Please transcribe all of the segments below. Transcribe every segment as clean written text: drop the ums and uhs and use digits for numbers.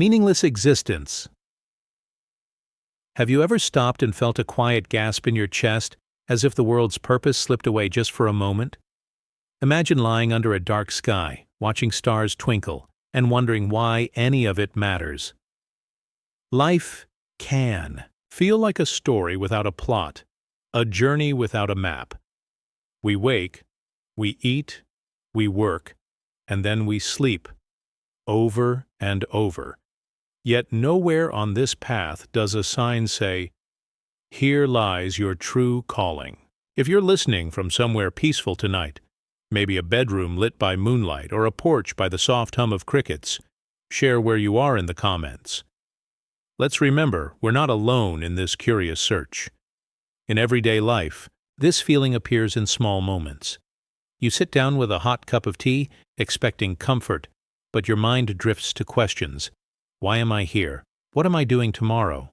Meaningless existence. Have you ever stopped and felt a quiet gasp in your chest, as if the world's purpose slipped away just for a moment? Imagine lying under a dark sky, watching stars twinkle, and wondering why any of it matters. Life can feel like a story without a plot, a journey without a map. We wake, we eat, we work, and then we sleep, over and over. Yet nowhere on this path does a sign say, "Here lies your true calling." If you're listening from somewhere peaceful tonight, maybe a bedroom lit by moonlight or a porch by the soft hum of crickets, share where you are in the comments. Let's remember, we're not alone in this curious search. In everyday life, this feeling appears in small moments. You sit down with a hot cup of tea, expecting comfort, but your mind drifts to questions. Why am I here? What am I doing tomorrow?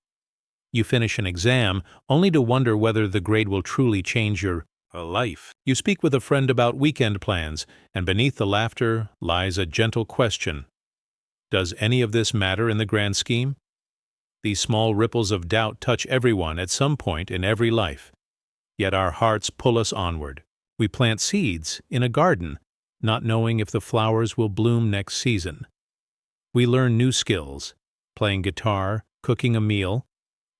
You finish an exam, only to wonder whether the grade will truly change your life. You speak with a friend about weekend plans, and beneath the laughter lies a gentle question. Does any of this matter in the grand scheme? These small ripples of doubt touch everyone at some point in every life. Yet our hearts pull us onward. We plant seeds in a garden, not knowing if the flowers will bloom next season. We learn new skills, playing guitar, cooking a meal,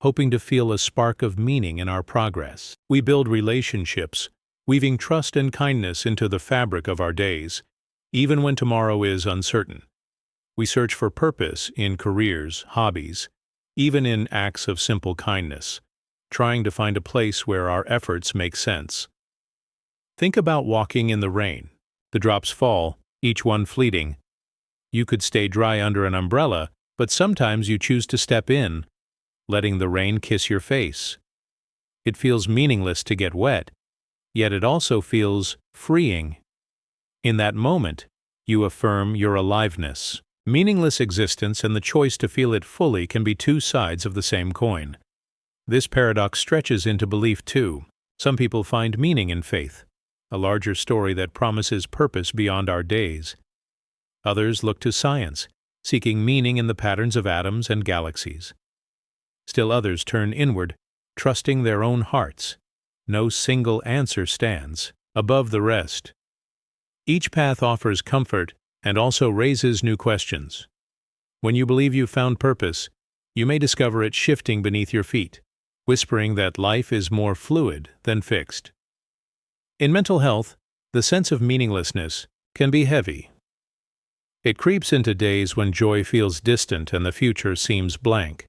hoping to feel a spark of meaning in our progress. We build relationships, weaving trust and kindness into the fabric of our days, even when tomorrow is uncertain. We search for purpose in careers, hobbies, even in acts of simple kindness, trying to find a place where our efforts make sense. Think about walking in the rain. The drops fall, each one fleeting. You could stay dry under an umbrella, but sometimes you choose to step in, letting the rain kiss your face. It feels meaningless to get wet, yet it also feels freeing. In that moment, you affirm your aliveness. Meaningless existence and the choice to feel it fully can be two sides of the same coin. This paradox stretches into belief too. Some people find meaning in faith, a larger story that promises purpose beyond our days. Others look to science, seeking meaning in the patterns of atoms and galaxies. Still others turn inward, trusting their own hearts. No single answer stands above the rest. Each path offers comfort and also raises new questions. When you believe you've found purpose, you may discover it shifting beneath your feet, whispering that life is more fluid than fixed. In mental health, the sense of meaninglessness can be heavy. It creeps into days when joy feels distant and the future seems blank.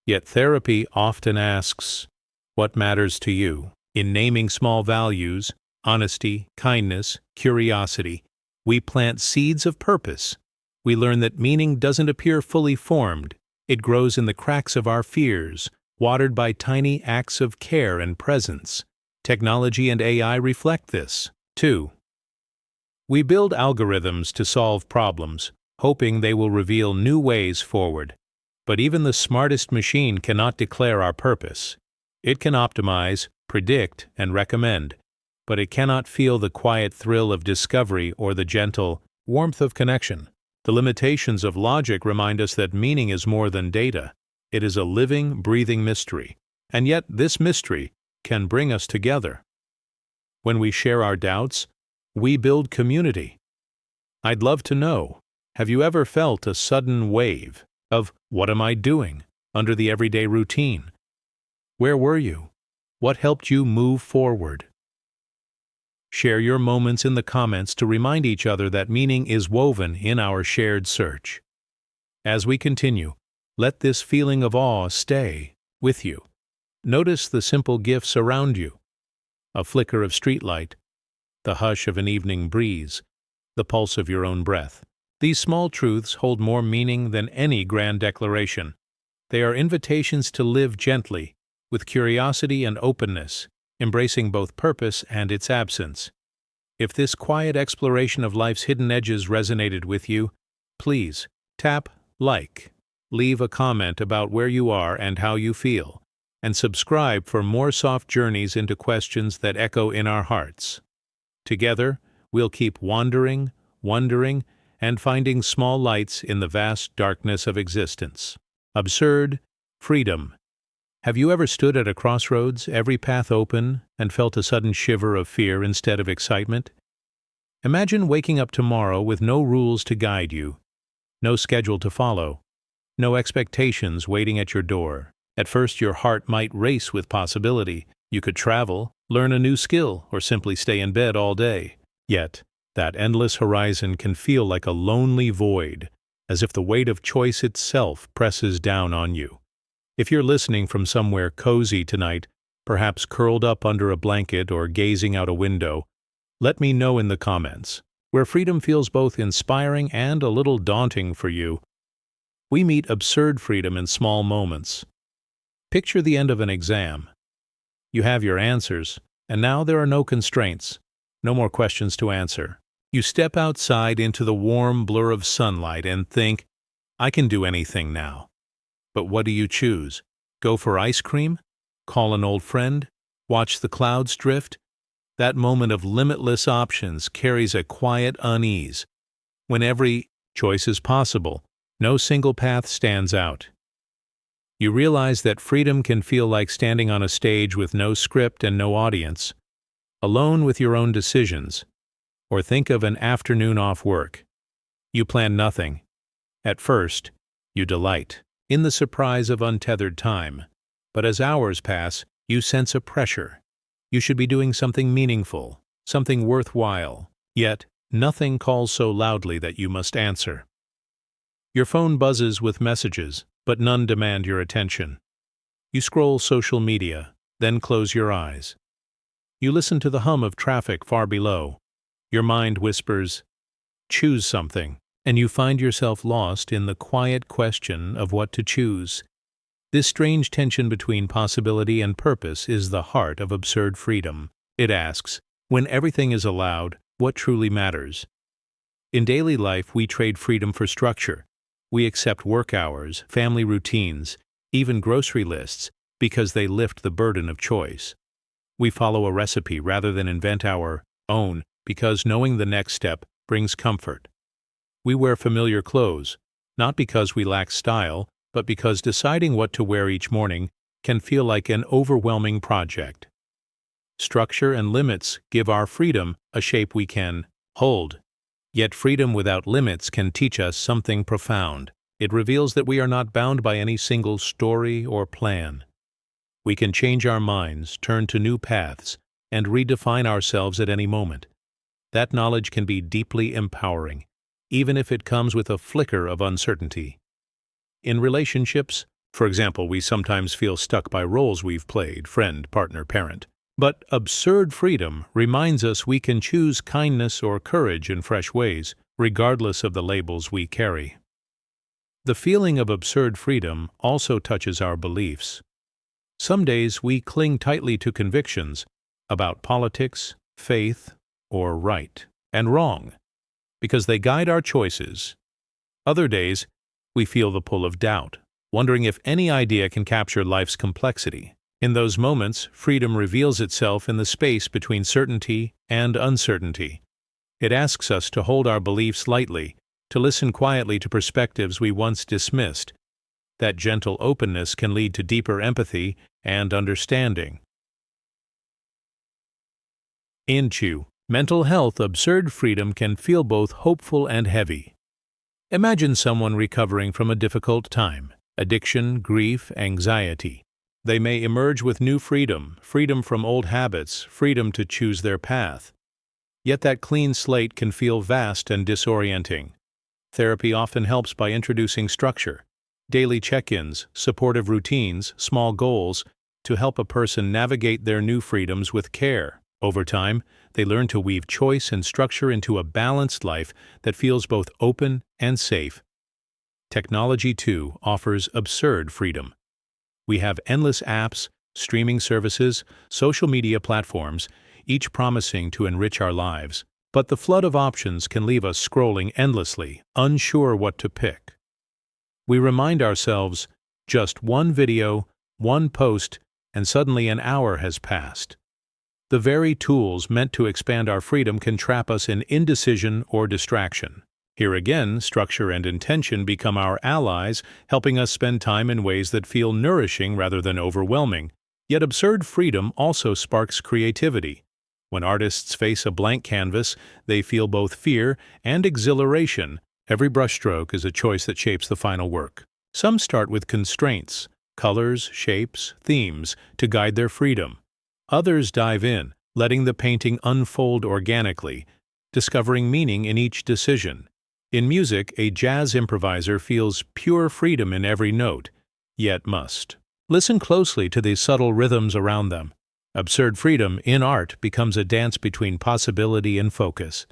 Yet therapy often asks, what matters to you? In naming small values, honesty, kindness, curiosity, we plant seeds of purpose. We learn that meaning doesn't appear fully formed. It grows in the cracks of our fears, watered by tiny acts of care and presence. Technology and AI reflect this, too. We build algorithms to solve problems, hoping they will reveal new ways forward. But even the smartest machine cannot declare our purpose. It can optimize, predict, and recommend, but it cannot feel the quiet thrill of discovery or the gentle warmth of connection. The limitations of logic remind us that meaning is more than data. It is a living, breathing mystery, and yet this mystery can bring us together. When we share our doubts, we build community. I'd love to know, have you ever felt a sudden wave of "what am I doing?" under the everyday routine? Where were you? What helped you move forward? Share your moments in the comments to remind each other that meaning is woven in our shared search. As we continue, let this feeling of awe stay with you. Notice the simple gifts around you. A flicker of streetlight, the hush of an evening breeze, the pulse of your own breath. These small truths hold more meaning than any grand declaration. They are invitations to live gently, with curiosity and openness, embracing both purpose and its absence. If this quiet exploration of life's hidden edges resonated with you, please tap like, leave a comment about where you are and how you feel, and subscribe for more soft journeys into questions that echo in our hearts. Together, we'll keep wandering, wondering, and finding small lights in the vast darkness of existence. Absurd freedom. Have you ever stood at a crossroads, every path open, and felt a sudden shiver of fear instead of excitement? Imagine waking up tomorrow with no rules to guide you, no schedule to follow, no expectations waiting at your door. At first, your heart might race with possibility. You could travel, learn a new skill, or simply stay in bed all day. Yet, that endless horizon can feel like a lonely void, as if the weight of choice itself presses down on you. If you're listening from somewhere cozy tonight, perhaps curled up under a blanket or gazing out a window, let me know in the comments, where freedom feels both inspiring and a little daunting for you. We meet absurd freedom in small moments. Picture the end of an exam. You have your answers, and now there are no constraints, no more questions to answer. You step outside into the warm blur of sunlight and think, I can do anything now. But what do you choose? Go for ice cream? Call an old friend? Watch the clouds drift? That moment of limitless options carries a quiet unease. When every choice is possible, no single path stands out. You realize that freedom can feel like standing on a stage with no script and no audience, alone with your own decisions. Or think of an afternoon off work. You plan nothing. At first, you delight in the surprise of untethered time. But as hours pass, you sense a pressure. You should be doing something meaningful, something worthwhile. Yet, nothing calls so loudly that you must answer. Your phone buzzes with messages, but none demand your attention. You scroll social media, then close your eyes. You listen to the hum of traffic far below. Your mind whispers, choose something, and you find yourself lost in the quiet question of what to choose. This strange tension between possibility and purpose is the heart of absurd freedom. It asks, when everything is allowed, what truly matters? In daily life, we trade freedom for structure. We accept work hours, family routines, even grocery lists, because they lift the burden of choice. We follow a recipe rather than invent our own, because knowing the next step brings comfort. We wear familiar clothes, not because we lack style, but because deciding what to wear each morning can feel like an overwhelming project. Structure and limits give our freedom a shape we can hold. Yet freedom without limits can teach us something profound. It reveals that we are not bound by any single story or plan. We can change our minds, turn to new paths, and redefine ourselves at any moment. That knowledge can be deeply empowering, even if it comes with a flicker of uncertainty. In relationships, for example, we sometimes feel stuck by roles we've played, friend, partner, parent. But absurd freedom reminds us we can choose kindness or courage in fresh ways, regardless of the labels we carry. The feeling of absurd freedom also touches our beliefs. Some days we cling tightly to convictions about politics, faith, or right and wrong, because they guide our choices. Other days, we feel the pull of doubt, wondering if any idea can capture life's complexity. In those moments, freedom reveals itself in the space between certainty and uncertainty. It asks us to hold our beliefs lightly, to listen quietly to perspectives we once dismissed. That gentle openness can lead to deeper empathy and understanding. Into mental health, absurd freedom can feel both hopeful and heavy. Imagine someone recovering from a difficult time, addiction, grief, anxiety. They may emerge with new freedom, freedom from old habits, freedom to choose their path. Yet that clean slate can feel vast and disorienting. Therapy often helps by introducing structure, daily check-ins, supportive routines, small goals, to help a person navigate their new freedoms with care. Over time, they learn to weave choice and structure into a balanced life that feels both open and safe. Technology, too, offers absurd freedom. We have endless apps, streaming services, social media platforms, each promising to enrich our lives. But the flood of options can leave us scrolling endlessly, unsure what to pick. We remind ourselves, just one video, one post, and suddenly an hour has passed. The very tools meant to expand our freedom can trap us in indecision or distraction. Here again, structure and intention become our allies, helping us spend time in ways that feel nourishing rather than overwhelming. Yet absurd freedom also sparks creativity. When artists face a blank canvas, they feel both fear and exhilaration. Every brushstroke is a choice that shapes the final work. Some start with constraints, colors, shapes, themes, to guide their freedom. Others dive in, letting the painting unfold organically, discovering meaning in each decision. In music, a jazz improviser feels pure freedom in every note, yet must listen closely to the subtle rhythms around them. Absurd freedom in art becomes a dance between possibility and focus.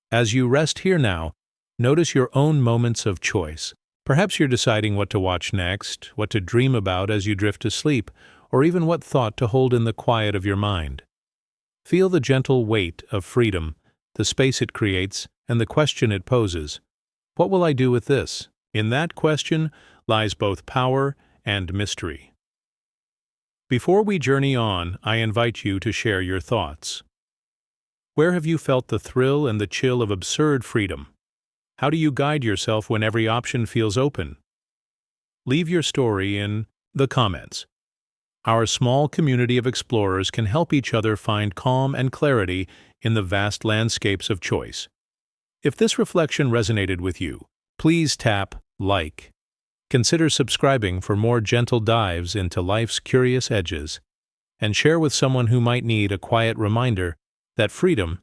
As you rest here now, notice your own moments of choice. Perhaps you're deciding what to watch next, what to dream about as you drift to sleep, or even what thought to hold in the quiet of your mind. Feel the gentle weight of freedom, the space it creates, and the question it poses. What will I do with this? In that question lies both power and mystery. Before we journey on, I invite you to share your thoughts. Where have you felt the thrill and the chill of absurd freedom? How do you guide yourself when every option feels open? Leave your story in the comments. Our small community of explorers can help each other find calm and clarity in the vast landscapes of choice. If this reflection resonated with you, please tap like. Consider subscribing for more gentle dives into life's curious edges, and share with someone who might need a quiet reminder that freedom,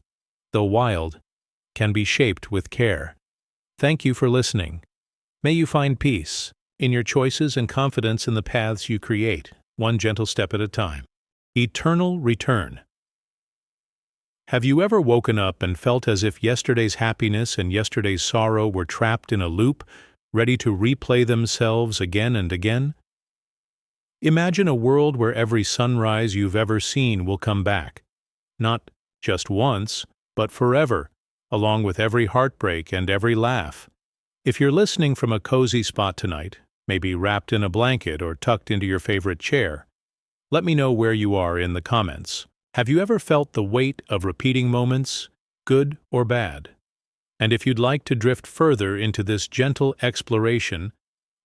though wild, can be shaped with care. Thank you for listening. May you find peace in your choices and confidence in the paths you create, one gentle step at a time. Eternal return. Have you ever woken up and felt as if yesterday's happiness and yesterday's sorrow were trapped in a loop, ready to replay themselves again and again? Imagine a world where every sunrise you've ever seen will come back, not just once, but forever, along with every heartbreak and every laugh. If you're listening from a cozy spot tonight, maybe wrapped in a blanket or tucked into your favorite chair, let me know where you are in the comments. Have you ever felt the weight of repeating moments, good or bad? And if you'd like to drift further into this gentle exploration,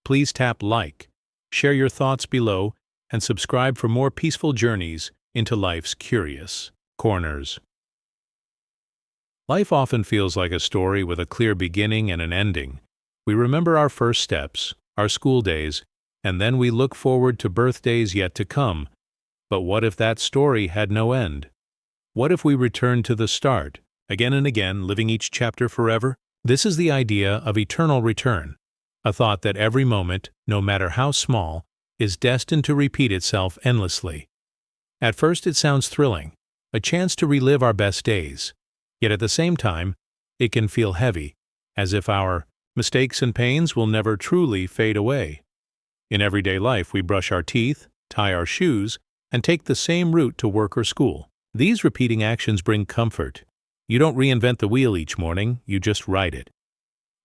please tap like, share your thoughts below, and subscribe for more peaceful journeys into life's curious corners. Life often feels like a story with a clear beginning and an ending. We remember our first steps, our school days, and then we look forward to birthdays yet to come. But what if that story had no end? What if we returned to the start, again and again, living each chapter forever? This is the idea of eternal return, a thought that every moment, no matter how small, is destined to repeat itself endlessly. At first it sounds thrilling, a chance to relive our best days. Yet at the same time, it can feel heavy, as if our mistakes and pains will never truly fade away. In everyday life, we brush our teeth, tie our shoes, and take the same route to work or school. These repeating actions bring comfort. You don't reinvent the wheel each morning, you just ride it.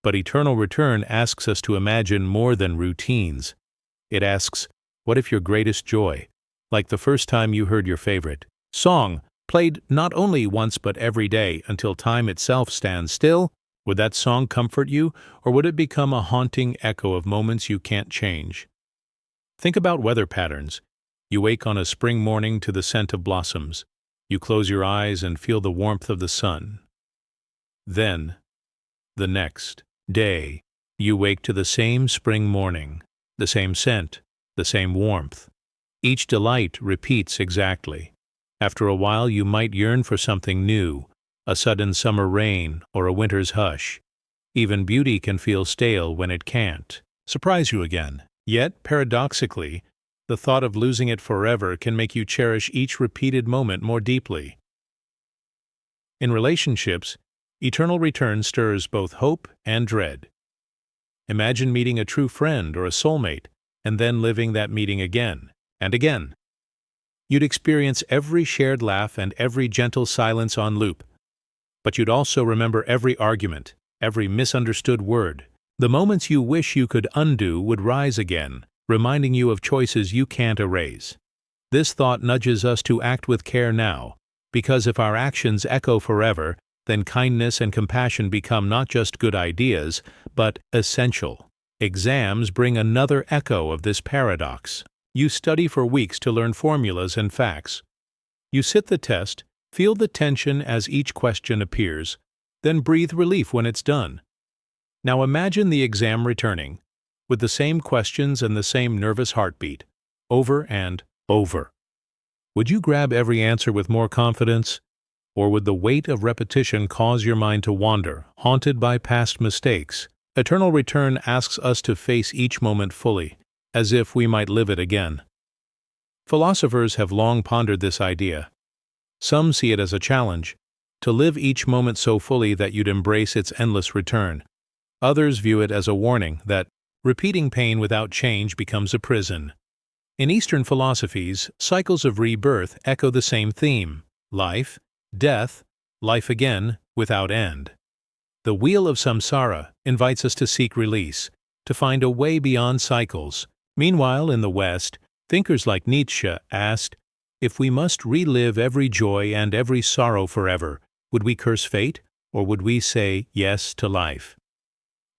But eternal return asks us to imagine more than routines. It asks, what if your greatest joy, like the first time you heard your favorite song, played not only once but every day until time itself stands still, would that song comfort you, or would it become a haunting echo of moments you can't change? Think about weather patterns. You wake on a spring morning to the scent of blossoms. You close your eyes and feel the warmth of the sun. Then, the next day, you wake to the same spring morning, the same scent, the same warmth. Each delight repeats exactly. After a while, you might yearn for something new, a sudden summer rain or a winter's hush. Even beauty can feel stale when it can't surprise you again. Yet, paradoxically, the thought of losing it forever can make you cherish each repeated moment more deeply. In relationships, eternal return stirs both hope and dread. Imagine meeting a true friend or a soulmate, and then living that meeting again and again. You'd experience every shared laugh and every gentle silence on loop. But you'd also remember every argument, every misunderstood word. The moments you wish you could undo would rise again, reminding you of choices you can't erase. This thought nudges us to act with care now, because if our actions echo forever, then kindness and compassion become not just good ideas, but essential. Exams bring another echo of this paradox. You study for weeks to learn formulas and facts. You sit the test, feel the tension as each question appears, then breathe relief when it's done. Now imagine the exam returning, with the same questions and the same nervous heartbeat, over and over. Would you grab every answer with more confidence? Or would the weight of repetition cause your mind to wander, haunted by past mistakes? Eternal return asks us to face each moment fully, as if we might live it again. Philosophers have long pondered this idea. Some see it as a challenge, to live each moment so fully that you'd embrace its endless return. Others view it as a warning that repeating pain without change becomes a prison. In Eastern philosophies, cycles of rebirth echo the same theme: life, death, life again, without end. The wheel of samsara invites us to seek release, to find a way beyond cycles. Meanwhile, in the West, thinkers like Nietzsche asked, if we must relive every joy and every sorrow forever, would we curse fate, or would we say yes to life?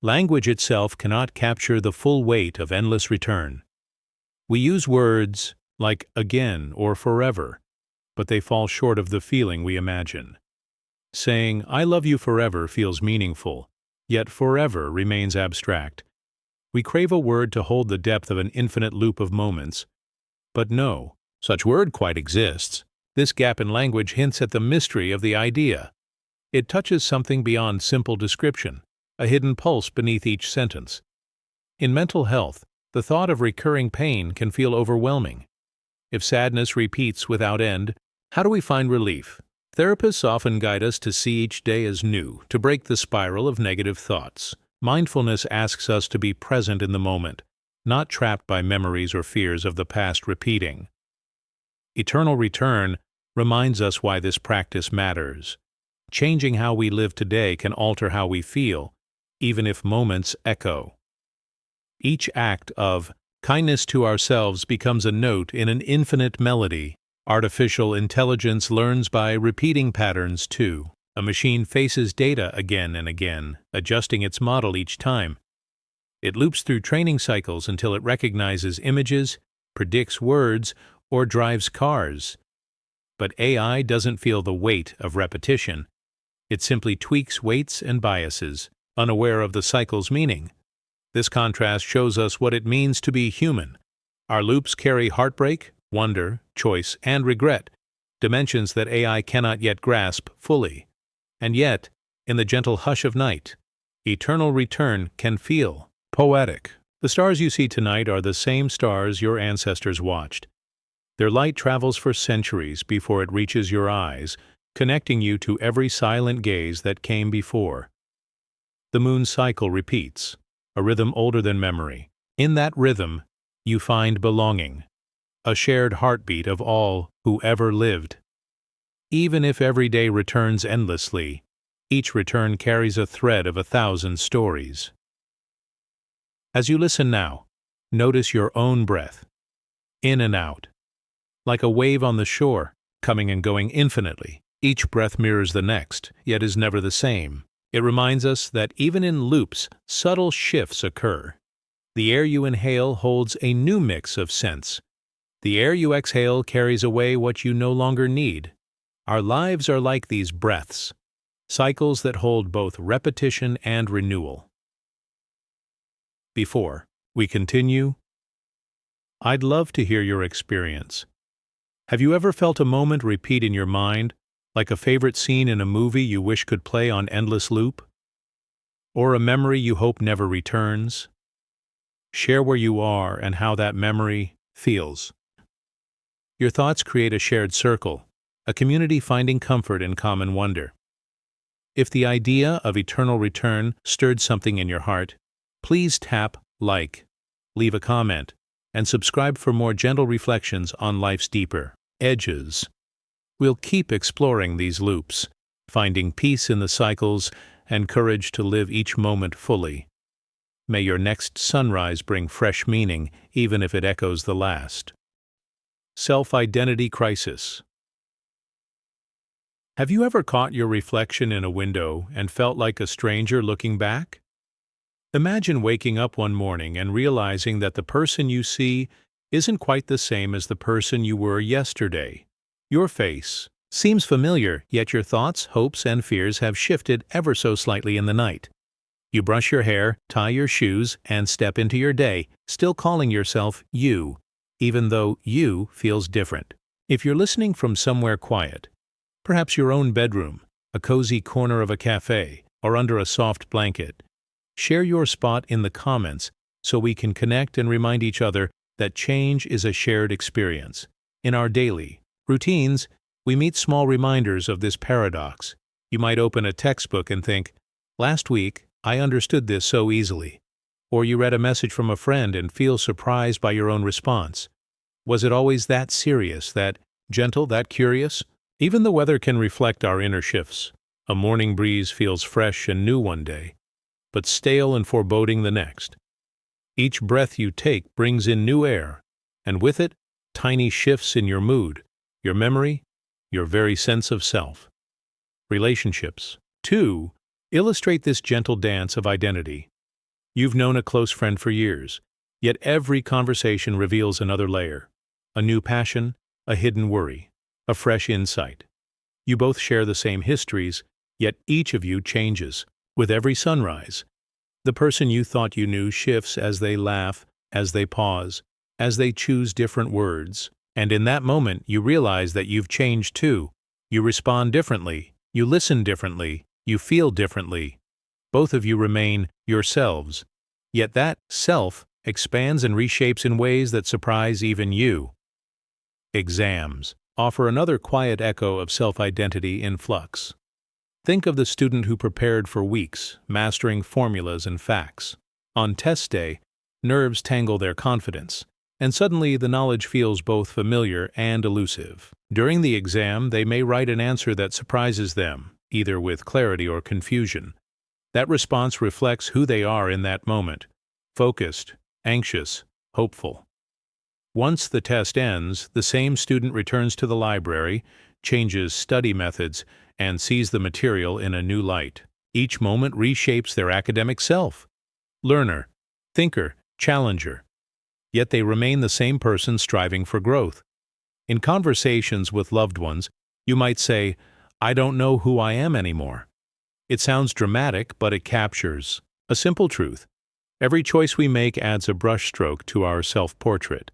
Language itself cannot capture the full weight of endless return. We use words like again or forever, but they fall short of the feeling we imagine. Saying, I love you forever feels meaningful, yet forever remains abstract. We crave a word to hold the depth of an infinite loop of moments. But no such word quite exists. This gap in language hints at the mystery of the idea. It touches something beyond simple description, a hidden pulse beneath each sentence. In mental health, the thought of recurring pain can feel overwhelming. If sadness repeats without end, how do we find relief? Therapists often guide us to see each day as new, to break the spiral of negative thoughts. Mindfulness asks us to be present in the moment, not trapped by memories or fears of the past repeating. Eternal return reminds us why this practice matters. Changing how we live today can alter how we feel, even if moments echo. Each act of kindness to ourselves becomes a note in an infinite melody. Artificial intelligence learns by repeating patterns too. A machine faces data again and again, adjusting its model each time. It loops through training cycles until it recognizes images, predicts words, or drives cars. But AI doesn't feel the weight of repetition. It simply tweaks weights and biases, unaware of the cycle's meaning. This contrast shows us what it means to be human. Our loops carry heartbreak, wonder, choice, and regret, dimensions that AI cannot yet grasp fully. And yet, in the gentle hush of night, eternal return can feel poetic. The stars you see tonight are the same stars your ancestors watched. Their light travels for centuries before it reaches your eyes, connecting you to every silent gaze that came before. The moon's cycle repeats, a rhythm older than memory. In that rhythm, you find belonging, a shared heartbeat of all who ever lived. Even if every day returns endlessly, each return carries a thread of 1,000 stories. As you listen now, notice your own breath, in and out. Like a wave on the shore, coming and going infinitely. Each breath mirrors the next, yet is never the same. It reminds us that even in loops, subtle shifts occur. The air you inhale holds a new mix of scents. The air you exhale carries away what you no longer need. Our lives are like these breaths, cycles that hold both repetition and renewal. Before we continue, I'd love to hear your experience. Have you ever felt a moment repeat in your mind, like a favorite scene in a movie you wish could play on endless loop? Or a memory you hope never returns? Share where you are and how that memory feels. Your thoughts create a shared circle, a community finding comfort in common wonder. If the idea of eternal return stirred something in your heart, please tap like, leave a comment, and subscribe for more gentle reflections on life's deeper edges. We'll keep exploring these loops, finding peace in the cycles and courage to live each moment fully. May your next sunrise bring fresh meaning, even if it echoes the last. Self-identity crisis. Have you ever caught your reflection in a window and felt like a stranger looking back? Imagine waking up one morning and realizing that the person you see isn't quite the same as the person you were yesterday. Your face seems familiar, yet your thoughts, hopes, and fears have shifted ever so slightly in the night. You brush your hair, tie your shoes, and step into your day, still calling yourself you, even though you feels different. If you're listening from somewhere quiet, perhaps your own bedroom, a cozy corner of a cafe, or under a soft blanket, share your spot in the comments so we can connect and remind each other that change is a shared experience. In our daily routines, we meet small reminders of this paradox. You might open a textbook and think, "Last week, I understood this so easily." Or you read a message from a friend and feel surprised by your own response. Was it always that serious, that gentle, that curious? Even the weather can reflect our inner shifts. A morning breeze feels fresh and new one day, but stale and foreboding the next. Each breath you take brings in new air, and with it, tiny shifts in your mood, your memory, your very sense of self. Relationships, too, illustrate this gentle dance of identity. You've known a close friend for years, yet every conversation reveals another layer, a new passion, a hidden worry, a fresh insight. You both share the same histories, yet each of you changes. With every sunrise, the person you thought you knew shifts as they laugh, as they pause, as they choose different words. And in that moment, you realize that you've changed too. You respond differently, you listen differently, you feel differently. Both of you remain yourselves, yet that self expands and reshapes in ways that surprise even you. Exams offer another quiet echo of self-identity in flux. Think of the student who prepared for weeks, mastering formulas and facts. On test day, nerves tangle their confidence, and suddenly the knowledge feels both familiar and elusive. During the exam, they may write an answer that surprises them, either with clarity or confusion. That response reflects who they are in that moment: focused, anxious, hopeful. Once the test ends, the same student returns to the library, changes study methods, and sees the material in a new light. Each moment reshapes their academic self. Learner, thinker, challenger. Yet they remain the same person striving for growth. In conversations with loved ones, you might say, "I don't know who I am anymore." It sounds dramatic, but it captures a simple truth. Every choice we make adds a brushstroke to our self-portrait,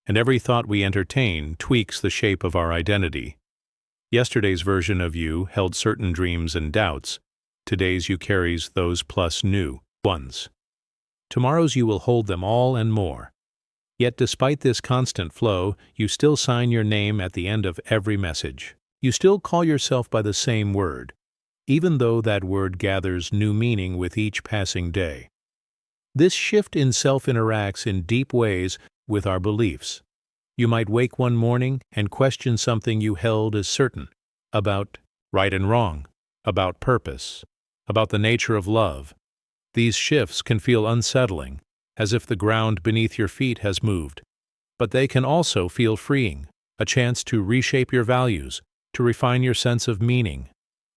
and every thought we entertain tweaks the shape of our identity. Yesterday's version of you held certain dreams and doubts. Today's you carries those plus new ones. Tomorrow's you will hold them all and more. Yet despite this constant flow, you still sign your name at the end of every message. You still call yourself by the same word, even though that word gathers new meaning with each passing day. This shift in self interacts in deep ways with our beliefs. You might wake one morning and question something you held as certain, about right and wrong, about purpose, about the nature of love. These shifts can feel unsettling, as if the ground beneath your feet has moved. But they can also feel freeing, a chance to reshape your values, to refine your sense of meaning.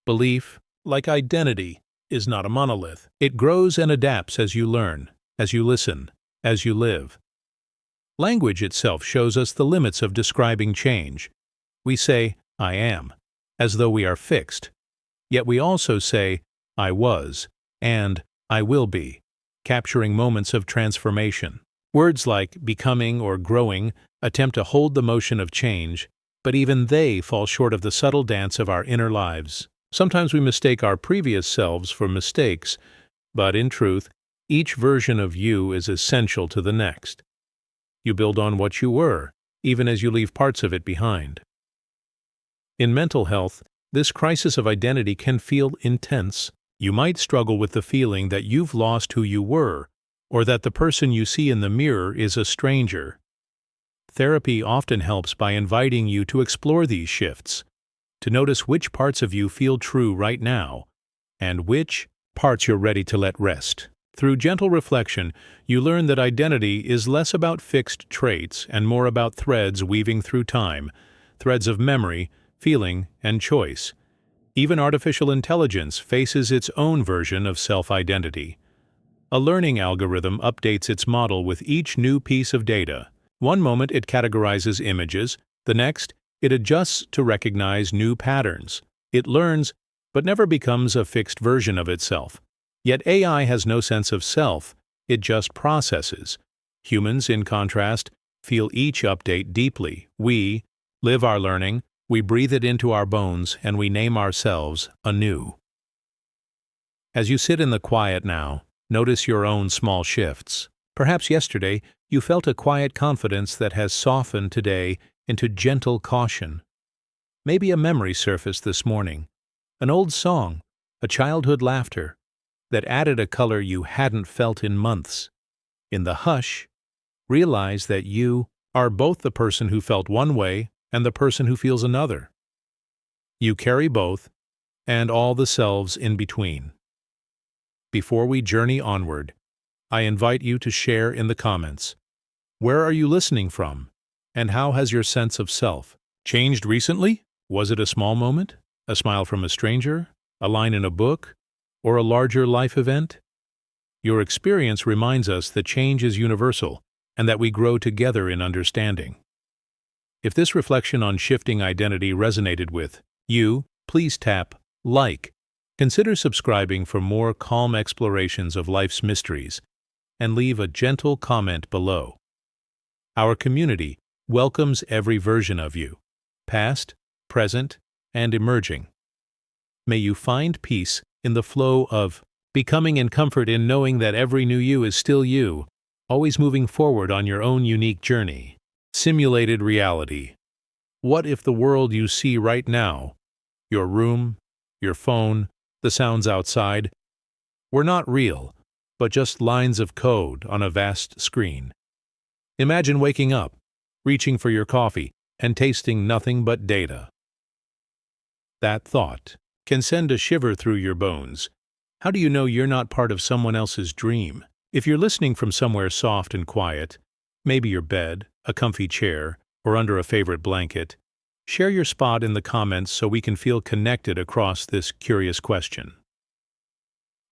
Belief, like identity, is not a monolith. It grows and adapts as you learn, as you listen, as you live. Language itself shows us the limits of describing change. We say, "I am," as though we are fixed. Yet we also say, "I was," and "I will be," capturing moments of transformation. Words like becoming or growing attempt to hold the motion of change, but even they fall short of the subtle dance of our inner lives. Sometimes we mistake our previous selves for mistakes, but in truth, each version of you is essential to the next. You build on what you were, even as you leave parts of it behind. In mental health, this crisis of identity can feel intense. You might struggle with the feeling that you've lost who you were, or that the person you see in the mirror is a stranger. Therapy often helps by inviting you to explore these shifts, to notice which parts of you feel true right now, and which parts you're ready to let rest. Through gentle reflection, you learn that identity is less about fixed traits and more about threads weaving through time, threads of memory, feeling, and choice. Even artificial intelligence faces its own version of self-identity. A learning algorithm updates its model with each new piece of data. One moment it categorizes images, the next, it adjusts to recognize new patterns. It learns, but never becomes a fixed version of itself. Yet AI has no sense of self, it just processes. Humans, in contrast, feel each update deeply. We live our learning, we breathe it into our bones, and we name ourselves anew. As you sit in the quiet now, notice your own small shifts. Perhaps yesterday you felt a quiet confidence that has softened today into gentle caution. Maybe a memory surfaced this morning, an old song, a childhood laughter, that added a color you hadn't felt in months. In the hush, realize that you are both the person who felt one way and the person who feels another. You carry both, and all the selves in between. Before we journey onward, I invite you to share in the comments. Where are you listening from? And how has your sense of self changed recently? Was it a small moment? A smile from a stranger? A line in a book? Or a larger life event? Your experience reminds us that change is universal and that we grow together in understanding. If this reflection on shifting identity resonated with you, please tap like. Consider subscribing for more calm explorations of life's mysteries, and leave a gentle comment below. Our community welcomes every version of you, past, present, and emerging. May you find peace in the flow of becoming and comfort in knowing that every new you is still you, always moving forward on your own unique journey. Simulated reality. What if the world you see right now, your room, your phone, the sounds outside, were not real, but just lines of code on a vast screen? Imagine waking up, reaching for your coffee, and tasting nothing but data. That thought can send a shiver through your bones. How do you know you're not part of someone else's dream? If you're listening from somewhere soft and quiet, maybe your bed, a comfy chair, or under a favorite blanket, share your spot in the comments so we can feel connected across this curious question.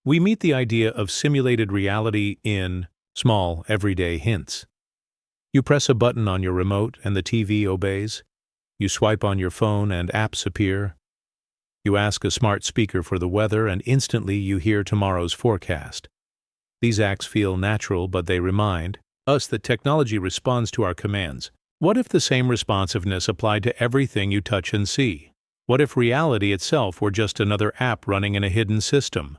We meet the idea of simulated reality in small, everyday hints. You press a button on your remote and the TV obeys. You swipe on your phone and apps appear. You ask a smart speaker for the weather and instantly you hear tomorrow's forecast. These acts feel natural, but they remind us that technology responds to our commands. What if the same responsiveness applied to everything you touch and see? What if reality itself were just another app running in a hidden system?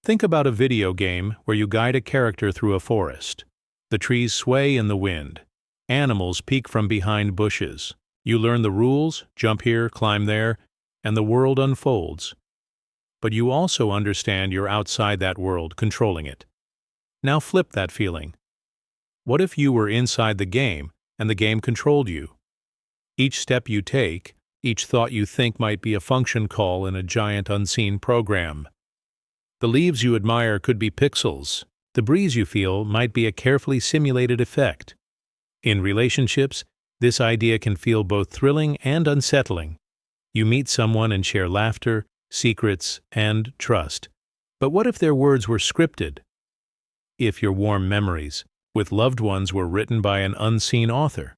Think about a video game where you guide a character through a forest. The trees sway in the wind. Animals peek from behind bushes. You learn the rules, jump here, climb there, and the world unfolds. But you also understand you're outside that world, controlling it. Now flip that feeling. What if you were inside the game and the game controlled you? Each step you take, each thought you think might be a function call in a giant unseen program. The leaves you admire could be pixels. The breeze you feel might be a carefully simulated effect. In relationships, this idea can feel both thrilling and unsettling. You meet someone and share laughter, secrets, and trust. But what if their words were scripted? If your warm memories with loved ones were written by an unseen author?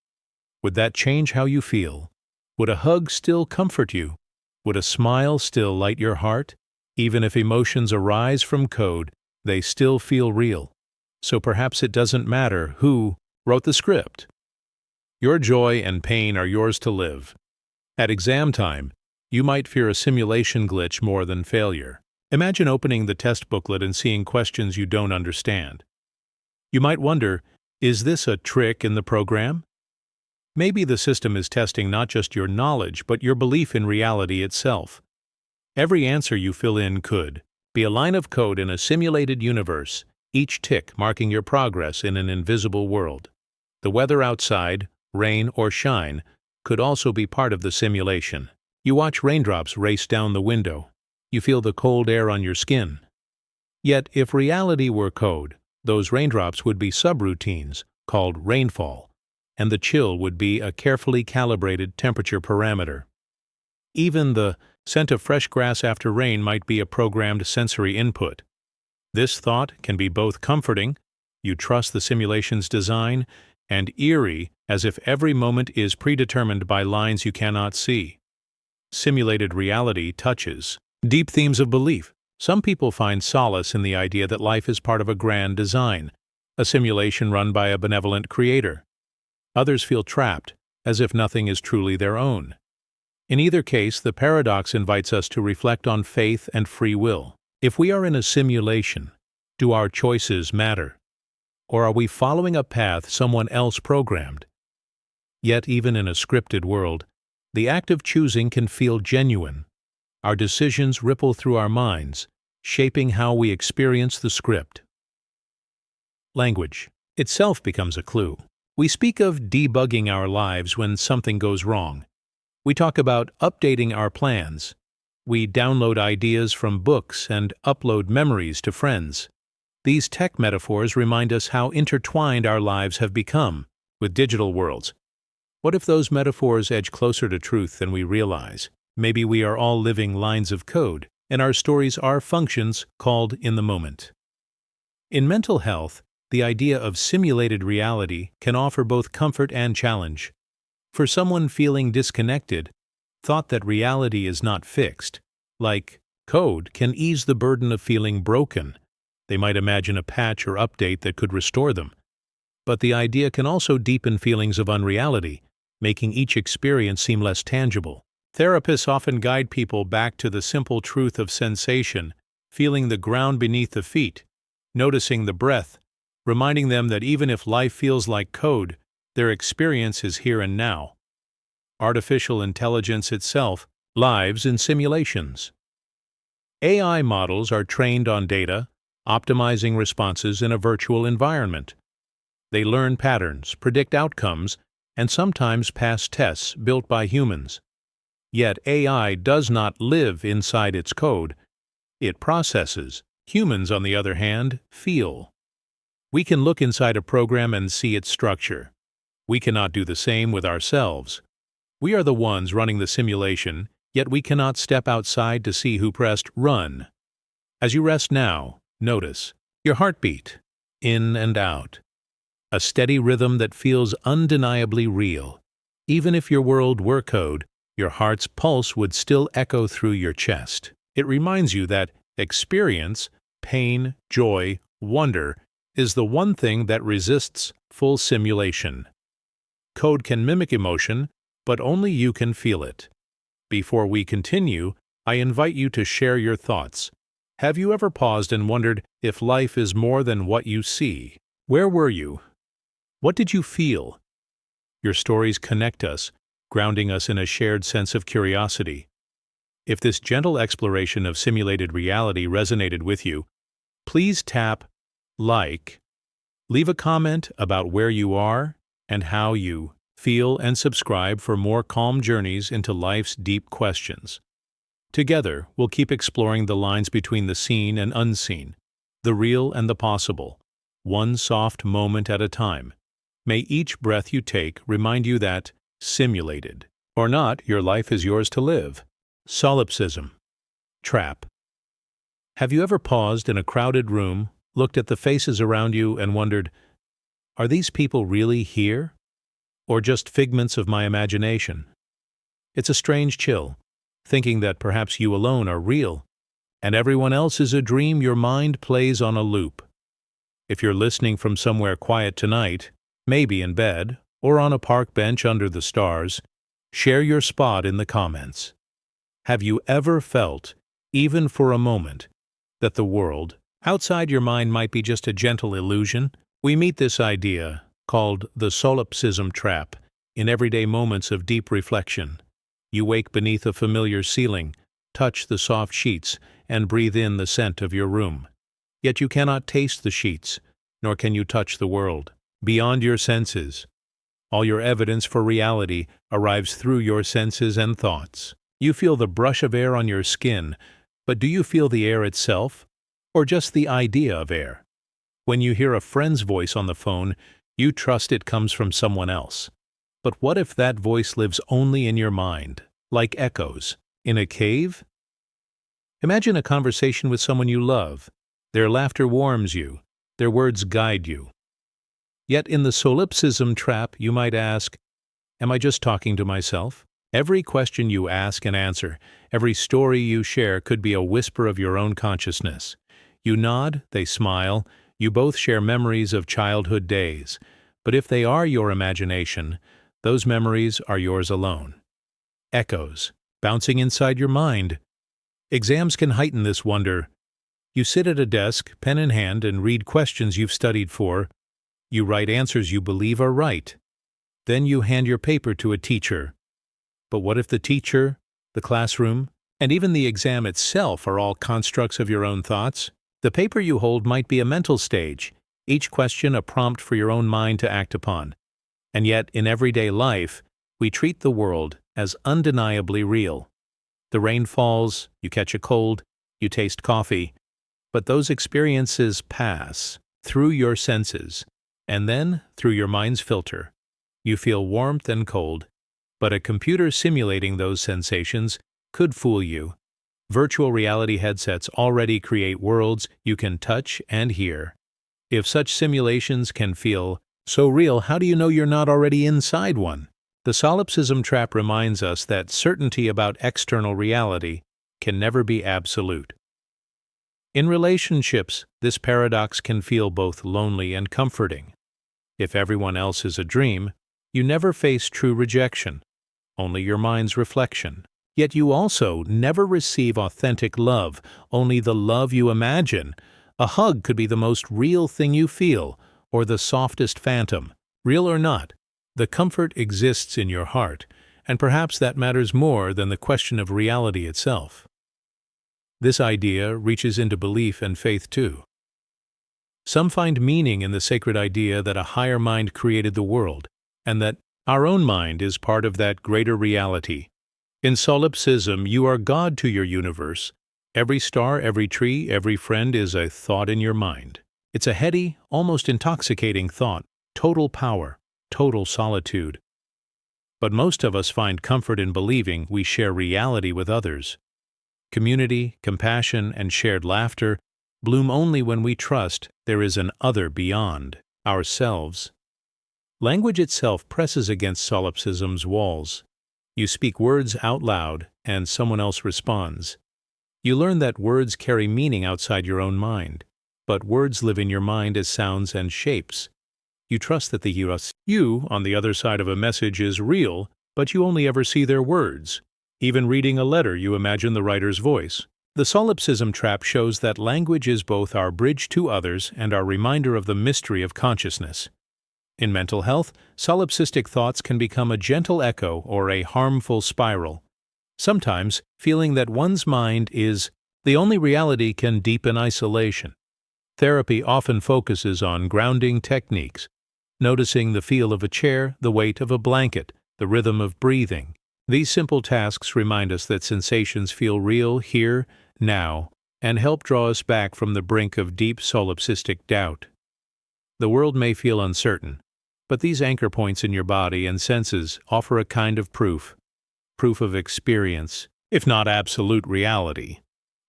Would that change how you feel? Would a hug still comfort you? Would a smile still light your heart? Even if emotions arise from code, they still feel real. So perhaps it doesn't matter who wrote the script. Your joy and pain are yours to live. At exam time, you might fear a simulation glitch more than failure. Imagine opening the test booklet and seeing questions you don't understand. You might wonder, is this a trick in the program? Maybe the system is testing not just your knowledge, but your belief in reality itself. Every answer you fill in could be a line of code in a simulated universe, each tick marking your progress in an invisible world. The weather outside, rain or shine, could also be part of the simulation. You watch raindrops race down the window. You feel the cold air on your skin. Yet, if reality were code, those raindrops would be subroutines called rainfall, and the chill would be a carefully calibrated temperature parameter. Even the Scent of fresh grass after rain might be a programmed sensory input. This thought can be both comforting, you trust the simulation's design, and eerie, as if every moment is predetermined by lines you cannot see. Simulated reality touches deep themes of belief. Some people find solace in the idea that life is part of a grand design, a simulation run by a benevolent creator. Others feel trapped, as if nothing is truly their own. In either case, the paradox invites us to reflect on faith and free will. If we are in a simulation, do our choices matter? Or are we following a path someone else programmed? Yet, even in a scripted world, the act of choosing can feel genuine. Our decisions ripple through our minds, shaping how we experience the script. Language itself becomes a clue. We speak of debugging our lives when something goes wrong. We talk about updating our plans. We download ideas from books and upload memories to friends. These tech metaphors remind us how intertwined our lives have become with digital worlds. What if those metaphors edge closer to truth than we realize? Maybe we are all living lines of code, and our stories are functions called in the moment. In mental health, the idea of simulated reality can offer both comfort and challenge. For someone feeling disconnected, thought that reality is not fixed, like code, can ease the burden of feeling broken. They might imagine a patch or update that could restore them. But the idea can also deepen feelings of unreality, making each experience seem less tangible. Therapists often guide people back to the simple truth of sensation, feeling the ground beneath the feet, noticing the breath, reminding them that even if life feels like code, their experience is here and now. Artificial intelligence itself lives in simulations. AI models are trained on data, optimizing responses in a virtual environment. They learn patterns, predict outcomes, and sometimes pass tests built by humans. Yet AI does not live inside its code. It processes. Humans, on the other hand, feel. We can look inside a program and see its structure. We cannot do the same with ourselves. We are the ones running the simulation, yet we cannot step outside to see who pressed run. As you rest now, notice your heartbeat, in and out. A steady rhythm that feels undeniably real. Even if your world were code, your heart's pulse would still echo through your chest. It reminds you that experience, pain, joy, wonder, is the one thing that resists full simulation. Code can mimic emotion, but only you can feel it. Before we continue, I invite you to share your thoughts. Have you ever paused and wondered if life is more than what you see? Where were you? What did you feel? Your stories connect us, grounding us in a shared sense of curiosity. If this gentle exploration of simulated reality resonated with you, please tap like, leave a comment about where you are and how you feel, and subscribe for more calm journeys into life's deep questions. Together, we'll keep exploring the lines between the seen and unseen, the real and the possible, one soft moment at a time. May each breath you take remind you that, simulated or not, your life is yours to live. Solipsism. Trap. Have you ever paused in a crowded room, looked at the faces around you, and wondered, are these people really here? Or just figments of my imagination? It's a strange chill, thinking that perhaps you alone are real, and everyone else is a dream your mind plays on a loop. If you're listening from somewhere quiet tonight, maybe in bed, or on a park bench under the stars, share your spot in the comments. Have you ever felt, even for a moment, that the world outside your mind might be just a gentle illusion? We meet this idea, called the solipsism trap, in everyday moments of deep reflection. You wake beneath a familiar ceiling, touch the soft sheets, and breathe in the scent of your room. Yet you cannot taste the sheets, nor can you touch the world. Beyond your senses, all your evidence for reality arrives through your senses and thoughts. You feel the brush of air on your skin, but do you feel the air itself, or just the idea of air? When you hear a friend's voice on the phone, you trust it comes from someone else. But what if that voice lives only in your mind, like echoes, In a cave? Imagine a conversation with someone you love. Their laughter warms you. Their words guide you. Yet in the solipsism trap, you might ask, am I just talking to myself? Every question you ask and answer, every story you share could be a whisper of your own consciousness. You nod, they smile, you both share memories of childhood days. But if they are your imagination, those memories are yours alone. Echoes, bouncing inside your mind. Exams can heighten this wonder. You sit at a desk, pen in hand, and read questions you've studied for. You write answers you believe are right. Then you hand your paper to a teacher. But what if the teacher, the classroom, and even the exam itself are all constructs of your own thoughts? The paper you hold might be a mental stage, each question a prompt for your own mind to act upon. And yet, in everyday life, we treat the world as undeniably real. The rain falls, you catch a cold, you taste coffee, but those experiences pass through your senses, and then through your mind's filter. You feel warmth and cold, but a computer simulating those sensations could fool you. Virtual reality headsets already create worlds you can touch and hear. If such simulations can feel so real, how do you know you're not already inside one? The solipsism trap reminds us that certainty about external reality can never be absolute. In relationships, this paradox can feel both lonely and comforting. If everyone else is a dream, you never face true rejection, only your mind's reflection. Yet you also never receive authentic love, only the love you imagine. A hug could be the most real thing you feel, or the softest phantom. Real or not, the comfort exists in your heart, and perhaps that matters more than the question of reality itself. This idea reaches into belief and faith too. Some find meaning in the sacred idea that a higher mind created the world, and that our own mind is part of that greater reality. In solipsism, you are God to your universe. Every star, every tree, every friend is a thought in your mind. It's a heady, almost intoxicating thought, total power, total solitude. But most of us find comfort in believing we share reality with others. Community, compassion, and shared laughter bloom only when we trust there is an other beyond ourselves. Language itself presses against solipsism's walls. You speak words out loud, and someone else responds. You learn that words carry meaning outside your own mind, but words live in your mind as sounds and shapes. You trust that the you on the other side of a message is real, but you only ever see their words. Even reading a letter, you imagine the writer's voice. The solipsism trap shows that language is both our bridge to others and our reminder of the mystery of consciousness. In mental health, solipsistic thoughts can become a gentle echo or a harmful spiral. Sometimes, feeling that one's mind is the only reality can deepen isolation. Therapy often focuses on grounding techniques, noticing the feel of a chair, the weight of a blanket, the rhythm of breathing. These simple tasks remind us that sensations feel real here, now, and help draw us back from the brink of deep solipsistic doubt. The world may feel uncertain, but these anchor points in your body and senses offer a kind of proof of experience, if not absolute reality.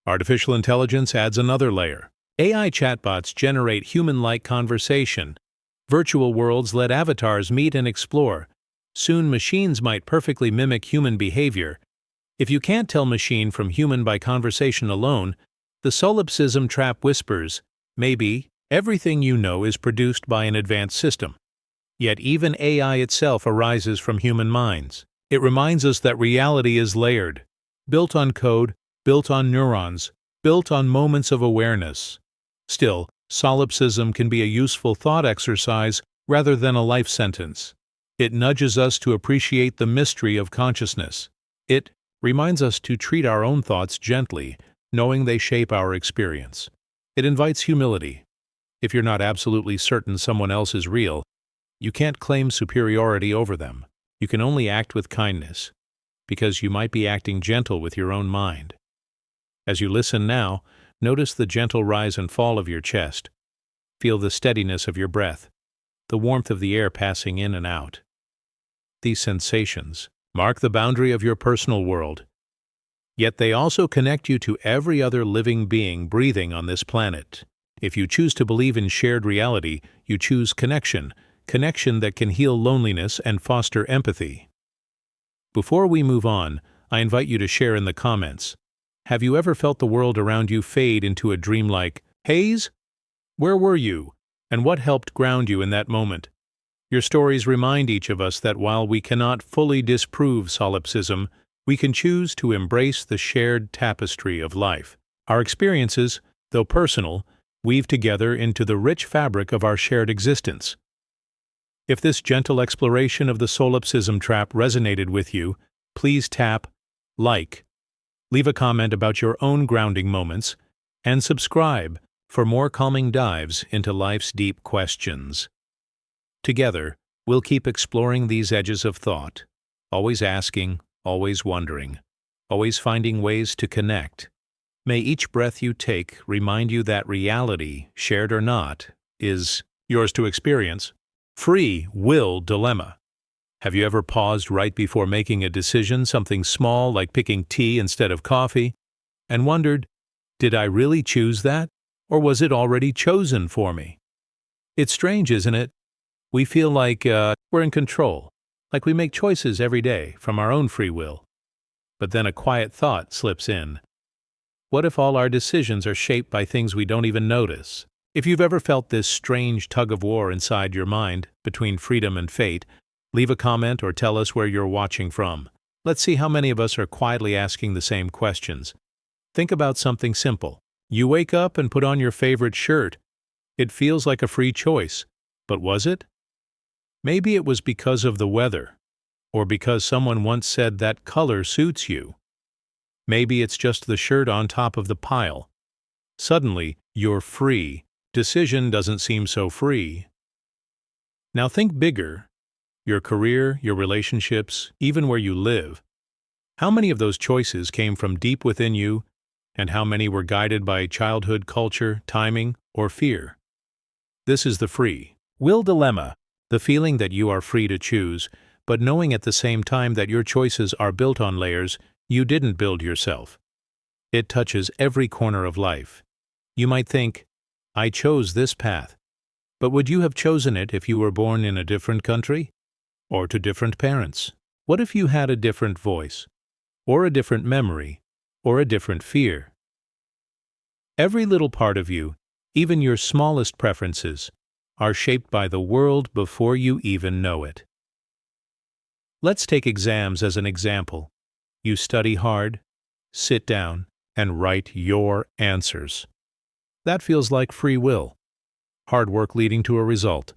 Artificial intelligence adds another layer. AI chatbots generate human-like conversation. Virtual worlds let avatars meet and explore. Soon machines might perfectly mimic human behavior. If you can't tell machine from human by conversation alone, the solipsism trap whispers, maybe everything you know is produced by an advanced system. Yet even AI itself arises from human minds. It reminds us that reality is layered, built on code, built on neurons, built on moments of awareness. Still, solipsism can be a useful thought exercise rather than a life sentence. It nudges us to appreciate the mystery of consciousness. It reminds us to treat our own thoughts gently, knowing they shape our experience. It invites humility. If you're not absolutely certain someone else is real, you can't claim superiority over them. You can only act with kindness, because you might be acting gentle with your own mind. As you listen now, notice the gentle rise and fall of your chest. Feel the steadiness of your breath, the warmth of the air passing in and out. These sensations mark the boundary of your personal world. Yet they also connect you to every other living being breathing on this planet. If you choose to believe in shared reality, you choose connection, connection that can heal loneliness and foster empathy. Before we move on, I invite you to share in the comments. Have you ever felt the world around you fade into a dreamlike haze? Where were you, and what helped ground you in that moment? Your stories remind each of us that while we cannot fully disprove solipsism, we can choose to embrace the shared tapestry of life. Our experiences, though personal, weave together into the rich fabric of our shared existence. If this gentle exploration of the solipsism trap resonated with you, please tap like, leave a comment about your own grounding moments, and subscribe for more calming dives into life's deep questions. Together, we'll keep exploring these edges of thought, always asking, always wondering, always finding ways to connect. May each breath you take remind you that reality, shared or not, is yours to experience. Free will dilemma. Have you ever paused right before making a decision, something small like picking tea instead of coffee, and wondered, did I really choose that, or was it already chosen for me? It's strange, isn't it? We feel like we're in control, like we make choices every day from our own free will. But then a quiet thought slips in. What if all our decisions are shaped by things we don't even notice? If you've ever felt this strange tug-of-war inside your mind between freedom and fate, leave a comment or tell us where you're watching from. Let's see how many of us are quietly asking the same questions. Think about something simple. You wake up and put on your favorite shirt. It feels like a free choice, but was it? Maybe it was because of the weather, or because someone once said that color suits you. Maybe it's just the shirt on top of the pile. Suddenly, you're free. Decision doesn't seem so free. Now think bigger. Your career, your relationships, even where you live. How many of those choices came from deep within you, and how many were guided by childhood culture, timing, or fear? This is the free will dilemma, the feeling that you are free to choose, but knowing at the same time that your choices are built on layers you didn't build yourself. It touches every corner of life. You might think, I chose this path, but would you have chosen it if you were born in a different country? Or to different parents? What if you had a different voice? Or a different memory? Or a different fear? Every little part of you, even your smallest preferences, are shaped by the world before you even know it. Let's take exams as an example. You study hard, sit down, and write your answers. That feels like free will. Hard work leading to a result.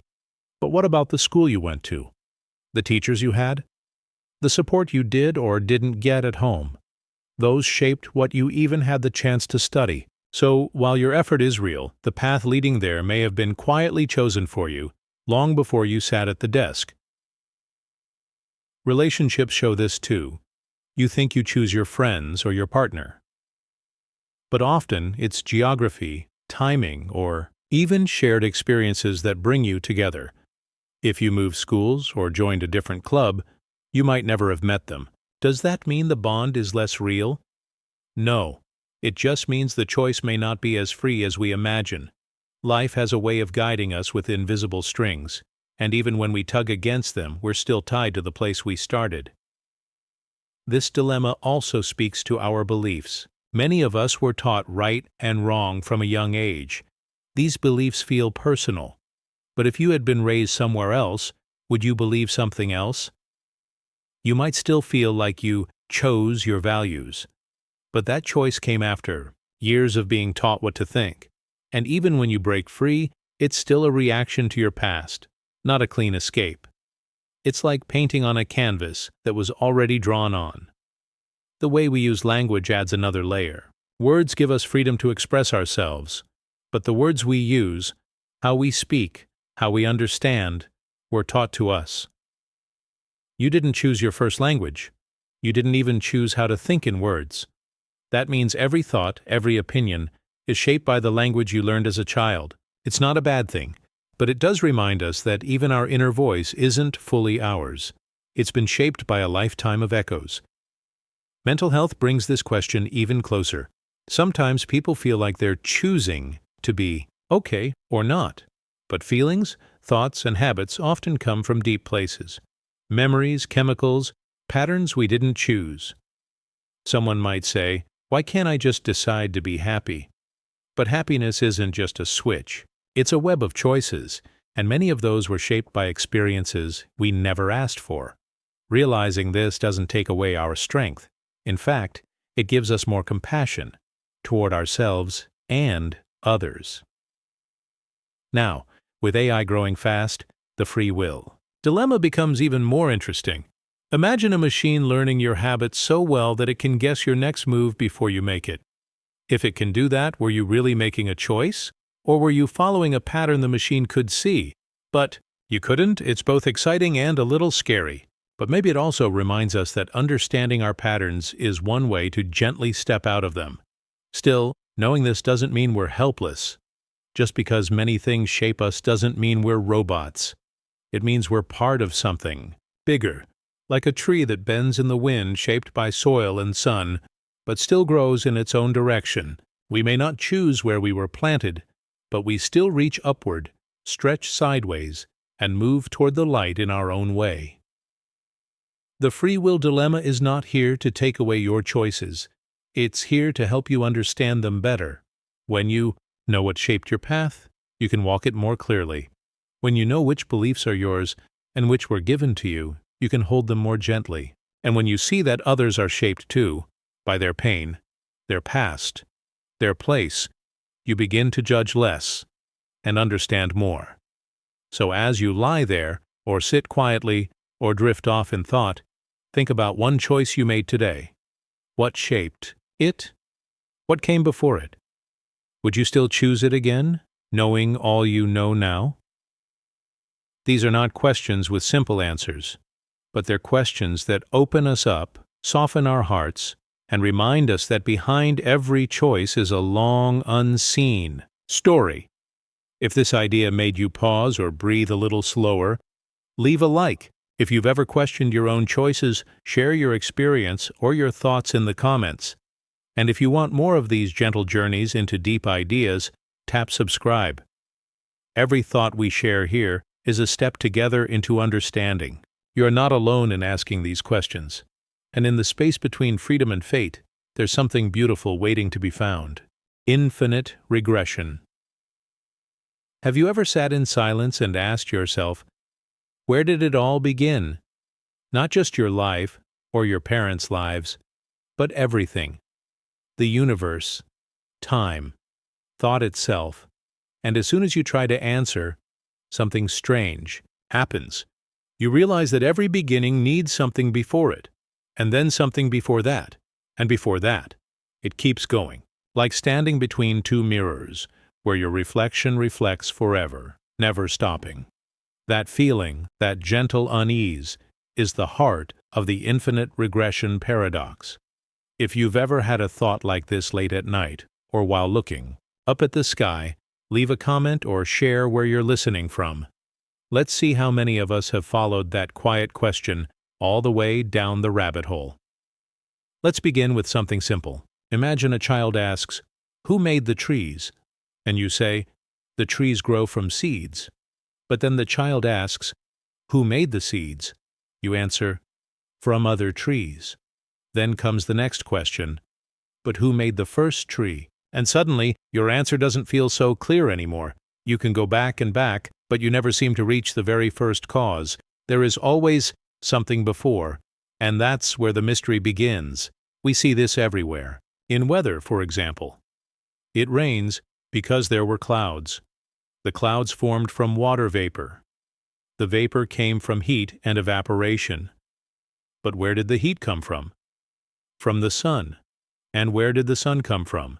But what about the school you went to? The teachers you had? The support you did or didn't get at home? Those shaped what you even had the chance to study. So, while your effort is real, the path leading there may have been quietly chosen for you, long before you sat at the desk. Relationships show this too. You think you choose your friends or your partner. But often, it's geography, timing, or even shared experiences that bring you together. If you moved schools or joined a different club, you might never have met them. Does that mean the bond is less real? No. It just means the choice may not be as free as we imagine. Life has a way of guiding us with invisible strings, and even when we tug against them, we're still tied to the place we started. This dilemma also speaks to our beliefs. Many of us were taught right and wrong from a young age. These beliefs feel personal. But if you had been raised somewhere else, would you believe something else? You might still feel like you chose your values. But that choice came after years of being taught what to think. And even when you break free, it's still a reaction to your past, not a clean escape. It's like painting on a canvas that was already drawn on. The way we use language adds another layer. Words give us freedom to express ourselves, but the words we use, how we speak, how we understand, were taught to us. You didn't choose your first language. You didn't even choose how to think in words. That means every thought, every opinion, is shaped by the language you learned as a child. It's not a bad thing, but it does remind us that even our inner voice isn't fully ours. It's been shaped by a lifetime of echoes. Mental health brings this question even closer. Sometimes people feel like they're choosing to be okay or not. But feelings, thoughts, and habits often come from deep places. Memories, chemicals, patterns we didn't choose. Someone might say, "Why can't I just decide to be happy?" But happiness isn't just a switch. It's a web of choices, and many of those were shaped by experiences we never asked for. Realizing this doesn't take away our strength. In fact, it gives us more compassion toward ourselves and others. Now, with AI growing fast, the free will dilemma becomes even more interesting. Imagine a machine learning your habits so well that it can guess your next move before you make it. If it can do that, were you really making a choice? Or were you following a pattern the machine could see? But you couldn't? It's both exciting and a little scary. But maybe it also reminds us that understanding our patterns is one way to gently step out of them. Still, knowing this doesn't mean we're helpless. Just because many things shape us doesn't mean we're robots. It means we're part of something bigger, like a tree that bends in the wind shaped by soil and sun, but still grows in its own direction. We may not choose where we were planted, but we still reach upward, stretch sideways, and move toward the light in our own way. The free will dilemma is not here to take away your choices. It's here to help you understand them better. When you know what shaped your path, you can walk it more clearly. When you know which beliefs are yours and which were given to you, you can hold them more gently. And when you see that others are shaped too, by their pain, their past, their place, you begin to judge less and understand more. So as you lie there, or sit quietly, or drift off in thought, think about one choice you made today. What shaped it? What came before it? Would you still choose it again, knowing all you know now? These are not questions with simple answers, but they're questions that open us up, soften our hearts, and remind us that behind every choice is a long, unseen story. If this idea made you pause or breathe a little slower, leave a like. If you've ever questioned your own choices, share your experience or your thoughts in the comments. And if you want more of these gentle journeys into deep ideas, tap subscribe. Every thought we share here is a step together into understanding. You are not alone in asking these questions. And in the space between freedom and fate, there's something beautiful waiting to be found. Infinite regression. Have you ever sat in silence and asked yourself, where did it all begin? Not just your life or your parents' lives, but everything. The universe, time, thought itself. And as soon as you try to answer, something strange happens. You realize that every beginning needs something before it, and then something before that, and before that. It keeps going, like standing between two mirrors, where your reflection reflects forever, never stopping. That feeling, that gentle unease, is the heart of the infinite regression paradox. If you've ever had a thought like this late at night, or while looking up at the sky, leave a comment or share where you're listening from. Let's see how many of us have followed that quiet question all the way down the rabbit hole. Let's begin with something simple. Imagine a child asks, "Who made the trees?" And you say, "The trees grow from seeds." But then the child asks, "Who made the seeds?" You answer, "From other trees." Then comes the next question, "But who made the first tree?" And suddenly, your answer doesn't feel so clear anymore. You can go back and back, but you never seem to reach the very first cause. There is always something before, and that's where the mystery begins. We see this everywhere. In weather, for example. It rains because there were clouds. The clouds formed from water vapor. The vapor came from heat and evaporation. But where did the heat come from? From the sun. And where did the sun come from?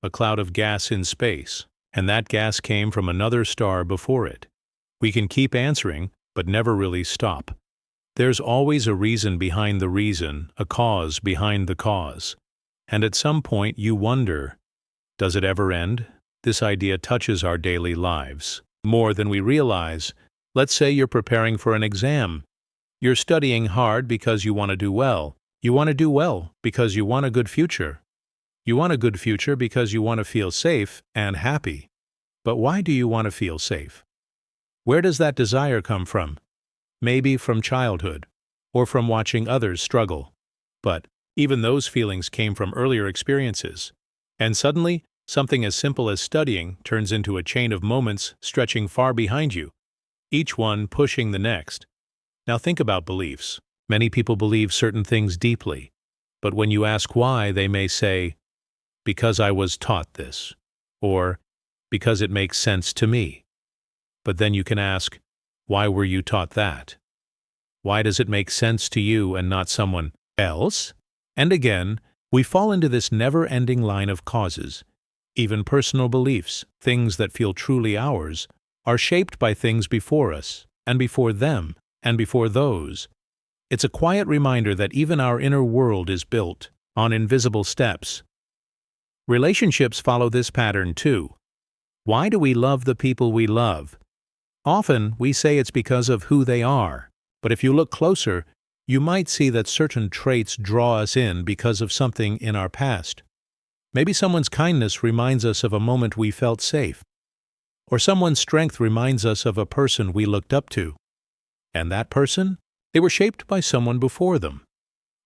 A cloud of gas in space, and that gas came from another star before it. We can keep answering, but never really stop. There's always a reason behind the reason, a cause behind the cause. And at some point you wonder, does it ever end? This idea touches our daily lives more than we realize. Let's say you're preparing for an exam. You're studying hard because you want to do well, You want to do well because you want a good future. You want a good future because you want to feel safe and happy. But why do you want to feel safe? Where does that desire come from? Maybe from childhood, or from watching others struggle. But even those feelings came from earlier experiences. And suddenly, something as simple as studying turns into a chain of moments stretching far behind you, each one pushing the next. Now think about beliefs. Many people believe certain things deeply, but when you ask why, they may say, "Because I was taught this," or "Because it makes sense to me." But then you can ask, why were you taught that? Why does it make sense to you and not someone else? And again, we fall into this never-ending line of causes. Even personal beliefs, things that feel truly ours, are shaped by things before us, and before them, and before those. It's a quiet reminder that even our inner world is built on invisible steps. Relationships follow this pattern too. Why do we love the people we love? Often, we say it's because of who they are, but if you look closer, you might see that certain traits draw us in because of something in our past. Maybe someone's kindness reminds us of a moment we felt safe, or someone's strength reminds us of a person we looked up to. And that person? They were shaped by someone before them.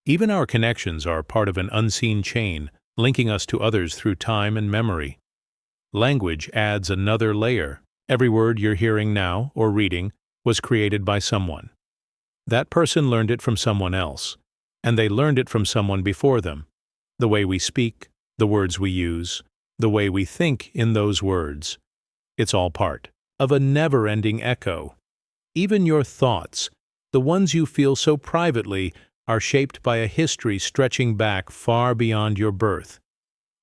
Even our connections are part of an unseen chain, linking us to others through time and memory. Language adds another layer. Every word you're hearing now or reading was created by someone. That person learned it from someone else, and they learned it from someone before them. The way we speak, the words we use, the way we think in those words. It's all part of a never-ending echo. Even your thoughts, the ones you feel so privately, are shaped by a history stretching back far beyond your birth.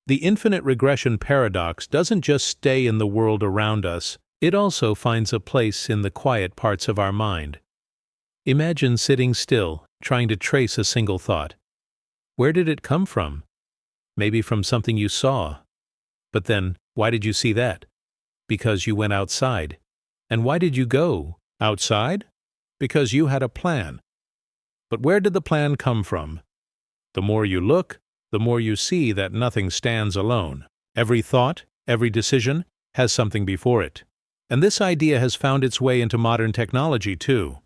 The infinite regression paradox doesn't just stay in the world around us, it also finds a place in the quiet parts of our mind. Imagine sitting still, trying to trace a single thought. Where did it come from? Maybe from something you saw. But then, why did you see that? Because you went outside. And why did you go outside? Because you had a plan. But where did the plan come from? The more you look, the more you see that nothing stands alone. Every thought, every decision, has something before it. And this idea has found its way into modern technology too.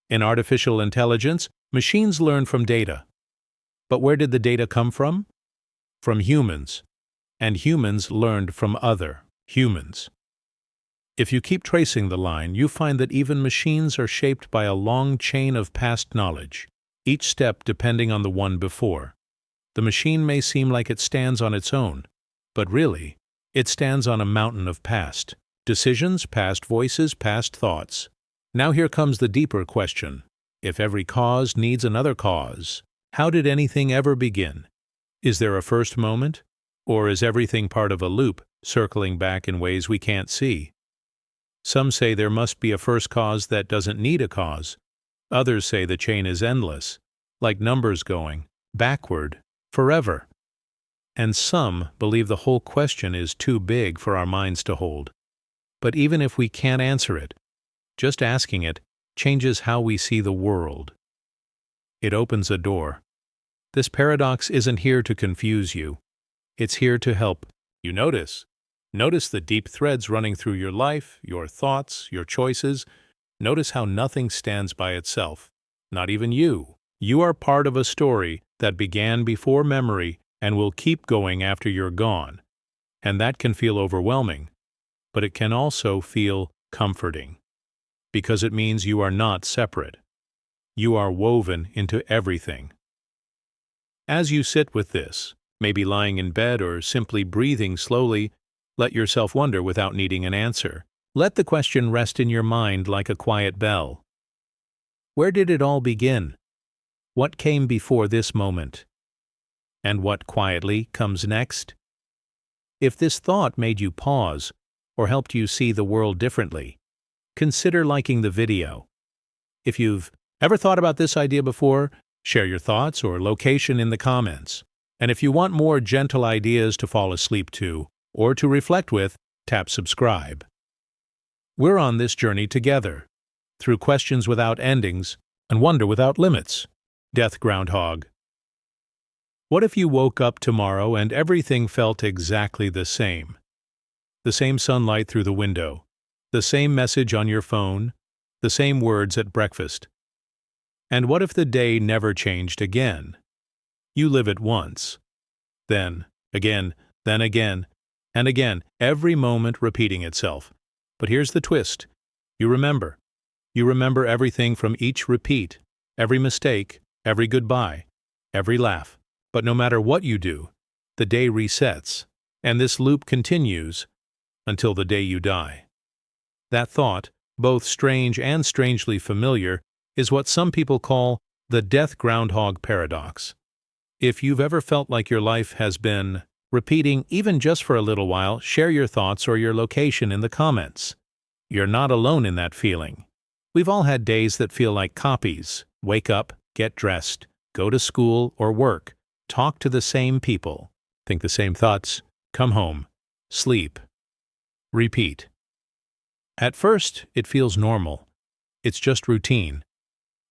In artificial intelligence, machines learn from data. But where did the data come from? From humans. And humans learned from other humans. If you keep tracing the line, you find that even machines are shaped by a long chain of past knowledge, each step depending on the one before. The machine may seem like it stands on its own, but really, it stands on a mountain of past decisions, past voices, past thoughts. Now here comes the deeper question. If every cause needs another cause, how did anything ever begin? Is there a first moment? Or is everything part of a loop, circling back in ways we can't see? Some say there must be a first cause that doesn't need a cause. Others say the chain is endless, like numbers going backward, forever. And some believe the whole question is too big for our minds to hold. But even if we can't answer it, just asking it changes how we see the world. It opens a door. This paradox isn't here to confuse you. It's here to help you notice. Notice the deep threads running through your life, your thoughts, your choices. Notice how nothing stands by itself, not even you. You are part of a story that began before memory and will keep going after you're gone. And that can feel overwhelming, but it can also feel comforting, because it means you are not separate. You are woven into everything. As you sit with this, maybe lying in bed or simply breathing slowly, let yourself wonder without needing an answer. Let the question rest in your mind like a quiet bell. Where did it all begin? What came before this moment? And what quietly comes next? If this thought made you pause or helped you see the world differently, consider liking the video. If you've ever thought about this idea before, share your thoughts or location in the comments. And if you want more gentle ideas to fall asleep to or to reflect with, tap subscribe. We're on this journey together, through questions without endings and wonder without limits. Death Groundhog. What if you woke up tomorrow and everything felt exactly the same? The same sunlight through the window, the same message on your phone, the same words at breakfast. And what if the day never changed again? You live it once, then again, then again, and again, every moment repeating itself. But here's the twist. You remember. You remember everything from each repeat, every mistake, every goodbye, every laugh. But no matter what you do, the day resets, and this loop continues until the day you die. That thought, both strange and strangely familiar, is what some people call the death groundhog paradox. If you've ever felt like your life has been repeating even just for a little while, share your thoughts or your location in the comments. You're not alone in that feeling. We've all had days that feel like copies. Wake up, get dressed, go to school or work, talk to the same people, think the same thoughts, come home, sleep, repeat. At first, it feels normal. It's just routine.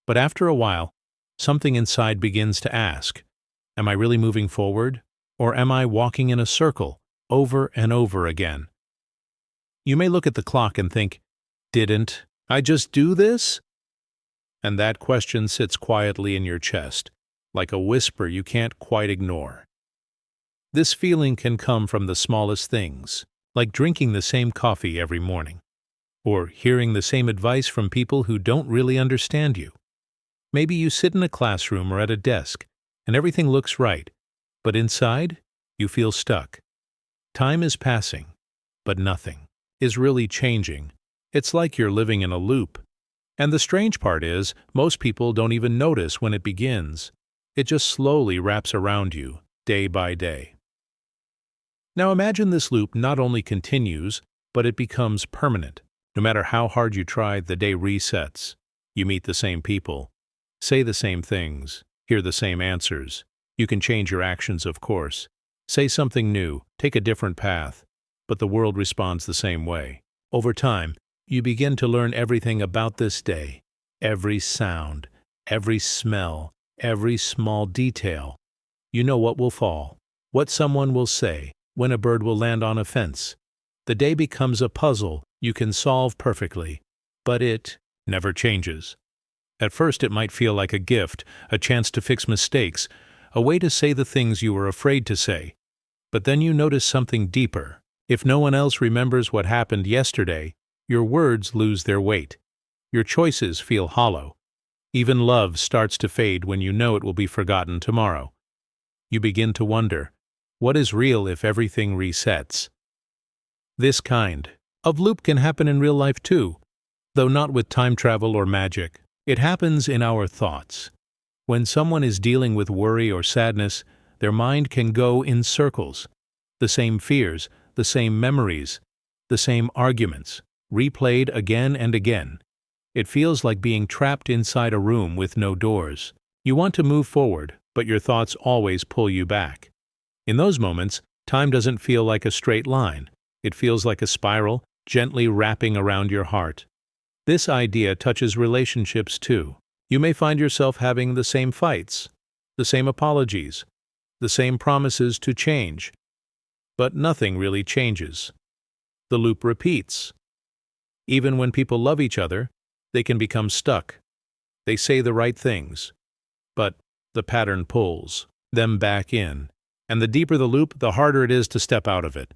But after a while, something inside begins to ask, am I really moving forward, or am I walking in a circle over and over again? You may look at the clock and think, didn't I just do this? And that question sits quietly in your chest, like a whisper you can't quite ignore. This feeling can come from the smallest things, like drinking the same coffee every morning, or hearing the same advice from people who don't really understand you. Maybe you sit in a classroom or at a desk, and everything looks right, but inside, you feel stuck. Time is passing, but nothing is really changing. It's like you're living in a loop. And the strange part is, most people don't even notice when it begins. It just slowly wraps around you, day by day. Now imagine this loop not only continues, but it becomes permanent. No matter how hard you try, the day resets. You meet the same people, say the same things, hear the same answers. You can change your actions, of course. Say something new, take a different path, but the world responds the same way. Over time, you begin to learn everything about this day, every sound, every smell, every small detail. You know what will fall, what someone will say, when a bird will land on a fence. The day becomes a puzzle you can solve perfectly, but it never changes. At first it might feel like a gift, a chance to fix mistakes, a way to say the things you were afraid to say. But then you notice something deeper. If no one else remembers what happened yesterday, your words lose their weight. Your choices feel hollow. Even love starts to fade when you know it will be forgotten tomorrow. You begin to wonder, what is real if everything resets? This kind of loop can happen in real life too, though not with time travel or magic. It happens in our thoughts. When someone is dealing with worry or sadness, their mind can go in circles. The same fears, the same memories, the same arguments, replayed again and again. It feels like being trapped inside a room with no doors. You want to move forward, but your thoughts always pull you back. In those moments, time doesn't feel like a straight line. It feels like a spiral, gently wrapping around your heart. This idea touches relationships too. You may find yourself having the same fights, the same apologies, the same promises to change, but nothing really changes. The loop repeats. Even when people love each other, they can become stuck. They say the right things, but the pattern pulls them back in. And the deeper the loop, the harder it is to step out of it.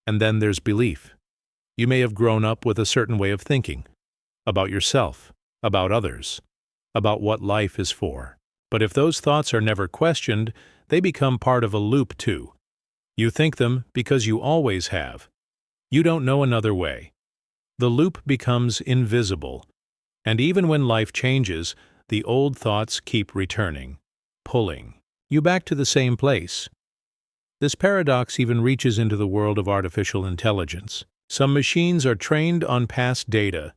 And then there's belief. You may have grown up with a certain way of thinking, about yourself, about others, about what life is for. But if those thoughts are never questioned, they become part of a loop too. You think them because you always have. You don't know another way. The loop becomes invisible. And even when life changes, the old thoughts keep returning, pulling you back to the same place. This paradox even reaches into the world of artificial intelligence. Some machines are trained on past data.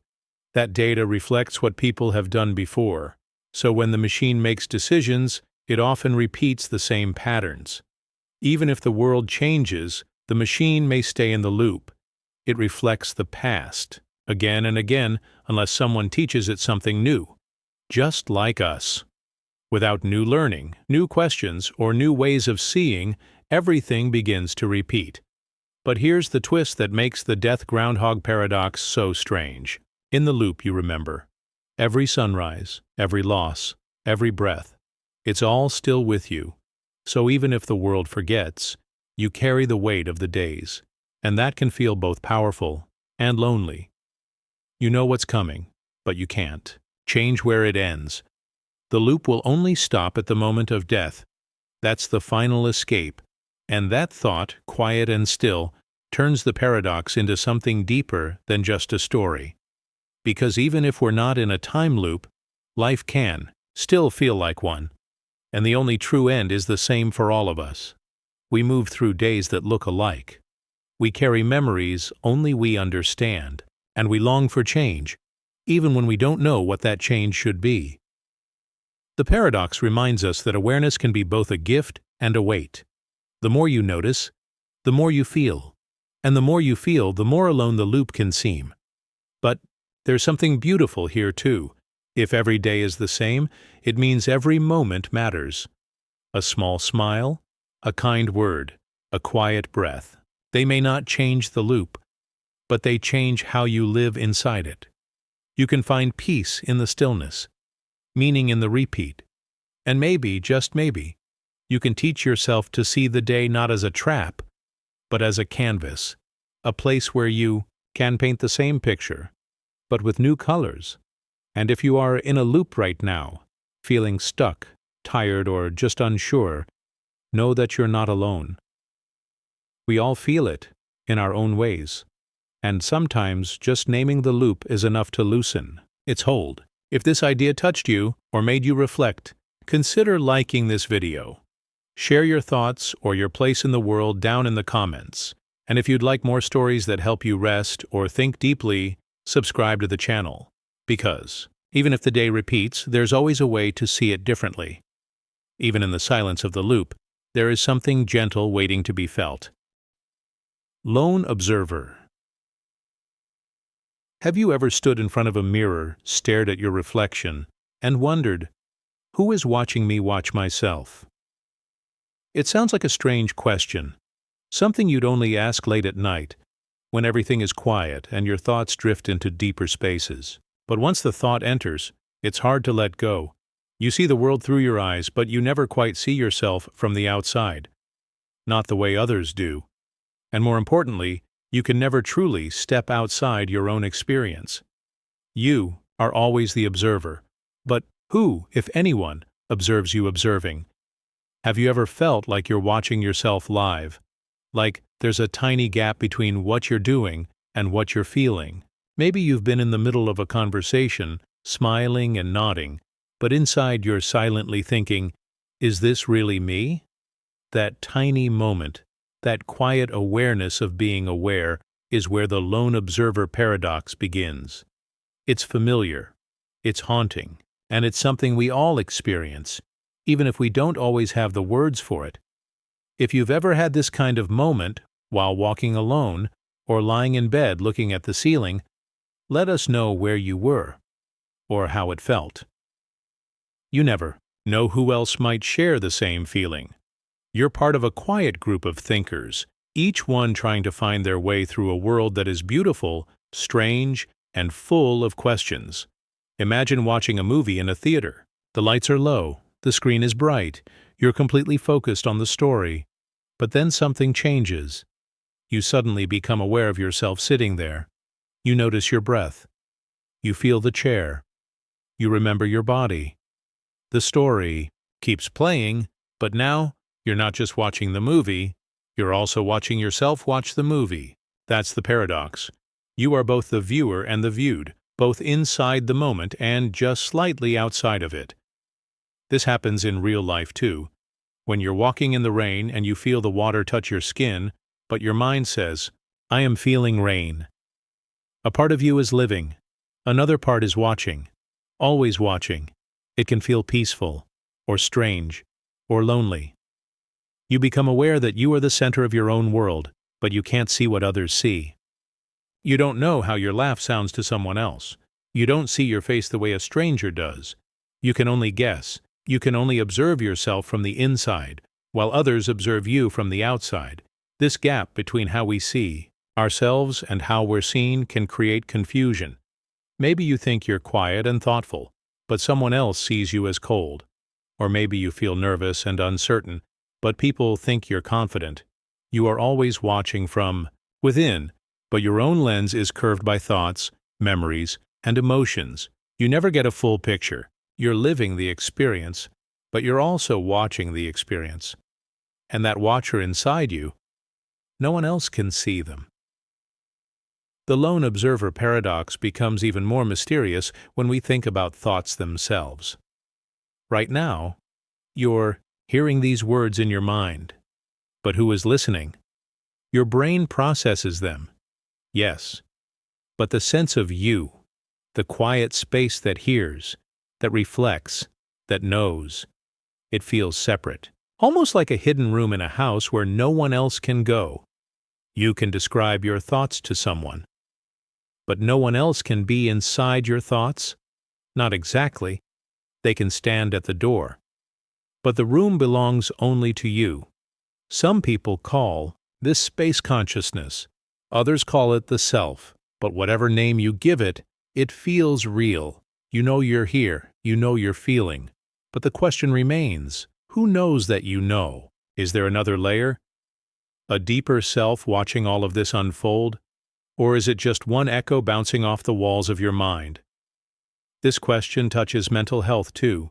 That data reflects what people have done before. So when the machine makes decisions, it often repeats the same patterns. Even if the world changes, the machine may stay in the loop. It reflects the past, again and again, unless someone teaches it something new. Just like us. Without new learning, new questions, or new ways of seeing, everything begins to repeat. But here's the twist that makes the death groundhog paradox so strange. In the loop, you remember. Every sunrise, every loss, every breath, it's all still with you. So even if the world forgets, you carry the weight of the days, and that can feel both powerful and lonely. You know what's coming, but you can't change where it ends. The loop will only stop at the moment of death. That's the final escape, and that thought, quiet and still, turns the paradox into something deeper than just a story. Because even if we're not in a time loop, life can still feel like one. And the only true end is the same for all of us. We move through days that look alike. We carry memories only we understand, and we long for change, even when we don't know what that change should be. The paradox reminds us that awareness can be both a gift and a weight. The more you notice, the more you feel. And the more you feel, the more alone the loop can seem. But there's something beautiful here too. If every day is the same, it means every moment matters. A small smile, a kind word, a quiet breath. They may not change the loop, but they change how you live inside it. You can find peace in the stillness, meaning in the repeat. And maybe, just maybe, you can teach yourself to see the day not as a trap, but as a canvas, a place where you can paint the same picture, but with new colors. And if you are in a loop right now, feeling stuck, tired, or just unsure, know that you're not alone. We all feel it, in our own ways. And sometimes just naming the loop is enough to loosen its hold. If this idea touched you or made you reflect, consider liking this video. Share your thoughts or your place in the world down in the comments. And if you'd like more stories that help you rest or think deeply, subscribe to the channel. Because, even if the day repeats, there's always a way to see it differently. Even in the silence of the loop, there is something gentle waiting to be felt. Lone observer. Have you ever stood in front of a mirror, stared at your reflection, and wondered, who is watching me watch myself? It sounds like a strange question, something you'd only ask late at night, when everything is quiet and your thoughts drift into deeper spaces. But once the thought enters, it's hard to let go. You see the world through your eyes, but you never quite see yourself from the outside. Not the way others do. And more importantly, you can never truly step outside your own experience. You are always the observer. But who, if anyone, observes you observing? Have you ever felt like you're watching yourself live? Like there's a tiny gap between what you're doing and what you're feeling? Maybe you've been in the middle of a conversation, smiling and nodding, but inside you're silently thinking, is this really me? That tiny moment, that quiet awareness of being aware, is where the lone observer paradox begins. It's familiar, it's haunting, and it's something we all experience, even if we don't always have the words for it. If you've ever had this kind of moment while walking alone or lying in bed looking at the ceiling, let us know where you were or how it felt. You never know who else might share the same feeling. You're part of a quiet group of thinkers, each one trying to find their way through a world that is beautiful, strange, and full of questions. Imagine watching a movie in a theater. The lights are low, the screen is bright, you're completely focused on the story. But then something changes. You suddenly become aware of yourself sitting there. You notice your breath. You feel the chair. You remember your body. The story keeps playing, but now you're not just watching the movie, you're also watching yourself watch the movie. That's the paradox. You are both the viewer and the viewed, both inside the moment and just slightly outside of it. This happens in real life too. When you're walking in the rain and you feel the water touch your skin, but your mind says, I am feeling rain. A part of you is living. Another part is watching. Always watching. It can feel peaceful, or strange, or lonely. You become aware that you are the center of your own world, but you can't see what others see. You don't know how your laugh sounds to someone else. You don't see your face the way a stranger does. You can only guess, You can only observe yourself from the inside, while others observe you from the outside. This gap between how we see ourselves and how we're seen can create confusion. Maybe you think you're quiet and thoughtful, but someone else sees you as cold. Or maybe you feel nervous and uncertain, but people think you're confident. You are always watching from within, but your own lens is curved by thoughts, memories, and emotions. You never get a full picture. You're living the experience, but you're also watching the experience. And that watcher inside you, no one else can see them. The lone observer paradox becomes even more mysterious when we think about thoughts themselves. Right now, you're hearing these words in your mind. But who is listening? Your brain processes them. Yes. But the sense of you, the quiet space that hears, that reflects, that knows, it feels separate. Almost like a hidden room in a house where no one else can go. You can describe your thoughts to someone. But no one else can be inside your thoughts? Not exactly. They can stand at the door. But the room belongs only to you. Some people call this space consciousness. Others call it the self. But whatever name you give it, it feels real. You know you're here. You know you're feeling. But the question remains, who knows that you know? Is there another layer? A deeper self watching all of this unfold? Or is it just one echo bouncing off the walls of your mind? This question touches mental health too.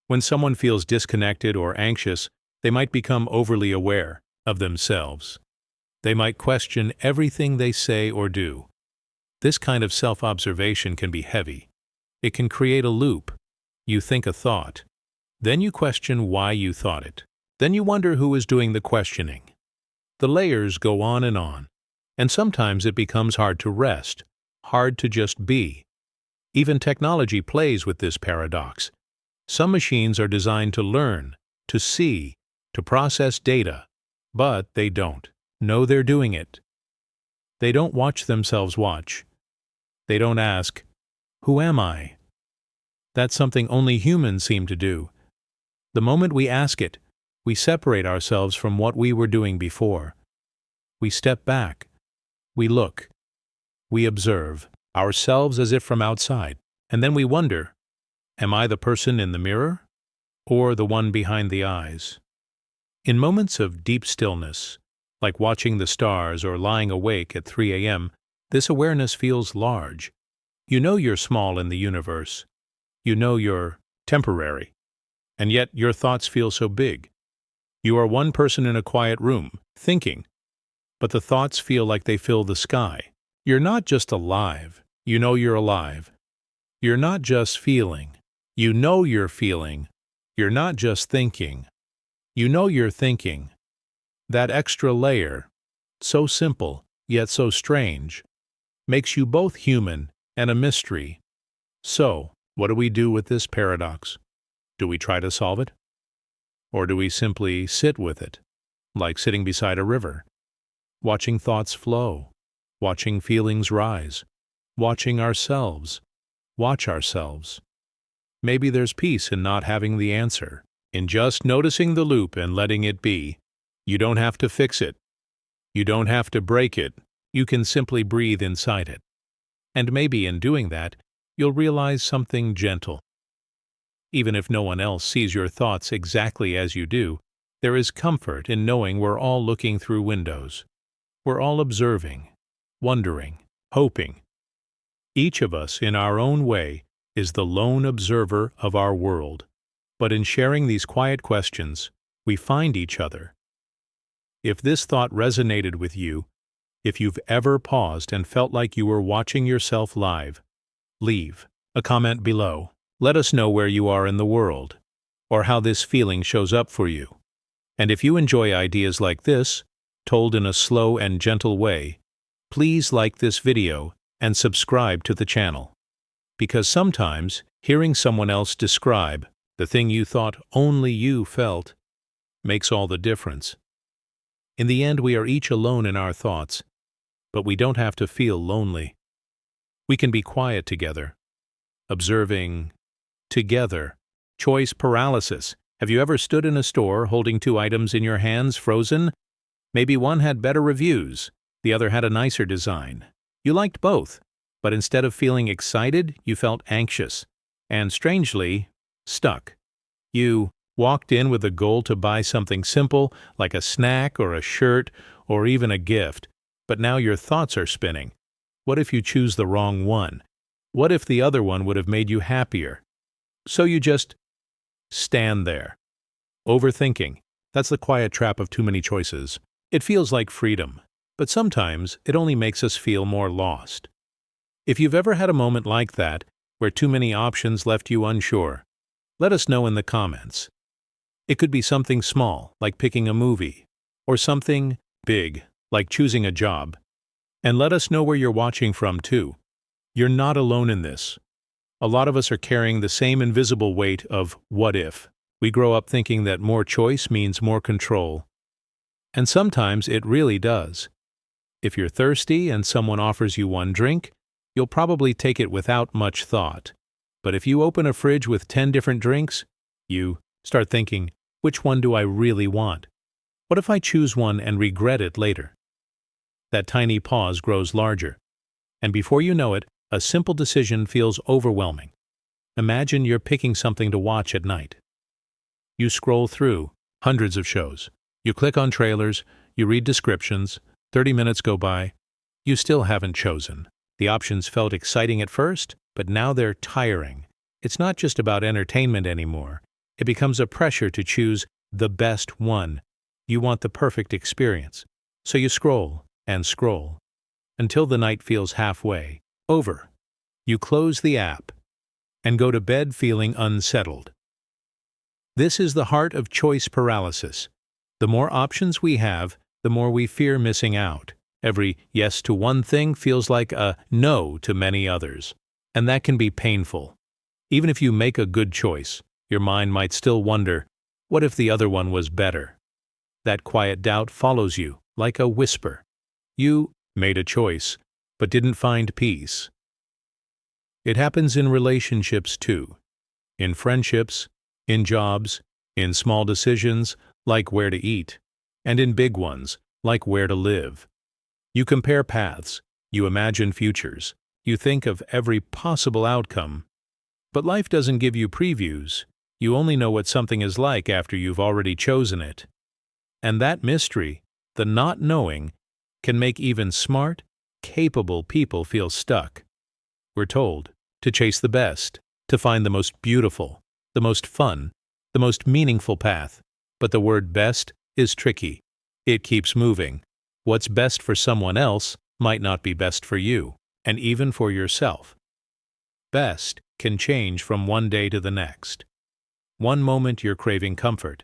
When someone feels disconnected or anxious, they might become overly aware of themselves. They might question everything they say or do. This kind of self-observation can be heavy. It can create a loop. You think a thought. Then you question why you thought it. Then you wonder who is doing the questioning. The layers go on, and sometimes it becomes hard to rest, hard to just be. Even technology plays with this paradox. Some machines are designed to learn, to see, to process data, but they don't know they're doing it. They don't watch themselves watch. They don't ask, "Who am I?" That's something only humans seem to do. The moment we ask it, we separate ourselves from what we were doing before. We step back. We look. We observe ourselves as if from outside. And then we wonder, am I the person in the mirror or the one behind the eyes? In moments of deep stillness, like watching the stars or lying awake at 3 a.m., this awareness feels large. You know you're small in the universe. You know you're temporary. And yet your thoughts feel so big. You are one person in a quiet room, thinking, but the thoughts feel like they fill the sky. You're not just alive. You know you're alive. You're not just feeling. You know you're feeling. You're not just thinking. You know you're thinking. That extra layer, so simple, yet so strange, makes you both human and a mystery. So, what do we do with this paradox? Do we try to solve it? Or do we simply sit with it, like sitting beside a river, watching thoughts flow, watching feelings rise, watching ourselves, watch ourselves? Maybe there's peace in not having the answer, in just noticing the loop and letting it be. You don't have to fix it. You don't have to break it. You can simply breathe inside it. And maybe in doing that, you'll realize something gentle. Even if no one else sees your thoughts exactly as you do, there is comfort in knowing we're all looking through windows. We're all observing, wondering, hoping. Each of us, in our own way, is the lone observer of our world. But in sharing these quiet questions, we find each other. If this thought resonated with you, if you've ever paused and felt like you were watching yourself live, leave a comment below. Let us know where you are in the world, or how this feeling shows up for you. And if you enjoy ideas like this, told in a slow and gentle way, please like this video and subscribe to the channel. Because sometimes, hearing someone else describe the thing you thought only you felt makes all the difference. In the end, we are each alone in our thoughts, but we don't have to feel lonely. We can be quiet together, observing together, Choice paralysis. Have you ever stood in a store holding two items in your hands frozen? Maybe one had better reviews, the other had a nicer design. You liked both, but instead of feeling excited, you felt anxious and, strangely, stuck. You walked in with a goal to buy something simple, like a snack or a shirt or even a gift, but now your thoughts are spinning. What if you choose the wrong one? What if the other one would have made you happier? So you just stand there. Overthinking. That's the quiet trap of too many choices. It feels like freedom, but sometimes it only makes us feel more lost. If you've ever had a moment like that, where too many options left you unsure, let us know in the comments. It could be something small, like picking a movie, or something big, like choosing a job. And let us know where you're watching from, too. You're not alone in this. A lot of us are carrying the same invisible weight of what if. We grow up thinking that more choice means more control. And sometimes it really does. If you're thirsty and someone offers you one drink, you'll probably take it without much thought. But if you open a fridge with 10 different drinks, you start thinking, which one do I really want? What if I choose one and regret it later? That tiny pause grows larger. And before you know it, a simple decision feels overwhelming. Imagine you're picking something to watch at night. You scroll through hundreds of shows. You click on trailers, you read descriptions, 30 minutes go by. You still haven't chosen. The options felt exciting at first, but now they're tiring. It's not just about entertainment anymore. It becomes a pressure to choose the best one. You want the perfect experience. So you scroll and scroll until the night feels halfway over. You close the app and go to bed feeling unsettled. This is the heart of choice paralysis. The more options we have, the more we fear missing out. Every yes to one thing feels like a no to many others, and that can be painful. Even if you make a good choice, your mind might still wonder, what if the other one was better? That quiet doubt follows you like a whisper. You made a choice, but didn't find peace. It happens in relationships too. In friendships, in jobs, in small decisions like where to eat, and in big ones like where to live. You compare paths, you imagine futures, you think of every possible outcome. But life doesn't give you previews. You only know what something is like after you've already chosen it. And that mystery, the not knowing, can make even smart, capable people feel stuck. We're told to chase the best, to find the most beautiful, the most fun, the most meaningful path. But the word best is tricky. It keeps moving. What's best for someone else might not be best for you, and even for yourself. Best can change from one day to the next. One moment you're craving comfort,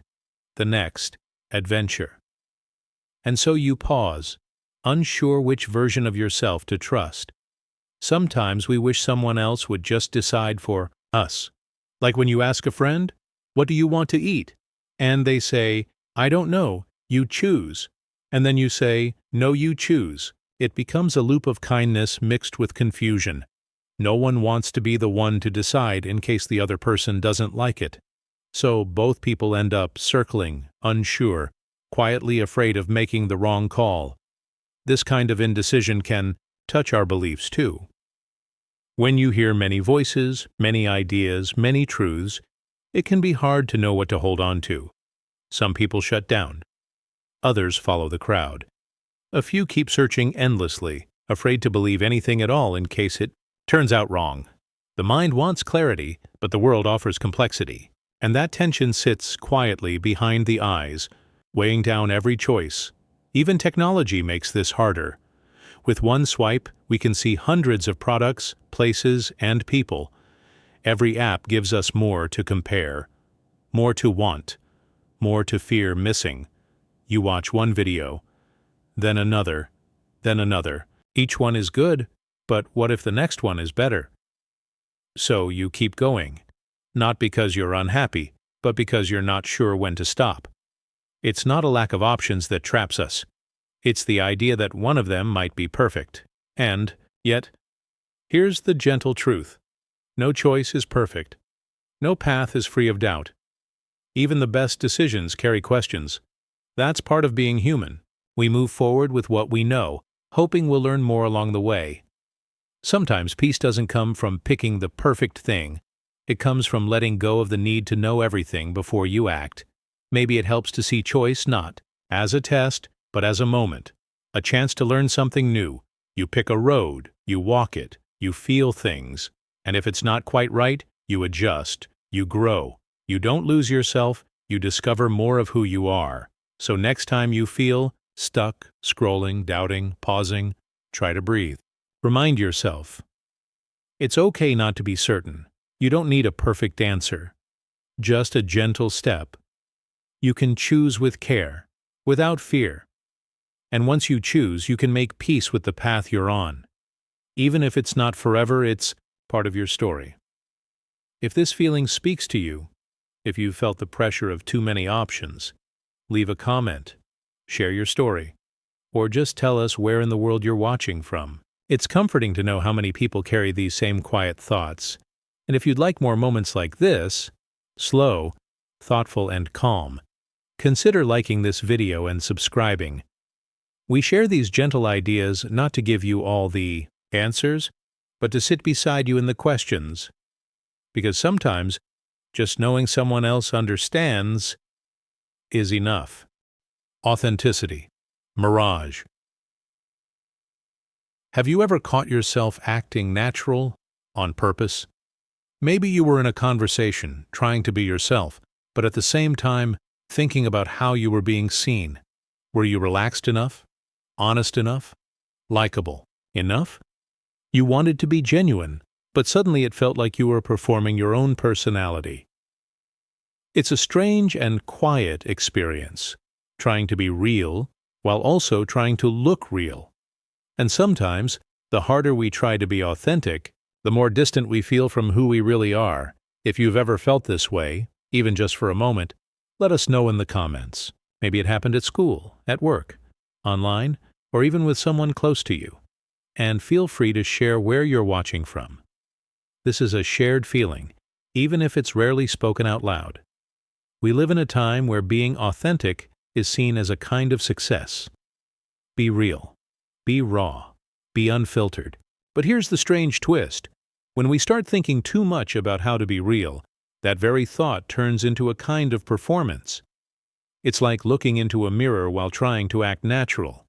the next, adventure. And so you pause, unsure which version of yourself to trust. Sometimes we wish someone else would just decide for us. Like when you ask a friend, "What do you want to eat?" And they say, "I don't know, you choose." And then you say, "No, you choose." It becomes a loop of kindness mixed with confusion. No one wants to be the one to decide in case the other person doesn't like it. So both people end up circling, unsure, quietly afraid of making the wrong call. This kind of indecision can touch our beliefs too. When you hear many voices, many ideas, many truths, it can be hard to know what to hold on to. Some people shut down. Others follow the crowd. A few keep searching endlessly, afraid to believe anything at all in case it turns out wrong. The mind wants clarity, but the world offers complexity. And that tension sits quietly behind the eyes, weighing down every choice. Even technology makes this harder. With one swipe, we can see hundreds of products, places, and people. Every app gives us more to compare, more to want, more to fear missing. You watch one video, then another, then another. Each one is good, but what if the next one is better? So you keep going, not because you're unhappy, but because you're not sure when to stop. It's not a lack of options that traps us. It's the idea that one of them might be perfect. And, yet, here's the gentle truth. No choice is perfect. No path is free of doubt. Even the best decisions carry questions. That's part of being human. We move forward with what we know, hoping we'll learn more along the way. Sometimes peace doesn't come from picking the perfect thing. It comes from letting go of the need to know everything before you act. Maybe it helps to see choice not as a test, but as a moment, a chance to learn something new. You pick a road, you walk it, you feel things, and if it's not quite right, you adjust, you grow. You don't lose yourself, you discover more of who you are. So next time you feel stuck, scrolling, doubting, pausing, try to breathe. Remind yourself, it's okay not to be certain. You don't need a perfect answer, just a gentle step. You can choose with care, without fear. And once you choose, you can make peace with the path you're on. Even if it's not forever, it's part of your story. If this feeling speaks to you, if you've felt the pressure of too many options, leave a comment, share your story, or just tell us where in the world you're watching from. It's comforting to know how many people carry these same quiet thoughts. And if you'd like more moments like this, slow, thoughtful, and calm, consider liking this video and subscribing. We share these gentle ideas not to give you all the answers, but to sit beside you in the questions. Because sometimes, just knowing someone else understands is enough. Authenticity. Mirage. Have you ever caught yourself acting natural on purpose? Maybe you were in a conversation, trying to be yourself, but at the same time, thinking about how you were being seen. Were you relaxed enough? Honest enough? Likable enough? You wanted to be genuine, but suddenly it felt like you were performing your own personality. It's a strange and quiet experience, trying to be real while also trying to look real. And sometimes, the harder we try to be authentic, the more distant we feel from who we really are. If you've ever felt this way, even just for a moment, let us know in the comments. Maybe it happened at school, at work, online, or even with someone close to you. And feel free to share where you're watching from. This is a shared feeling, even if it's rarely spoken out loud. We live in a time where being authentic is seen as a kind of success. Be real. Be raw. Be unfiltered. But here's the strange twist. When we start thinking too much about how to be real, that very thought turns into a kind of performance. It's like looking into a mirror while trying to act natural.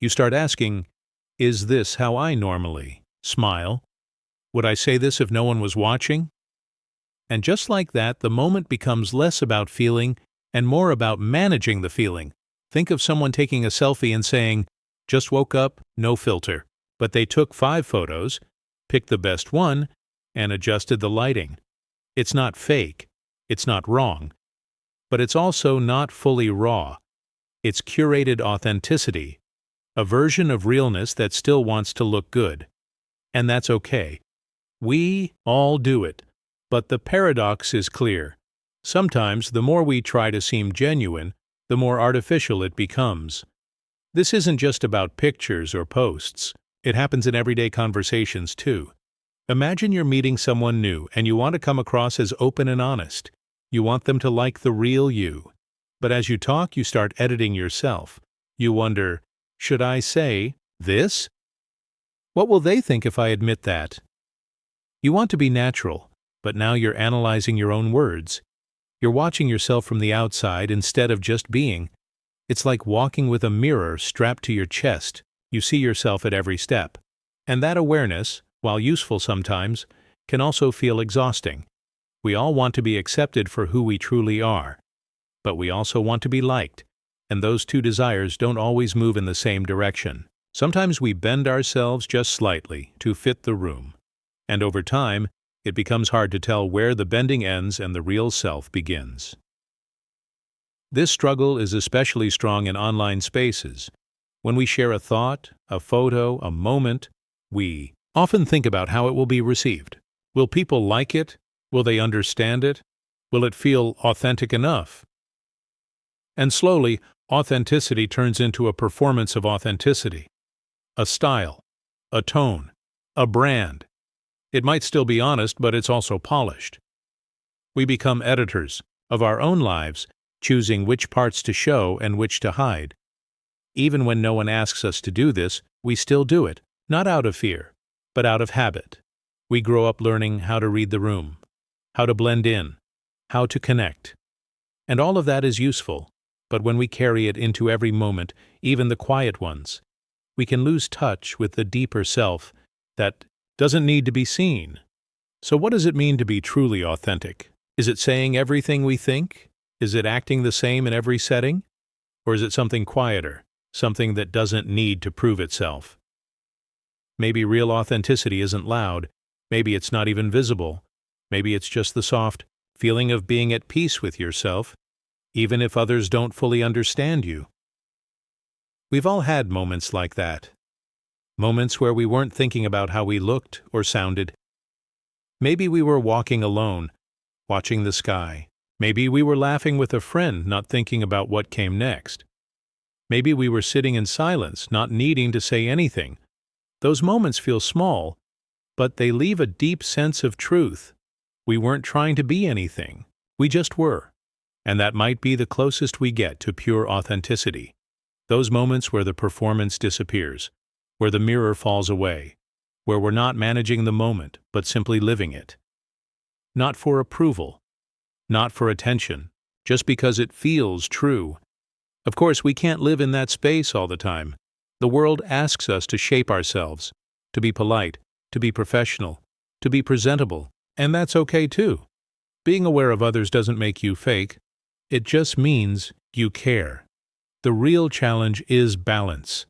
You start asking, is this how I normally smile? Would I say this if no one was watching? And just like that, the moment becomes less about feeling and more about managing the feeling. Think of someone taking a selfie and saying, just woke up, no filter. But they took 5 photos, picked the best one, and adjusted the lighting. It's not fake. It's not wrong. But it's also not fully raw. It's curated authenticity, a version of realness that still wants to look good. And that's okay. We all do it. But the paradox is clear. Sometimes the more we try to seem genuine, the more artificial it becomes. This isn't just about pictures or posts. It happens in everyday conversations too. Imagine you're meeting someone new and you want to come across as open and honest. You want them to like the real you. But as you talk, you start editing yourself. You wonder, should I say this? What will they think if I admit that? You want to be natural, but now you're analyzing your own words. You're watching yourself from the outside instead of just being. It's like walking with a mirror strapped to your chest. You see yourself at every step. And that awareness, while useful sometimes, can also feel exhausting. We all want to be accepted for who we truly are. But we also want to be liked, and those two desires don't always move in the same direction. Sometimes we bend ourselves just slightly to fit the room. And over time, it becomes hard to tell where the bending ends and the real self begins. This struggle is especially strong in online spaces. When we share a thought, a photo, a moment, we often think about how it will be received. Will people like it? Will they understand it? Will it feel authentic enough? And slowly, authenticity turns into a performance of authenticity. A style, a tone, a brand. It might still be honest, but it's also polished. We become editors of our own lives, choosing which parts to show and which to hide. Even when no one asks us to do this, we still do it, not out of fear, but out of habit. We grow up learning how to read the room, how to blend in, how to connect. And all of that is useful, but when we carry it into every moment, even the quiet ones, we can lose touch with the deeper self that doesn't need to be seen. So what does it mean to be truly authentic? Is it saying everything we think? Is it acting the same in every setting? Or is it something quieter, something that doesn't need to prove itself? Maybe real authenticity isn't loud. Maybe it's not even visible. Maybe it's just the soft feeling of being at peace with yourself, even if others don't fully understand you. We've all had moments like that. Moments where we weren't thinking about how we looked or sounded. Maybe we were walking alone, watching the sky. Maybe we were laughing with a friend, not thinking about what came next. Maybe we were sitting in silence, not needing to say anything. Those moments feel small, but they leave a deep sense of truth. We weren't trying to be anything. We just were. And that might be the closest we get to pure authenticity. Those moments where the performance disappears, where the mirror falls away, where we're not managing the moment, but simply living it. Not for approval, not for attention, just because it feels true. Of course, we can't live in that space all the time. The world asks us to shape ourselves, to be polite, to be professional, to be presentable, and that's okay too. Being aware of others doesn't make you fake. It just means you care. The real challenge is balance.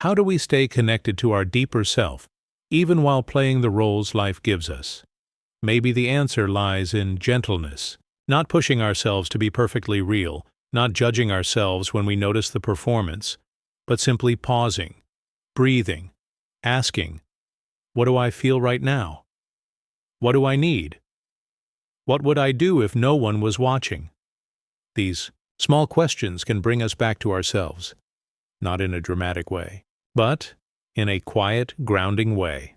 How do we stay connected to our deeper self, even while playing the roles life gives us? Maybe the answer lies in gentleness, not pushing ourselves to be perfectly real, not judging ourselves when we notice the performance, but simply pausing, breathing, asking, what do I feel right now? What do I need? What would I do if no one was watching? These small questions can bring us back to ourselves, not in a dramatic way, but in a quiet, grounding way.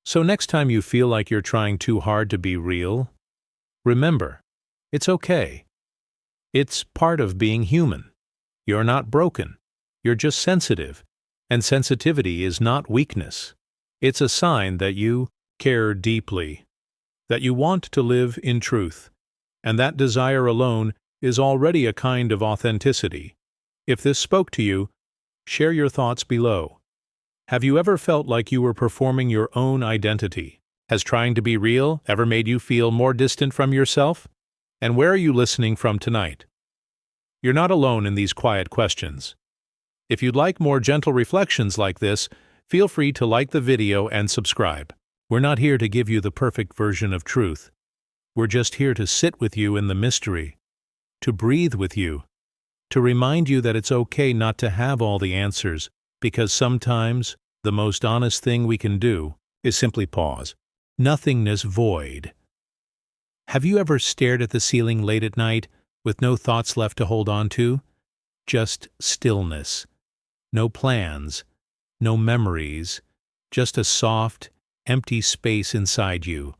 So next time you feel like you're trying too hard to be real, remember, it's okay. It's part of being human. You're not broken. You're just sensitive, and sensitivity is not weakness. It's a sign that you care deeply, that you want to live in truth, and that desire alone is already a kind of authenticity. If this spoke to you, share your thoughts below. Have you ever felt like you were performing your own identity? Has trying to be real ever made you feel more distant from yourself? And where are you listening from tonight? You're not alone in these quiet questions. If you'd like more gentle reflections like this, feel free to like the video and subscribe. We're not here to give you the perfect version of truth. We're just here to sit with you in the mystery, to breathe with you, to remind you that it's okay not to have all the answers, because sometimes the most honest thing we can do is simply pause. Nothingness void. Have you ever stared at the ceiling late at night with no thoughts left to hold on to? Just stillness. No plans, no memories, just a soft, empty space inside you.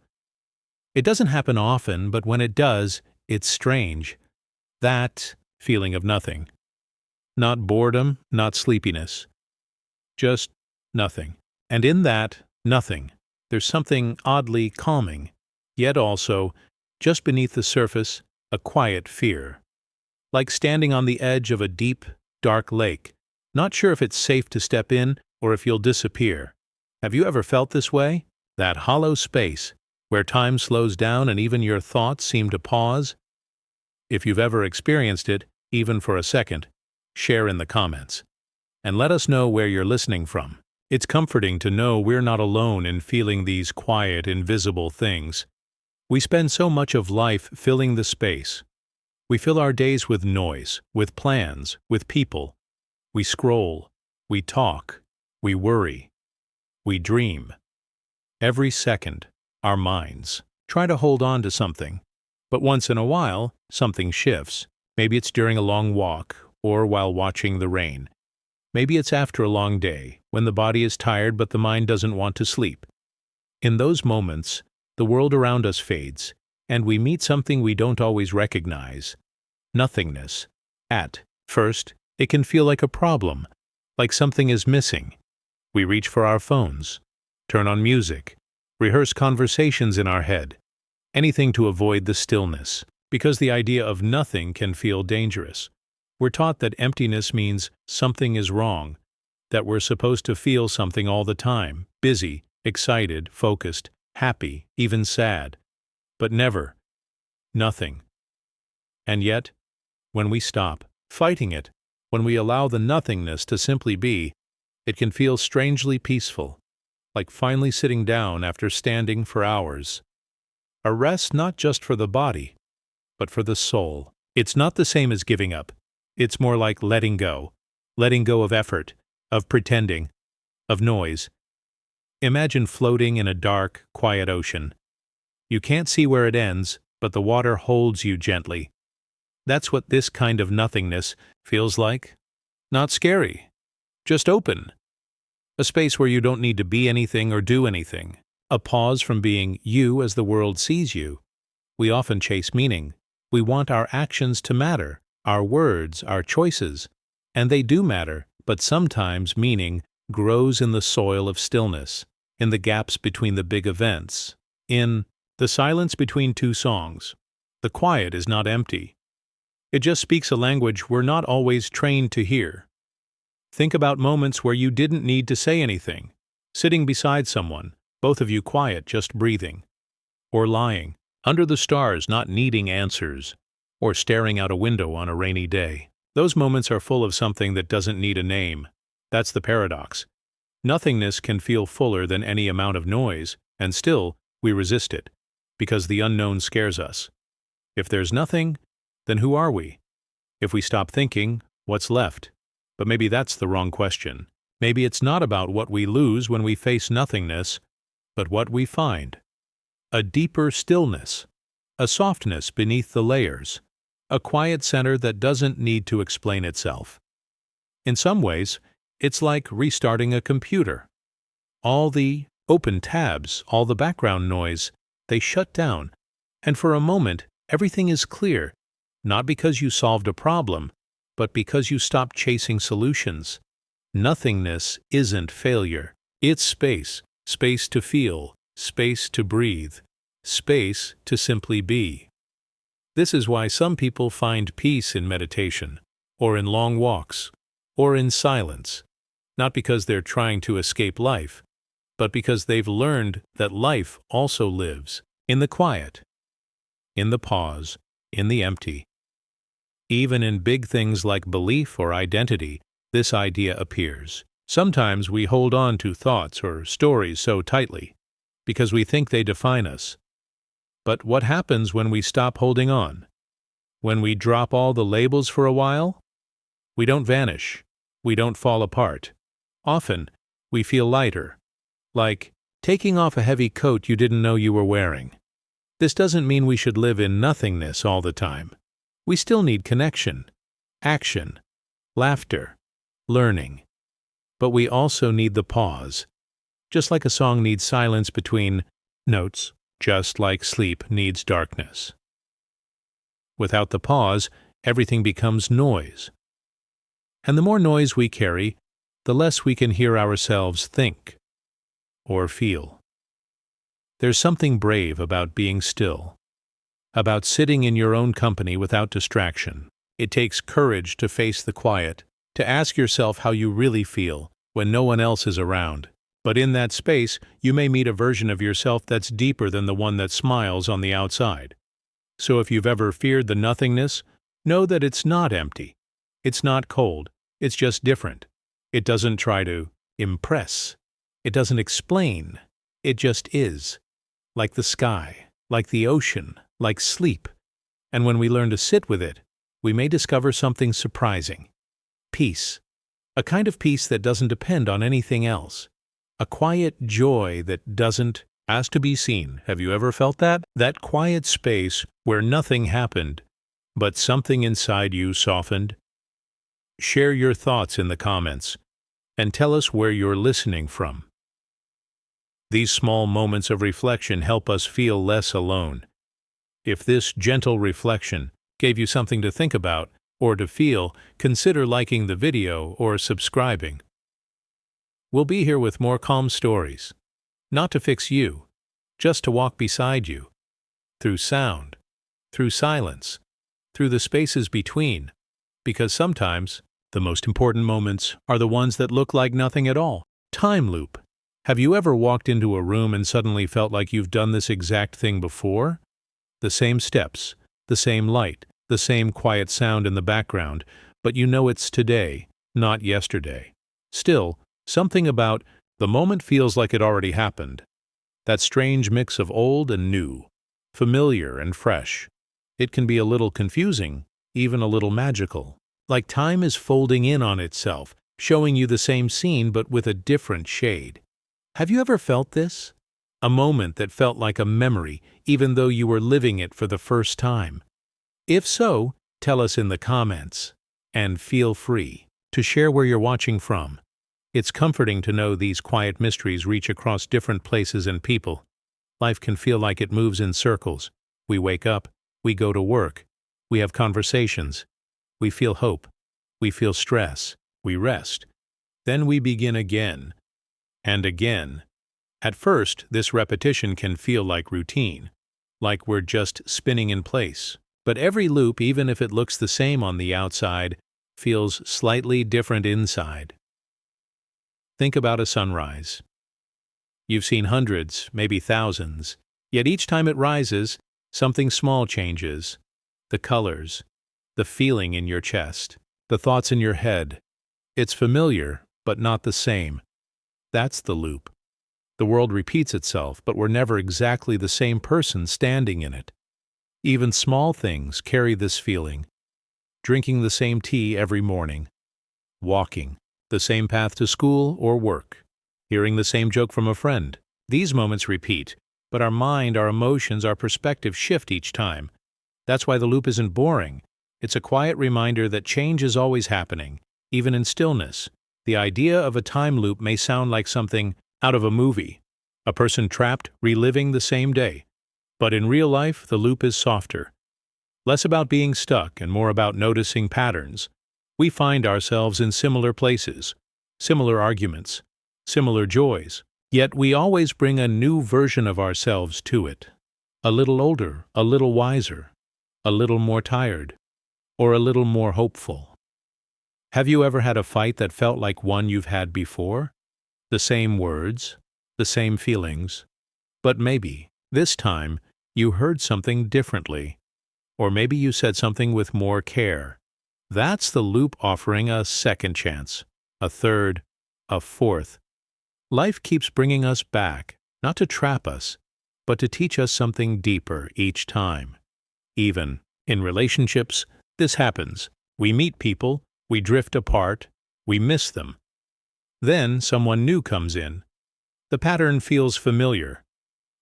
It doesn't happen often, but when it does, it's strange. That feeling of nothing. Not boredom, not sleepiness. Just nothing. And in that nothing, there's something oddly calming, yet also, just beneath the surface, a quiet fear. Like standing on the edge of a deep, dark lake, not sure if it's safe to step in or if you'll disappear. Have you ever felt this way? That hollow space, where time slows down and even your thoughts seem to pause? If you've ever experienced it, even for a second, share in the comments. And let us know where you're listening from. It's comforting to know we're not alone in feeling these quiet, invisible things. We spend so much of life filling the space. We fill our days with noise, with plans, with people. We scroll, we talk, we worry, we dream. Every second, our minds try to hold on to something, but once in a while, something shifts. Maybe it's during a long walk or while watching the rain. Maybe it's after a long day, when the body is tired but the mind doesn't want to sleep. In those moments, the world around us fades, and we meet something we don't always recognize: nothingness. At first, it can feel like a problem, like something is missing. We reach for our phones, turn on music, rehearse conversations in our head, anything to avoid the stillness, because the idea of nothing can feel dangerous. We're taught that emptiness means something is wrong, that we're supposed to feel something all the time, busy, excited, focused, happy, even sad. But never. Nothing. And yet, when we stop fighting it, when we allow the nothingness to simply be, it can feel strangely peaceful, like finally sitting down after standing for hours. A rest not just for the body, but for the soul. It's not the same as giving up. It's more like letting go of effort, of pretending, of noise. Imagine floating in a dark, quiet ocean. You can't see where it ends, but the water holds you gently. That's what this kind of nothingness feels like. Not scary, just open. A space where you don't need to be anything or do anything. A pause from being you as the world sees you. We often chase meaning. We want our actions to matter, our words, our choices. And they do matter, but sometimes meaning grows in the soil of stillness, in the gaps between the big events, in the silence between two songs. The quiet is not empty. It just speaks a language we're not always trained to hear. Think about moments where you didn't need to say anything, sitting beside someone, both of you quiet, just breathing, or lying under the stars, not needing answers, or staring out a window on a rainy day. Those moments are full of something that doesn't need a name. That's the paradox. Nothingness can feel fuller than any amount of noise, and still, we resist it, because the unknown scares us. If there's nothing, then who are we? If we stop thinking, what's left? But maybe that's the wrong question. Maybe it's not about what we lose when we face nothingness, but what we find. A deeper stillness, a softness beneath the layers, a quiet center that doesn't need to explain itself. In some ways, it's like restarting a computer. All the open tabs, all the background noise, they shut down, and for a moment, everything is clear, not because you solved a problem, but because you stopped chasing solutions. Nothingness isn't failure. It's space. Space to feel, space to breathe, space to simply be. This is why some people find peace in meditation, or in long walks, or in silence, not because they're trying to escape life, but because they've learned that life also lives in the quiet, in the pause, in the empty. Even in big things like belief or identity, this idea appears. Sometimes we hold on to thoughts or stories so tightly because we think they define us. But what happens when we stop holding on? When we drop all the labels for a while? We don't vanish. We don't fall apart. Often, we feel lighter, like taking off a heavy coat you didn't know you were wearing. This doesn't mean we should live in nothingness all the time. We still need connection, action, laughter, learning. But we also need the pause. Just like a song needs silence between notes, just like sleep needs darkness. Without the pause, everything becomes noise. And the more noise we carry, the less we can hear ourselves think or feel. There's something brave about being still, about sitting in your own company without distraction. It takes courage to face the quiet, to ask yourself how you really feel when no one else is around. But in that space, you may meet a version of yourself that's deeper than the one that smiles on the outside. So if you've ever feared the nothingness, know that it's not empty. It's not cold. It's just different. It doesn't try to impress. It doesn't explain. It just is. Like the sky, like the ocean, like sleep. And when we learn to sit with it, we may discover something surprising. Peace. A kind of peace that doesn't depend on anything else. A quiet joy that doesn't ask to be seen. Have you ever felt that? That quiet space where nothing happened, but something inside you softened? Share your thoughts in the comments and tell us where you're listening from. These small moments of reflection help us feel less alone. If this gentle reflection gave you something to think about or to feel, consider liking the video or subscribing. We'll be here with more calm stories, not to fix you, just to walk beside you, through sound, through silence, through the spaces between, because sometimes the most important moments are the ones that look like nothing at all. Time loop. Have you ever walked into a room and suddenly felt like you've done this exact thing before? The same steps, the same light, the same quiet sound in the background, but you know it's today, not yesterday. Still, something about the moment feels like it already happened. That strange mix of old and new, familiar and fresh. It can be a little confusing, even a little magical. Like time is folding in on itself, showing you the same scene but with a different shade. Have you ever felt this? A moment that felt like a memory, even though you were living it for the first time. If so, tell us in the comments. And feel free to share where you're watching from. It's comforting to know these quiet mysteries reach across different places and people. Life can feel like it moves in circles. We wake up, we go to work, we have conversations, we feel hope, we feel stress, we rest. Then we begin again and again. At first, this repetition can feel like routine, like we're just spinning in place. But every loop, even if it looks the same on the outside, feels slightly different inside. Think about a sunrise. You've seen hundreds, maybe thousands, yet each time it rises, something small changes. The colors, the feeling in your chest, the thoughts in your head. It's familiar, but not the same. That's the loop. The world repeats itself, but we're never exactly the same person standing in it. Even small things carry this feeling. Drinking the same tea every morning. Walking the same path to school or work. Hearing the same joke from a friend. These moments repeat, but our mind, our emotions, our perspective shift each time. That's why the loop isn't boring. It's a quiet reminder that change is always happening, even in stillness. The idea of a time loop may sound like something out of a movie, a person trapped, reliving the same day. But in real life, the loop is softer. Less about being stuck and more about noticing patterns. We find ourselves in similar places, similar arguments, similar joys. Yet we always bring a new version of ourselves to it. A little older, a little wiser, a little more tired, or a little more hopeful. Have you ever had a fight that felt like one you've had before? The same words, the same feelings, but maybe, this time, you heard something differently. Or maybe you said something with more care. That's the loop offering a second chance, a third, a fourth. Life keeps bringing us back, not to trap us, but to teach us something deeper each time. Even in relationships, this happens. We meet people, we drift apart, we miss them. Then someone new comes in. The pattern feels familiar,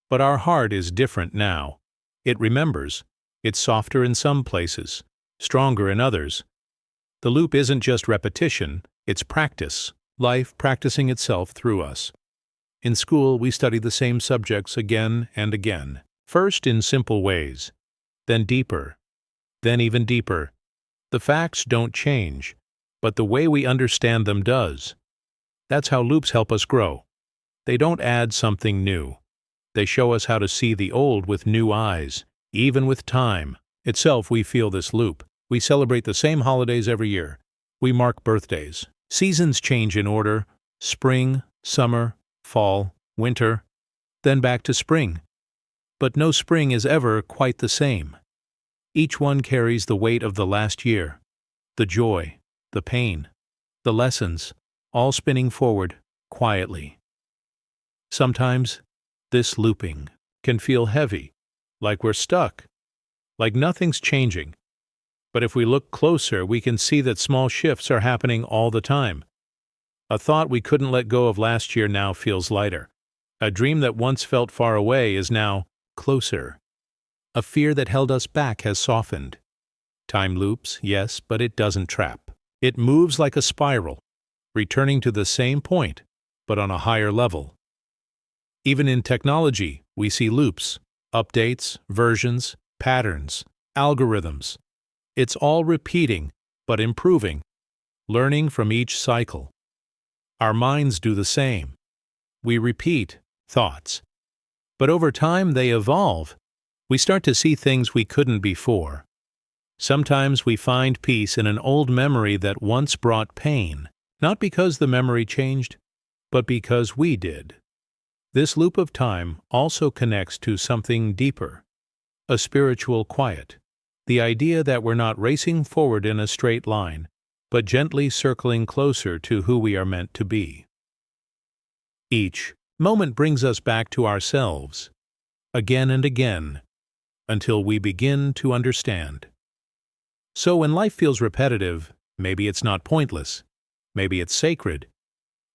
but our heart is different now. It remembers. It's softer in some places, stronger in others. The loop isn't just repetition, it's practice, life practicing itself through us. In school, we study the same subjects again and again, first in simple ways, then deeper, then even deeper. The facts don't change, but the way we understand them does. That's how loops help us grow. They don't add something new. They show us how to see the old with new eyes. Even with time itself, we feel this loop. We celebrate the same holidays every year. We mark birthdays. Seasons change in order: spring, summer, fall, winter, then back to spring. But no spring is ever quite the same. Each one carries the weight of the last year, the joy, the pain, the lessons, all spinning forward quietly. Sometimes, this looping can feel heavy, like we're stuck, like nothing's changing. But if we look closer, we can see that small shifts are happening all the time. A thought we couldn't let go of last year now feels lighter. A dream that once felt far away is now closer. A fear that held us back has softened. Time loops, yes, but it doesn't trap. It moves like a spiral, returning to the same point, but on a higher level. Even in technology, we see loops, updates, versions, patterns, algorithms. It's all repeating, but improving, learning from each cycle. Our minds do the same. We repeat thoughts. But over time they evolve. We start to see things we couldn't before. Sometimes we find peace in an old memory that once brought pain, not because the memory changed, but because we did. This loop of time also connects to something deeper, a spiritual quiet, the idea that we're not racing forward in a straight line, but gently circling closer to who we are meant to be. Each moment brings us back to ourselves, again and again, until we begin to understand. So when life feels repetitive, maybe it's not pointless, maybe it's sacred,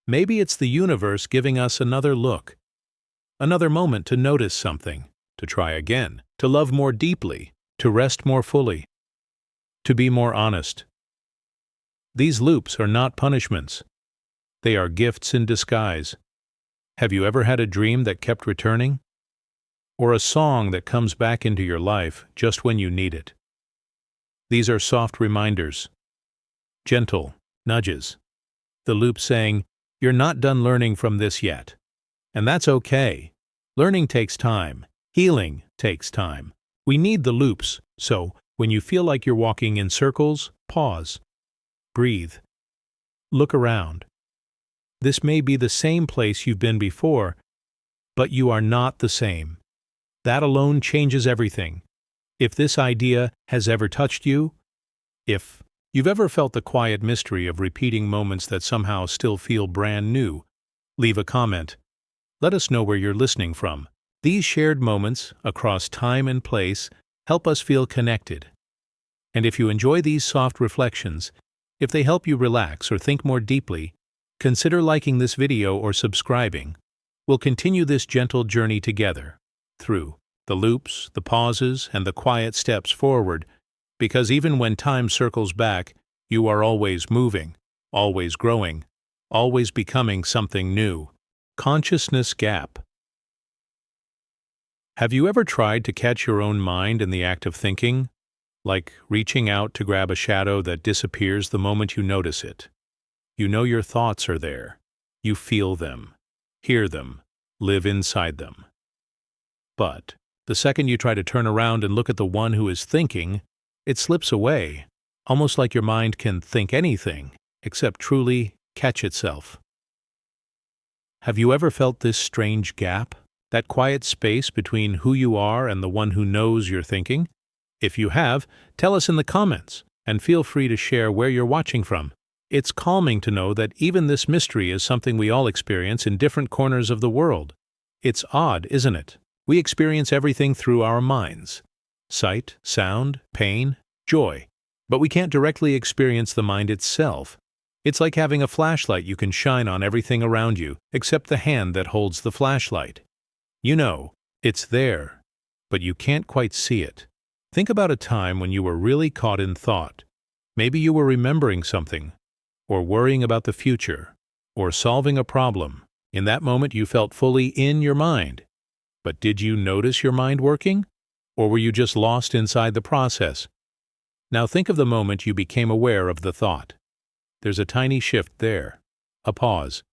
maybe it's the universe giving us another look, another moment to notice something, to try again, to love more deeply, to rest more fully, to be more honest. These loops are not punishments. They are gifts in disguise. Have you ever had a dream that kept returning? Or a song that comes back into your life just when you need it? These are soft reminders, gentle nudges, the loop saying, "You're not done learning from this yet." And that's okay. Learning takes time. Healing takes time. We need the loops, so when you feel like you're walking in circles, pause. Breathe. Look around. This may be the same place you've been before, but you are not the same. That alone changes everything. If this idea has ever touched you, if you've ever felt the quiet mystery of repeating moments that somehow still feel brand new, leave a comment. Let us know where you're listening from. These shared moments, across time and place, help us feel connected. And if you enjoy these soft reflections, if they help you relax or think more deeply, consider liking this video or subscribing. We'll continue this gentle journey together, through the loops, the pauses, and the quiet steps forward, because even when time circles back, you are always moving, always growing, always becoming something new. Consciousness gap. Have you ever tried to catch your own mind in the act of thinking? Like reaching out to grab a shadow that disappears the moment you notice it. You know your thoughts are there. You feel them, hear them, live inside them. But the second you try to turn around and look at the one who is thinking, it slips away, almost like your mind can think anything except truly catch itself. Have you ever felt this strange gap? That quiet space between who you are and the one who knows you're thinking? If you have, tell us in the comments, and feel free to share where you're watching from. It's calming to know that even this mystery is something we all experience in different corners of the world. It's odd, isn't it? We experience everything through our minds. Sight, sound, pain, joy. But we can't directly experience the mind itself. It's like having a flashlight you can shine on everything around you, except the hand that holds the flashlight. You know, it's there, but you can't quite see it. Think about a time when you were really caught in thought. Maybe you were remembering something, or worrying about the future, or solving a problem. In that moment you felt fully in your mind. But did you notice your mind working? Or were you just lost inside the process? Now think of the moment you became aware of the thought. There's a tiny shift there, a pause,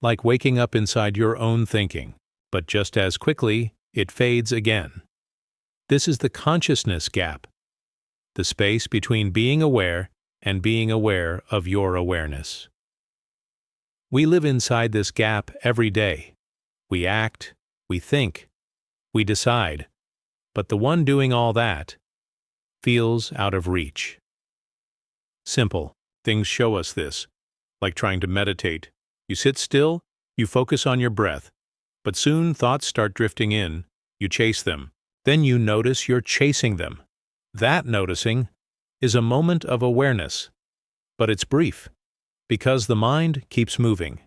like waking up inside your own thinking, but just as quickly, it fades again. This is the consciousness gap, the space between being aware and being aware of your awareness. We live inside this gap every day. We act, we think, we decide, but the one doing all that feels out of reach. Simple. Things show us this, like trying to meditate. You sit still, you focus on your breath, but soon thoughts start drifting in, you chase them. Then you notice you're chasing them. That noticing is a moment of awareness, but it's brief, because the mind keeps moving.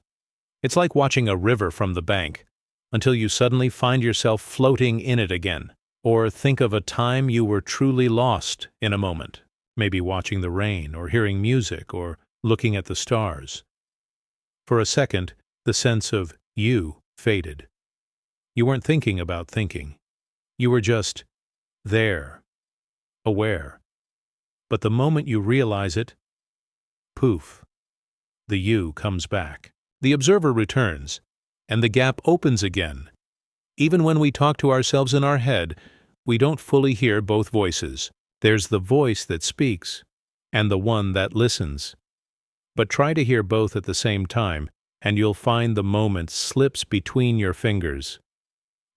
It's like watching a river from the bank, until you suddenly find yourself floating in it again. Or think of a time you were truly lost in a moment. Maybe watching the rain, or hearing music, or looking at the stars. For a second, the sense of you faded. You weren't thinking about thinking. You were just there, aware. But the moment you realize it, poof, the you comes back. The observer returns, and the gap opens again. Even when we talk to ourselves in our head, we don't fully hear both voices. There's the voice that speaks, and the one that listens. But try to hear both at the same time, and you'll find the moment slips between your fingers.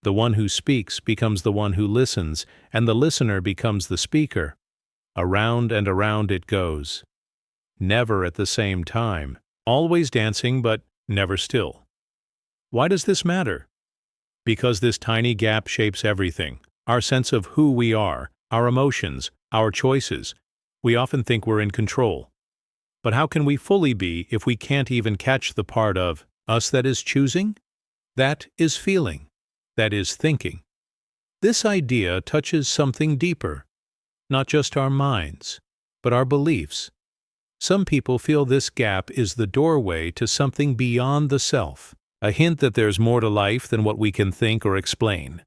The one who speaks becomes the one who listens, and the listener becomes the speaker. Around and around it goes. Never at the same time. Always dancing, but never still. Why does this matter? Because this tiny gap shapes everything. Our sense of who we are, our emotions, our choices. We often think we're in control. But how can we fully be if we can't even catch the part of us that is choosing? That is feeling. That is thinking. This idea touches something deeper. Not just our minds, but our beliefs. Some people feel this gap is the doorway to something beyond the self, a hint that there's more to life than what we can think or explain.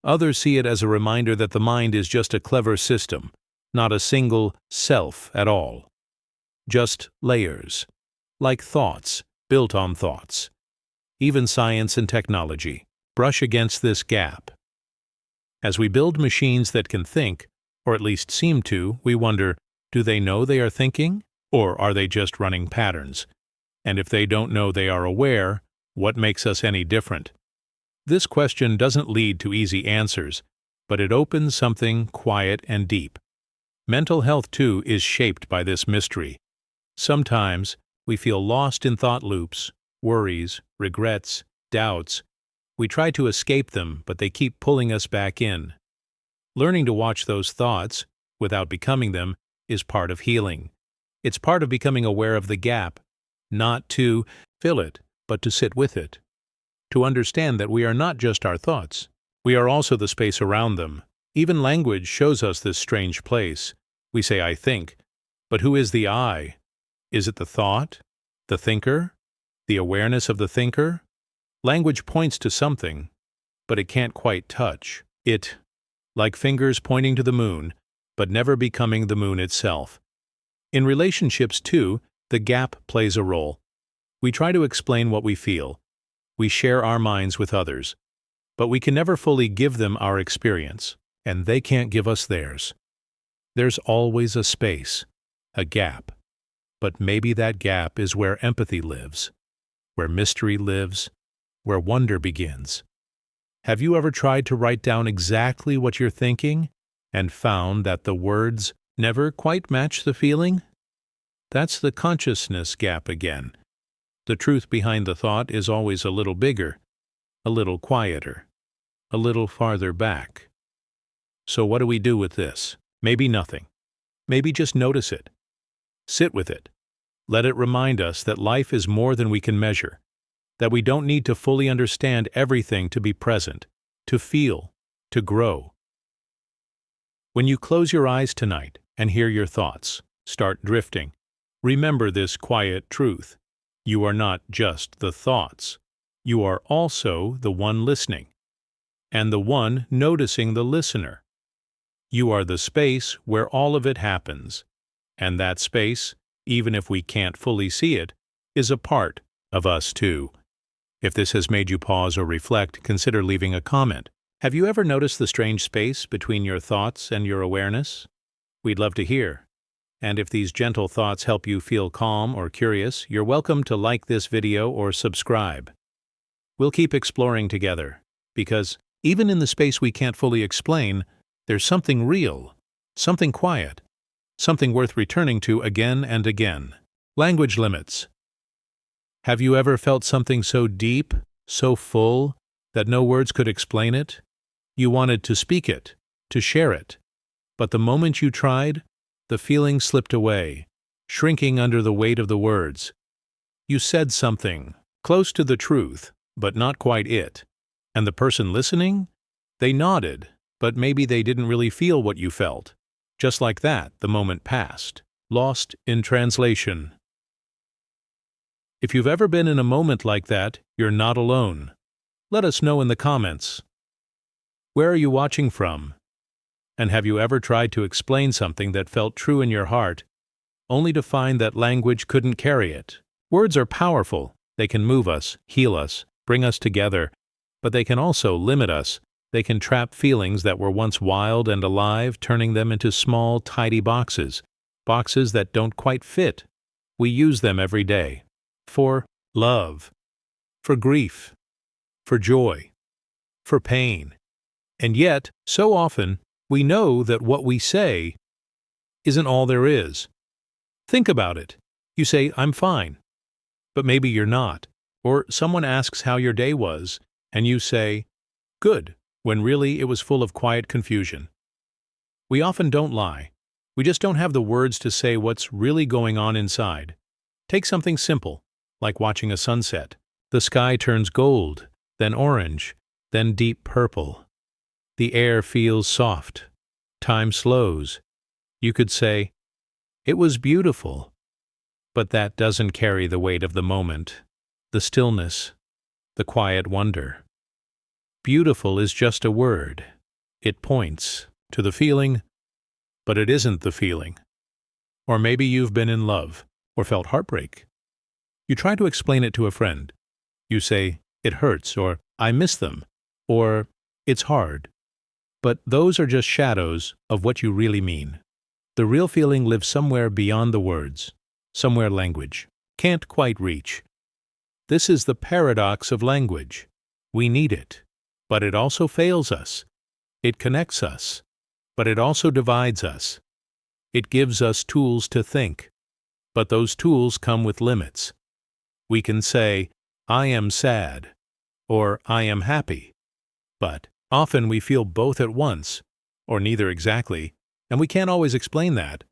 Others see it as a reminder that the mind is just a clever system, not a single self at all. Just layers, like thoughts, built on thoughts. Even science and technology brush against this gap. As we build machines that can think, or at least seem to, we wonder, do they know they are thinking, or are they just running patterns? And if they don't know they are aware, what makes us any different? This question doesn't lead to easy answers, but it opens something quiet and deep. Mental health, too, is shaped by this mystery. Sometimes we feel lost in thought loops, worries, regrets, doubts. We try to escape them, but they keep pulling us back in. Learning to watch those thoughts, without becoming them, is part of healing. It's part of becoming aware of the gap, not to fill it, but to sit with it. To understand that we are not just our thoughts. We are also the space around them. Even language shows us this strange place. We say, I think, but who is the I? Is it the thought? The thinker? The awareness of the thinker? Language points to something, but it can't quite touch. It, like fingers pointing to the moon, but never becoming the moon itself. In relationships, too, the gap plays a role. We try to explain what we feel. We share our minds with others. But we can never fully give them our experience, and they can't give us theirs. There's always a space, a gap. But maybe that gap is where empathy lives, where mystery lives, where wonder begins. Have you ever tried to write down exactly what you're thinking and found that the words never quite match the feeling? That's the consciousness gap again. The truth behind the thought is always a little bigger, a little quieter, a little farther back. So what do we do with this? Maybe nothing. Maybe just notice it. Sit with it. Let it remind us that life is more than we can measure, that we don't need to fully understand everything to be present, to feel, to grow. When you close your eyes tonight and hear your thoughts start drifting, remember this quiet truth. You are not just the thoughts. You are also the one listening, and the one noticing the listener. You are the space where all of it happens, and that space, even if we can't fully see it, is a part of us too. If this has made you pause or reflect, consider leaving a comment. Have you ever noticed the strange space between your thoughts and your awareness? We'd love to hear. And if these gentle thoughts help you feel calm or curious, you're welcome to like this video or subscribe. We'll keep exploring together, because even in the space we can't fully explain, there's something real, something quiet, something worth returning to again and again. Language limits. Have you ever felt something so deep, so full, that no words could explain it? You wanted to speak it, to share it. But the moment you tried, the feeling slipped away, shrinking under the weight of the words. You said something, close to the truth, but not quite it. And the person listening? They nodded, but maybe they didn't really feel what you felt. Just like that, the moment passed, lost in translation. If you've ever been in a moment like that, you're not alone. Let us know in the comments. Where are you watching from? And have you ever tried to explain something that felt true in your heart, only to find that language couldn't carry it? Words are powerful. They can move us, heal us, bring us together, but they can also limit us. They can trap feelings that were once wild and alive, turning them into small, tidy boxes that don't quite fit. We use them every day. For love, for grief, for joy, for pain. And yet, so often, we know that what we say isn't all there is. Think about it. You say, "I'm fine," but maybe you're not. Or someone asks how your day was, and you say, "Good," when really it was full of quiet confusion. We often don't lie. We just don't have the words to say what's really going on inside. Take something simple, like watching a sunset. The sky turns gold, then orange, then deep purple. The air feels soft. Time slows. You could say, "It was beautiful," but that doesn't carry the weight of the moment, the stillness, the quiet wonder. Beautiful is just a word. It points to the feeling, but it isn't the feeling. Or maybe you've been in love or felt heartbreak. You try to explain it to a friend. You say, "It hurts," or "I miss them," or "It's hard." But those are just shadows of what you really mean. The real feeling lives somewhere beyond the words, somewhere language can't quite reach. This is the paradox of language. We need it, but it also fails us. It connects us, but it also divides us. It gives us tools to think, but those tools come with limits. We can say, "I am sad," or "I am happy," but often we feel both at once, or neither exactly, and we can't always explain that.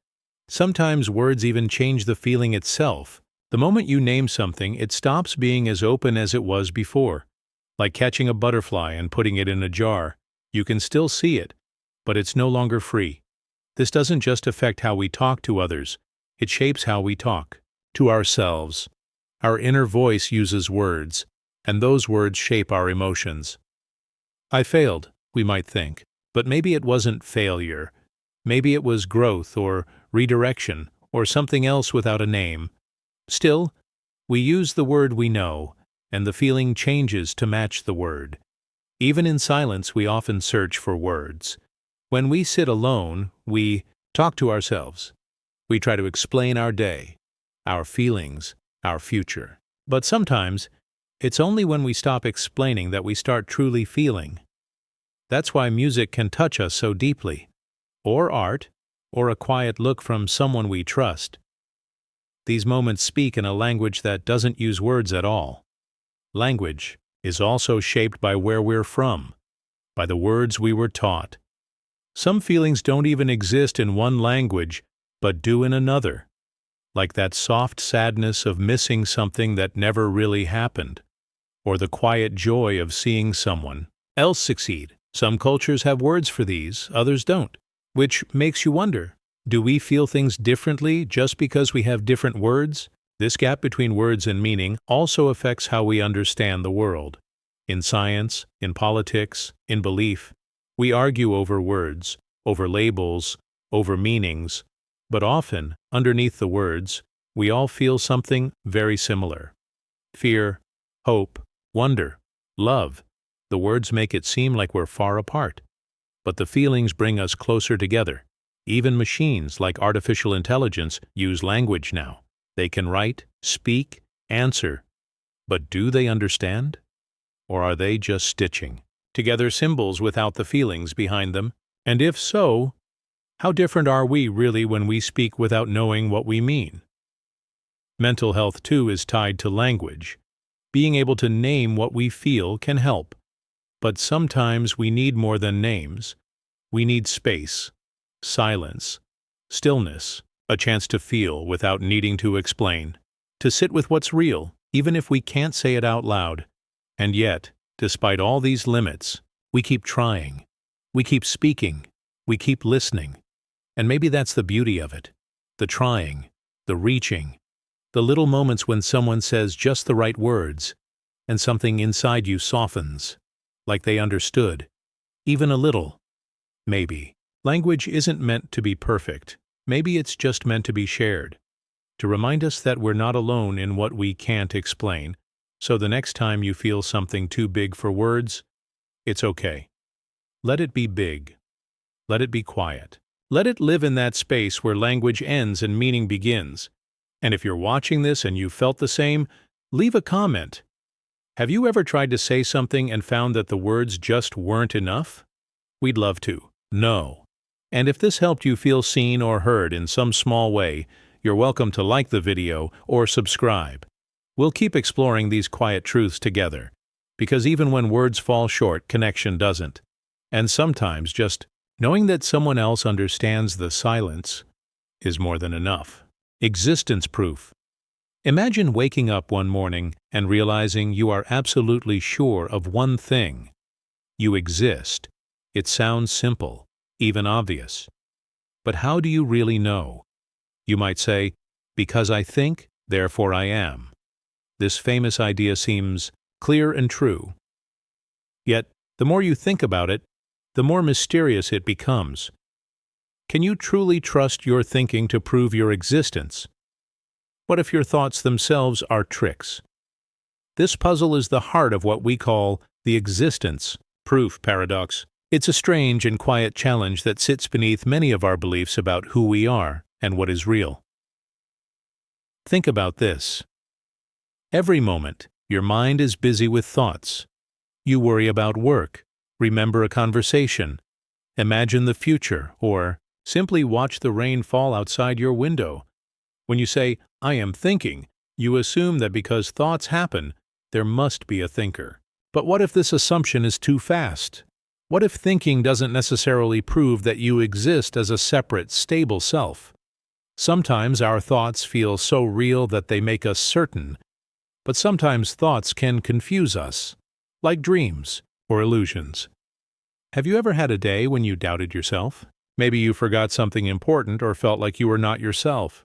Sometimes words even change the feeling itself. The moment you name something, it stops being as open as it was before. Like catching a butterfly and putting it in a jar. You can still see it, but it's no longer free. This doesn't just affect how we talk to others, it shapes how we talk to ourselves. Our inner voice uses words, and those words shape our emotions. I failed, we might think, but maybe it wasn't failure. Maybe it was growth or redirection or something else without a name. Still, we use the word we know, and the feeling changes to match the word. Even in silence, we often search for words. When we sit alone, we talk to ourselves. We try to explain our day, our feelings, our future. But sometimes, it's only when we stop explaining that we start truly feeling. That's why music can touch us so deeply, or art, or a quiet look from someone we trust. These moments speak in a language that doesn't use words at all. Language is also shaped by where we're from, by the words we were taught. Some feelings don't even exist in one language, but do in another, like that soft sadness of missing something that never really happened, or the quiet joy of seeing someone else succeed. Some cultures have words for these, others don't, which makes you wonder, do we feel things differently just because we have different words? This gap between words and meaning also affects how we understand the world. In science, in politics, in belief, we argue over words, over labels, over meanings, but often, underneath the words, we all feel something very similar. Fear, hope, wonder, love. The words make it seem like we're far apart, but the feelings bring us closer together. Even machines like artificial intelligence use language now. They can write, speak, answer, but do they understand? Or are they just stitching together symbols without the feelings behind them? And if so, how different are we really when we speak without knowing what we mean? Mental health, too, is tied to language. Being able to name what we feel can help. But sometimes we need more than names. We need space, silence, stillness, a chance to feel without needing to explain, to sit with what's real, even if we can't say it out loud. And yet, despite all these limits, we keep trying. We keep speaking. We keep listening. And maybe that's the beauty of it. The trying, the reaching, the little moments when someone says just the right words, and something inside you softens, like they understood, even a little, maybe. Language isn't meant to be perfect. Maybe it's just meant to be shared, to remind us that we're not alone in what we can't explain. So the next time you feel something too big for words, it's okay. Let it be big. Let it be quiet. Let it live in that space where language ends and meaning begins. And if you're watching this and you felt the same, leave a comment. Have you ever tried to say something and found that the words just weren't enough? We'd love to know. And if this helped you feel seen or heard in some small way, you're welcome to like the video or subscribe. We'll keep exploring these quiet truths together, because even when words fall short, connection doesn't. And sometimes just knowing that someone else understands the silence is more than enough. Existence proof. Imagine waking up one morning and realizing you are absolutely sure of one thing. You exist. It sounds simple, even obvious. But how do you really know? You might say, because I think, therefore I am. This famous idea seems clear and true. Yet, the more you think about it, the more mysterious it becomes. Can you truly trust your thinking to prove your existence? What if your thoughts themselves are tricks? This puzzle is the heart of what we call the existence proof paradox. It's a strange and quiet challenge that sits beneath many of our beliefs about who we are and what is real. Think about this. Every moment, your mind is busy with thoughts. You worry about work, remember a conversation, imagine the future, or simply watch the rain fall outside your window. When you say, I am thinking, you assume that because thoughts happen, there must be a thinker. But what if this assumption is too fast? What if thinking doesn't necessarily prove that you exist as a separate, stable self? Sometimes our thoughts feel so real that they make us certain, but sometimes thoughts can confuse us, like dreams or illusions. Have you ever had a day when you doubted yourself? Maybe you forgot something important or felt like you were not yourself.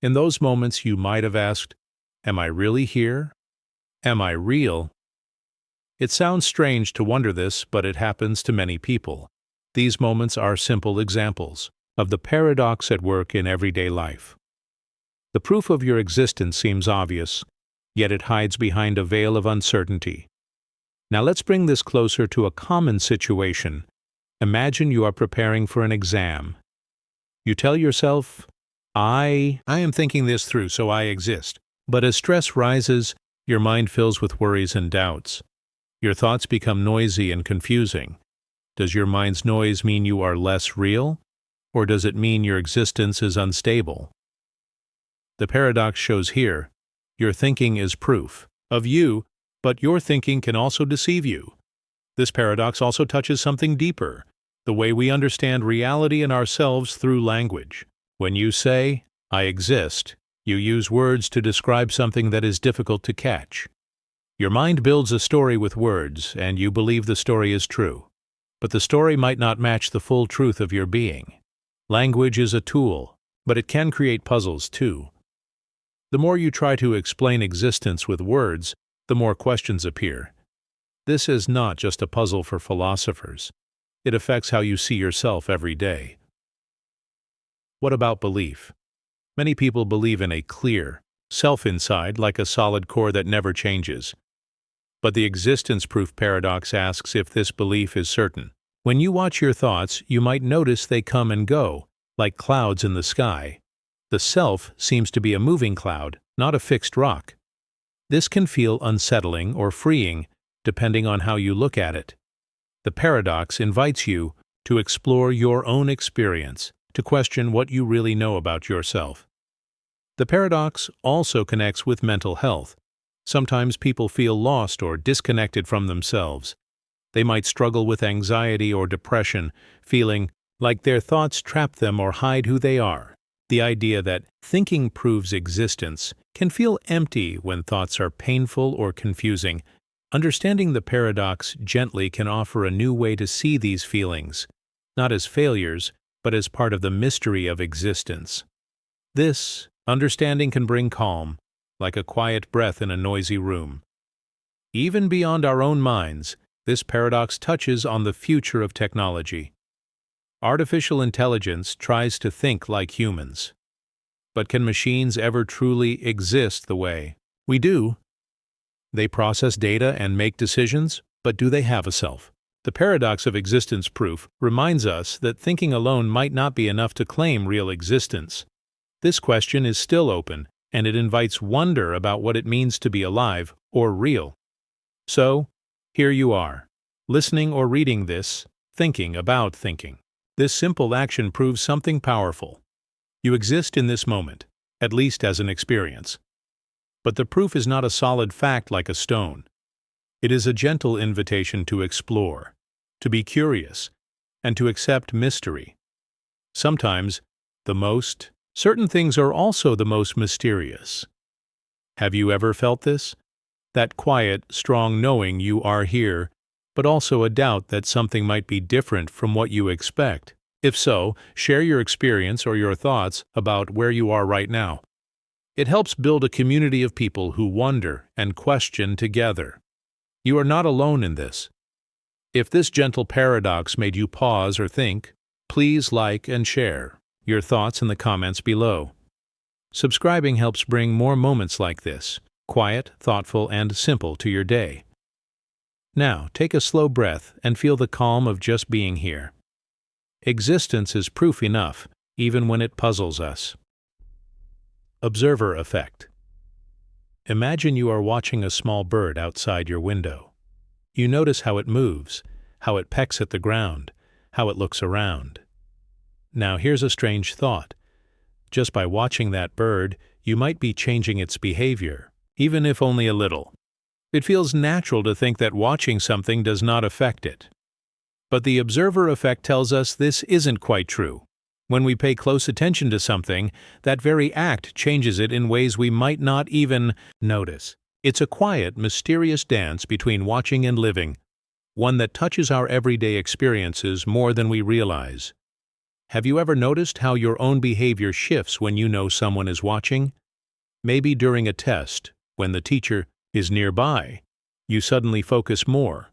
In those moments, you might have asked, am I really here? Am I real? It sounds strange to wonder this, but it happens to many people. These moments are simple examples of the paradox at work in everyday life. The proof of your existence seems obvious, yet it hides behind a veil of uncertainty. Now let's bring this closer to a common situation. Imagine you are preparing for an exam. You tell yourself, I am thinking this through, so I exist. But as stress rises, your mind fills with worries and doubts. Your thoughts become noisy and confusing. Does your mind's noise mean you are less real, or does it mean your existence is unstable? The paradox shows here. Your thinking is proof of you, but your thinking can also deceive you. This paradox also touches something deeper, the way we understand reality and ourselves through language. When you say, I exist, you use words to describe something that is difficult to catch. Your mind builds a story with words, and you believe the story is true. But the story might not match the full truth of your being. Language is a tool, but it can create puzzles too. The more you try to explain existence with words, the more questions appear. This is not just a puzzle for philosophers. It affects how you see yourself every day. What about belief? Many people believe in a clear self inside, like a solid core that never changes. But the existence proof paradox asks if this belief is certain. When you watch your thoughts, you might notice they come and go, like clouds in the sky. The self seems to be a moving cloud, not a fixed rock. This can feel unsettling or freeing, depending on how you look at it. The paradox invites you to explore your own experience, to question what you really know about yourself. The paradox also connects with mental health. Sometimes people feel lost or disconnected from themselves. They might struggle with anxiety or depression, feeling like their thoughts trap them or hide who they are. The idea that thinking proves existence can feel empty when thoughts are painful or confusing. Understanding the paradox gently can offer a new way to see these feelings, not as failures, but as part of the mystery of existence. This understanding can bring calm, like a quiet breath in a noisy room. Even beyond our own minds, this paradox touches on the future of technology. Artificial intelligence tries to think like humans. But can machines ever truly exist the way we do? They process data and make decisions, but do they have a self? The paradox of existence proof reminds us that thinking alone might not be enough to claim real existence. This question is still open, and it invites wonder about what it means to be alive or real. So, here you are, listening or reading this, thinking about thinking. This simple action proves something powerful. You exist in this moment, at least as an experience. But the proof is not a solid fact like a stone. It is a gentle invitation to explore, to be curious, and to accept mystery. Sometimes, the most certain things are also the most mysterious. Have you ever felt this? That quiet, strong knowing you are here, but also a doubt that something might be different from what you expect. If so, share your experience or your thoughts about where you are right now. It helps build a community of people who wonder and question together. You are not alone in this. If this gentle paradox made you pause or think, please like and share your thoughts in the comments below. Subscribing helps bring more moments like this, quiet, thoughtful, and simple to your day. Now, take a slow breath and feel the calm of just being here. Existence is proof enough, even when it puzzles us. Observer effect. Imagine you are watching a small bird outside your window. You notice how it moves, how it pecks at the ground, how it looks around. Now here's a strange thought. Just by watching that bird, you might be changing its behavior, even if only a little. It feels natural to think that watching something does not affect it. But the observer effect tells us this isn't quite true. When we pay close attention to something, that very act changes it in ways we might not even notice. It's a quiet, mysterious dance between watching and living, one that touches our everyday experiences more than we realize. Have you ever noticed how your own behavior shifts when you know someone is watching? Maybe during a test, when the teacher is nearby, you suddenly focus more.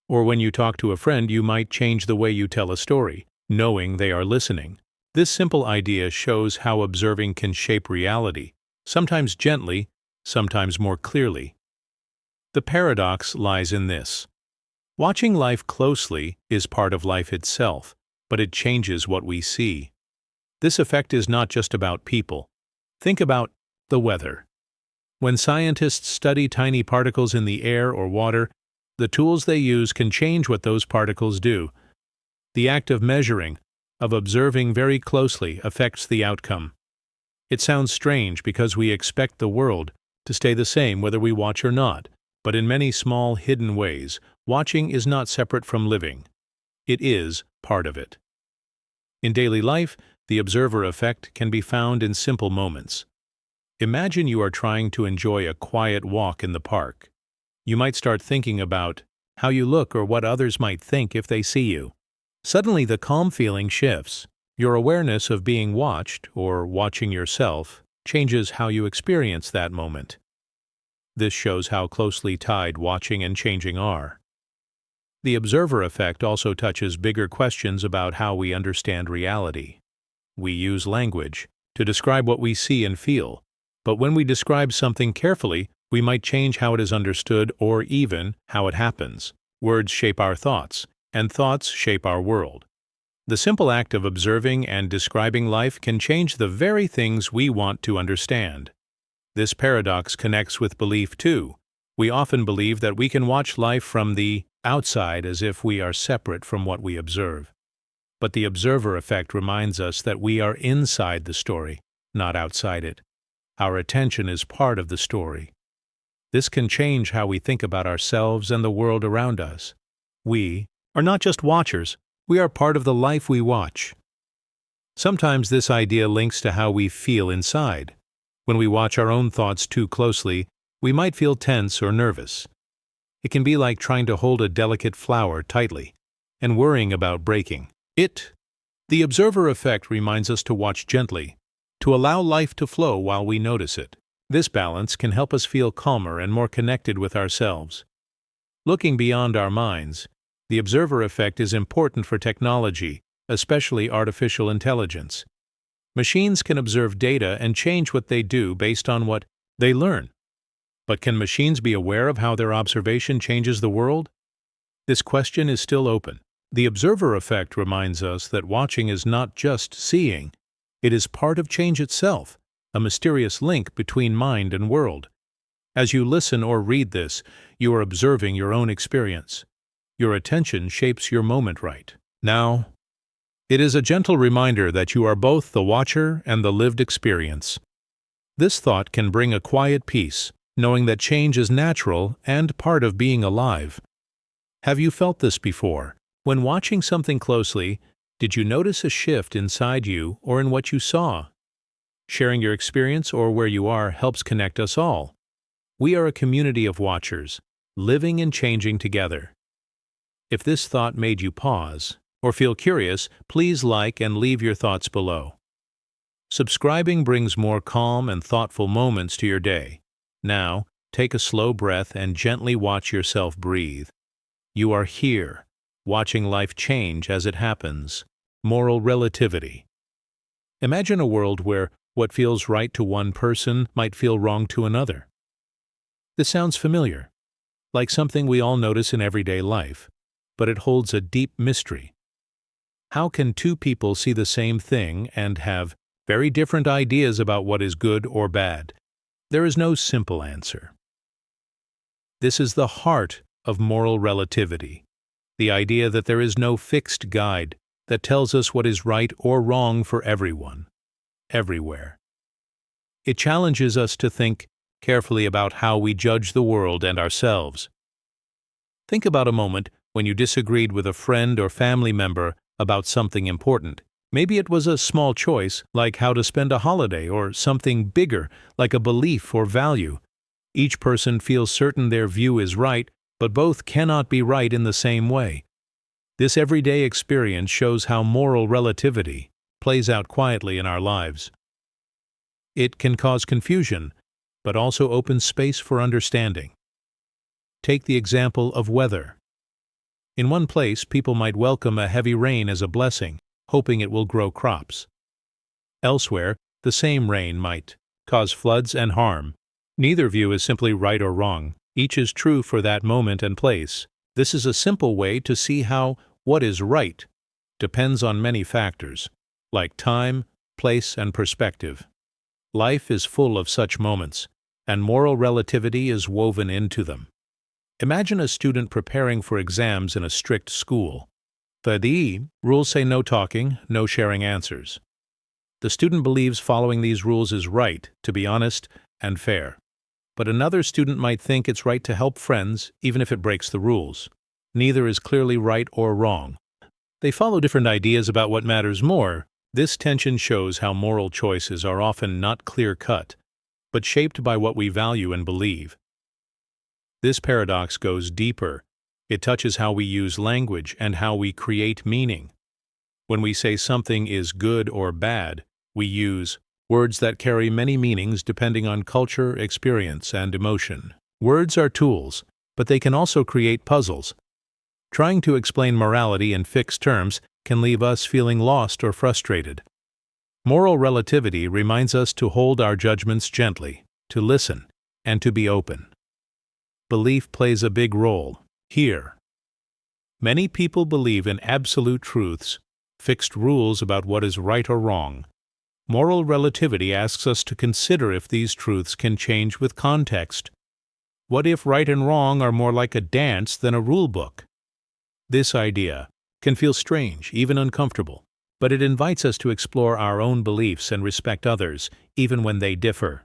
Or when you talk to a friend, you might change the way you tell a story, knowing they are listening. This simple idea shows how observing can shape reality, sometimes gently, sometimes more clearly. The paradox lies in this. Watching life closely is part of life itself, but it changes what we see. This effect is not just about people. Think about the weather. When scientists study tiny particles in the air or water, the tools they use can change what those particles do. The act of measuring, of observing very closely, affects the outcome. It sounds strange because we expect the world to stay the same whether we watch or not, but in many small, hidden ways, watching is not separate from living. It is part of it. In daily life, the observer effect can be found in simple moments. Imagine you are trying to enjoy a quiet walk in the park. You might start thinking about how you look or what others might think if they see you. Suddenly, the calm feeling shifts. Your awareness of being watched, or watching yourself, changes how you experience that moment. This shows how closely tied watching and changing are. The observer effect also touches bigger questions about how we understand reality. We use language to describe what we see and feel, but when we describe something carefully, we might change how it is understood or even how it happens. Words shape our thoughts, and thoughts shape our world. The simple act of observing and describing life can change the very things we want to understand. This paradox connects with belief too. We often believe that we can watch life from the outside as if we are separate from what we observe. But the observer effect reminds us that we are inside the story, not outside it. Our attention is part of the story. This can change how we think about ourselves and the world around us. We are not just watchers, we are part of the life we watch. Sometimes this idea links to how we feel inside. When we watch our own thoughts too closely, we might feel tense or nervous. It can be like trying to hold a delicate flower tightly and worrying about breaking it. The observer effect reminds us to watch gently, to allow life to flow while we notice it. This balance can help us feel calmer and more connected with ourselves. Looking beyond our minds, the observer effect is important for technology, especially artificial intelligence. Machines can observe data and change what they do based on what they learn. But can machines be aware of how their observation changes the world? This question is still open. The observer effect reminds us that watching is not just seeing. It is part of change itself, a mysterious link between mind and world. As you listen or read this, you are observing your own experience. Your attention shapes your moment right now. It is a gentle reminder that you are both the watcher and the lived experience. This thought can bring a quiet peace, knowing that change is natural and part of being alive. Have you felt this before? When watching something closely, did you notice a shift inside you or in what you saw? Sharing your experience or where you are helps connect us all. We are a community of watchers, living and changing together. If this thought made you pause or feel curious, please like and leave your thoughts below. Subscribing brings more calm and thoughtful moments to your day. Now, take a slow breath and gently watch yourself breathe. You are here, watching life change as it happens. Moral relativity. Imagine a world where what feels right to one person might feel wrong to another. This sounds familiar, like something we all notice in everyday life, but it holds a deep mystery. How can two people see the same thing and have very different ideas about what is good or bad? There is no simple answer. This is the heart of moral relativity, the idea that there is no fixed guide that tells us what is right or wrong for everyone, everywhere. It challenges us to think carefully about how we judge the world and ourselves. Think about a moment when you disagreed with a friend or family member about something important. Maybe it was a small choice, like how to spend a holiday, or something bigger, like a belief or value. Each person feels certain their view is right, but both cannot be right in the same way. This everyday experience shows how moral relativity plays out quietly in our lives. It can cause confusion, but also opens space for understanding. Take the example of weather. In one place, people might welcome a heavy rain as a blessing, hoping it will grow crops. Elsewhere, the same rain might cause floods and harm. Neither view is simply right or wrong. Each is true for that moment and place. This is a simple way to see how what is right depends on many factors, like time, place, and perspective. Life is full of such moments, and moral relativity is woven into them. Imagine a student preparing for exams in a strict school. The rules say no talking, no sharing answers. The student believes following these rules is right, to be honest and fair. But another student might think it's right to help friends, even if it breaks the rules. Neither is clearly right or wrong. They follow different ideas about what matters more. This tension shows how moral choices are often not clear-cut, but shaped by what we value and believe. This paradox goes deeper. It touches how we use language and how we create meaning. When we say something is good or bad, we use words that carry many meanings depending on culture, experience, and emotion. Words are tools, but they can also create puzzles. Trying to explain morality in fixed terms can leave us feeling lost or frustrated. Moral relativity reminds us to hold our judgments gently, to listen, and to be open. Belief plays a big role here. Many people believe in absolute truths, fixed rules about what is right or wrong. Moral relativity asks us to consider if these truths can change with context. What if right and wrong are more like a dance than a rule book? This idea can feel strange, even uncomfortable, but it invites us to explore our own beliefs and respect others, even when they differ.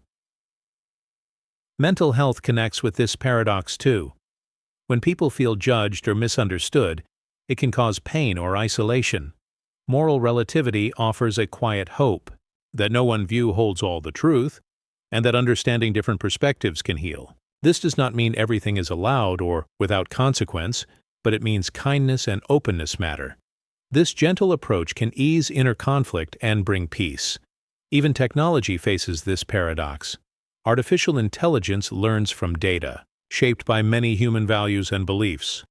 Mental health connects with this paradox too. When people feel judged or misunderstood, it can cause pain or isolation. Moral relativity offers a quiet hope that no one view holds all the truth, and that understanding different perspectives can heal. This does not mean everything is allowed or without consequence, but it means kindness and openness matter. This gentle approach can ease inner conflict and bring peace. Even technology faces this paradox. Artificial intelligence learns from data, shaped by many human values and beliefs.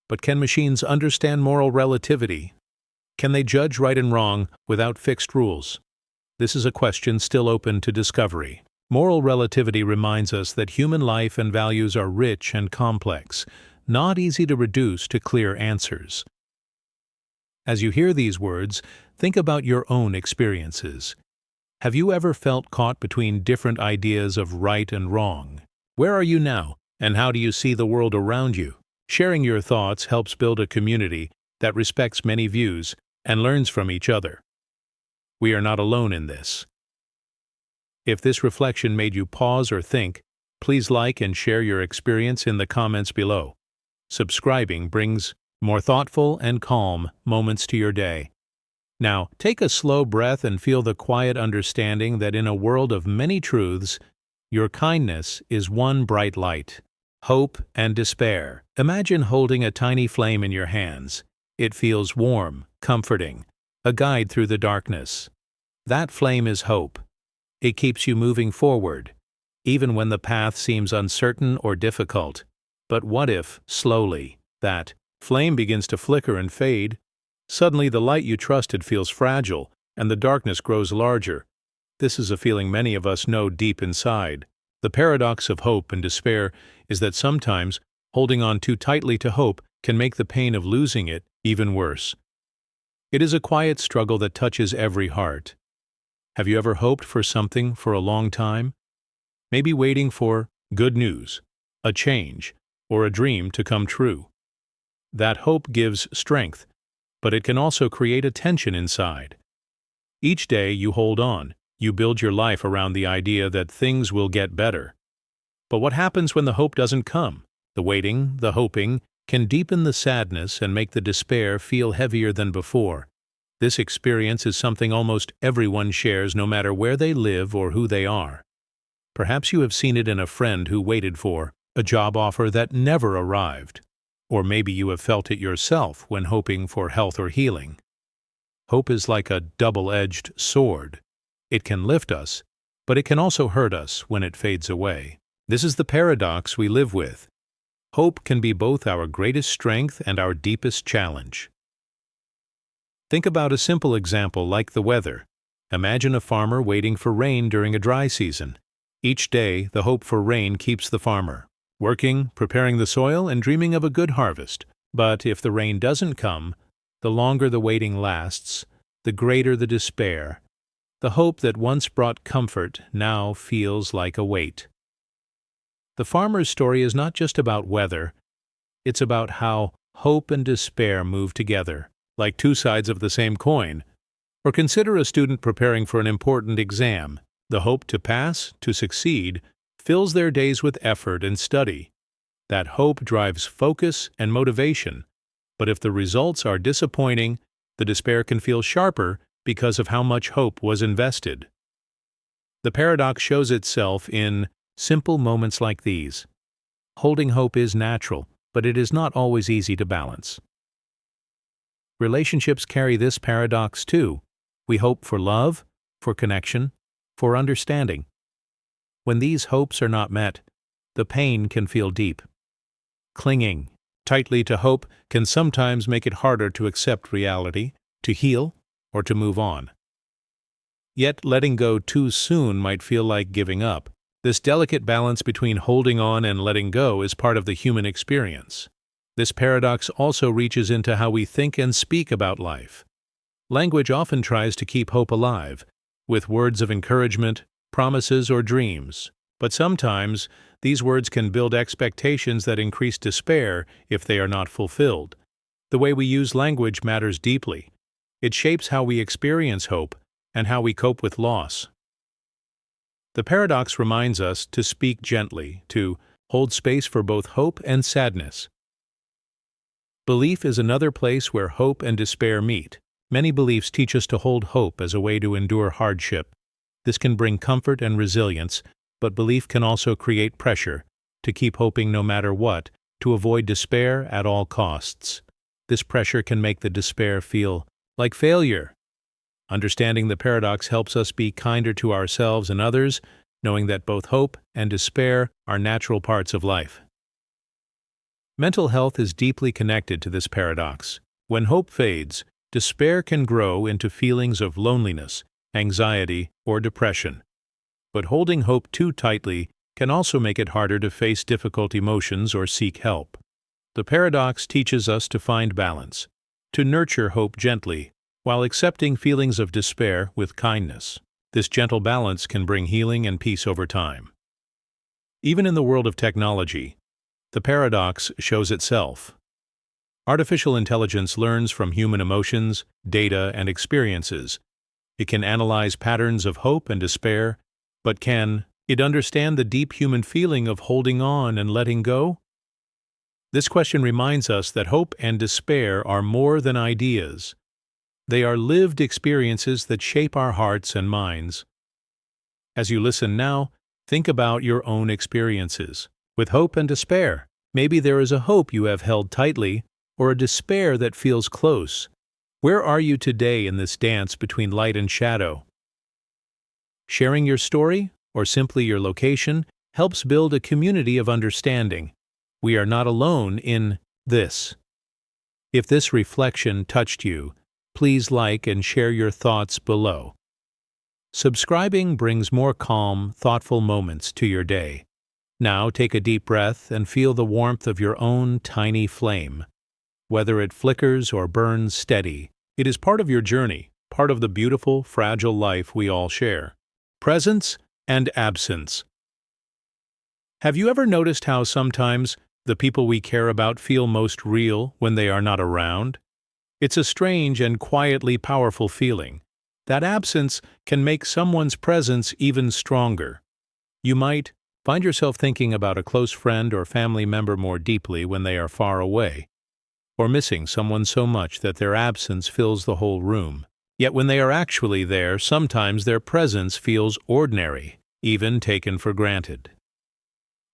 But can machines understand moral relativity? Can they judge right and wrong without fixed rules? This is a question still open to discovery. Moral relativity reminds us that human life and values are rich and complex, not easy to reduce to clear answers. As you hear these words, think about your own experiences. Have you ever felt caught between different ideas of right and wrong? Where are you now, and how do you see the world around you? Sharing your thoughts helps build a community that respects many views and learns from each other. We are not alone in this. If this reflection made you pause or think, please like and share your experience in the comments below. Subscribing brings more thoughtful and calm moments to your day. Now, take a slow breath and feel the quiet understanding that in a world of many truths, your kindness is one bright light. Hope and despair. Imagine holding a tiny flame in your hands. It feels warm, comforting, a guide through the darkness. That flame is hope. It keeps you moving forward, even when the path seems uncertain or difficult. But what if, slowly, that flame begins to flicker and fade? Suddenly the light you trusted feels fragile, and the darkness grows larger. This is a feeling many of us know deep inside. The paradox of hope and despair is that sometimes holding on too tightly to hope can make the pain of losing it even worse. It is a quiet struggle that touches every heart. Have you ever hoped for something for a long time? Maybe waiting for good news, a change, or a dream to come true. That hope gives strength, but it can also create a tension inside. Each day you hold on, you build your life around the idea that things will get better. But what happens when the hope doesn't come? The waiting, the hoping, can deepen the sadness and make the despair feel heavier than before. This experience is something almost everyone shares, no matter where they live or who they are. Perhaps you have seen it in a friend who waited for a job offer that never arrived. Or maybe you have felt it yourself when hoping for health or healing. Hope is like a double-edged sword. It can lift us, but it can also hurt us when it fades away. This is the paradox we live with. Hope can be both our greatest strength and our deepest challenge. Think about a simple example like the weather. Imagine a farmer waiting for rain during a dry season. Each day, the hope for rain keeps the farmer working, preparing the soil, and dreaming of a good harvest. But if the rain doesn't come, the longer the waiting lasts, the greater the despair. The hope that once brought comfort now feels like a weight. The farmer's story is not just about weather, it's about how hope and despair move together, like two sides of the same coin. Or consider a student preparing for an important exam. The hope to pass, to succeed, fills their days with effort and study. That hope drives focus and motivation, but if the results are disappointing, the despair can feel sharper because of how much hope was invested. The paradox shows itself in simple moments like these. Holding hope is natural, but it is not always easy to balance. Relationships carry this paradox too. We hope for love, for connection, for understanding. When these hopes are not met, the pain can feel deep. Clinging tightly to hope can sometimes make it harder to accept reality, to heal, or to move on. Yet letting go too soon might feel like giving up. This delicate balance between holding on and letting go is part of the human experience. This paradox also reaches into how we think and speak about life. Language often tries to keep hope alive, with words of encouragement, promises, or dreams. But sometimes, these words can build expectations that increase despair if they are not fulfilled. The way we use language matters deeply. It shapes how we experience hope and how we cope with loss. The paradox reminds us to speak gently, to hold space for both hope and sadness. Belief is another place where hope and despair meet. Many beliefs teach us to hold hope as a way to endure hardship. This can bring comfort and resilience, but belief can also create pressure to keep hoping no matter what, to avoid despair at all costs. This pressure can make the despair feel like failure. Understanding the paradox helps us be kinder to ourselves and others, knowing that both hope and despair are natural parts of life. Mental health is deeply connected to this paradox. When hope fades, despair can grow into feelings of loneliness, anxiety, or depression. But holding hope too tightly can also make it harder to face difficult emotions or seek help. The paradox teaches us to find balance, to nurture hope gently, while accepting feelings of despair with kindness. This gentle balance can bring healing and peace over time. Even in the world of technology, the paradox shows itself. Artificial intelligence learns from human emotions, data, and experiences. It can analyze patterns of hope and despair, but can it understand the deep human feeling of holding on and letting go? This question reminds us that hope and despair are more than ideas. They are lived experiences that shape our hearts and minds. As you listen now, think about your own experiences with hope and despair. Maybe there is a hope you have held tightly, or a despair that feels close. Where are you today in this dance between light and shadow? Sharing your story, or simply your location, helps build a community of understanding. We are not alone in this. If this reflection touched you, please like and share your thoughts below. Subscribing brings more calm, thoughtful moments to your day. Now take a deep breath and feel the warmth of your own tiny flame. Whether it flickers or burns steady, it is part of your journey, part of the beautiful, fragile life we all share. Presence and absence. Have you ever noticed how sometimes the people we care about feel most real when they are not around? It's a strange and quietly powerful feeling. That absence can make someone's presence even stronger. You might find yourself thinking about a close friend or family member more deeply when they are far away, or missing someone so much that their absence fills the whole room. Yet when they are actually there, sometimes their presence feels ordinary, even taken for granted.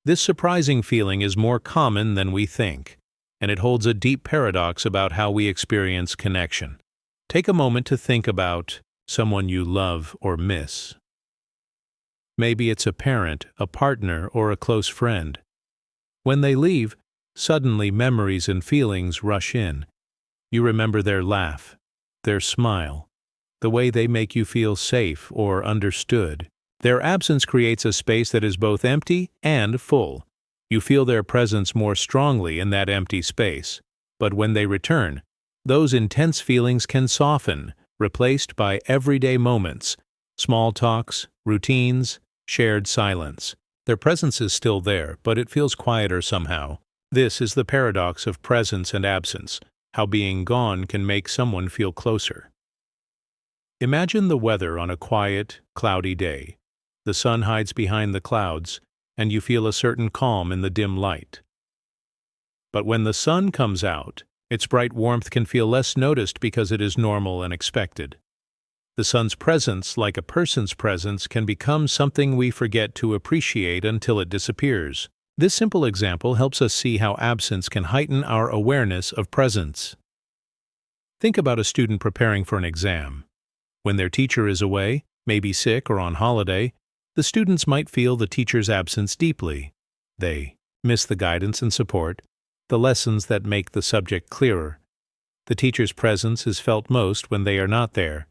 This surprising feeling is more common than we think, and it holds a deep paradox about how we experience connection. Take a moment to think about someone you love or miss. Maybe it's a parent, a partner, or a close friend. When they leave, suddenly memories and feelings rush in. You remember their laugh, their smile, the way they make you feel safe or understood. Their absence creates a space that is both empty and full. You feel their presence more strongly in that empty space. But when they return, those intense feelings can soften, replaced by everyday moments, small talks, routines, shared silence. Their presence is still there, but it feels quieter somehow. This is the paradox of presence and absence, how being gone can make someone feel closer. Imagine the weather on a quiet, cloudy day. The sun hides behind the clouds, and you feel a certain calm in the dim light. But when the sun comes out, its bright warmth can feel less noticed because it is normal and expected. The sun's presence, like a person's presence, can become something we forget to appreciate until it disappears. This simple example helps us see how absence can heighten our awareness of presence. Think about a student preparing for an exam. When their teacher is away, maybe sick or on holiday, the students might feel the teacher's absence deeply. They miss the guidance and support, the lessons that make the subject clearer. The teacher's presence is felt most when they are not there.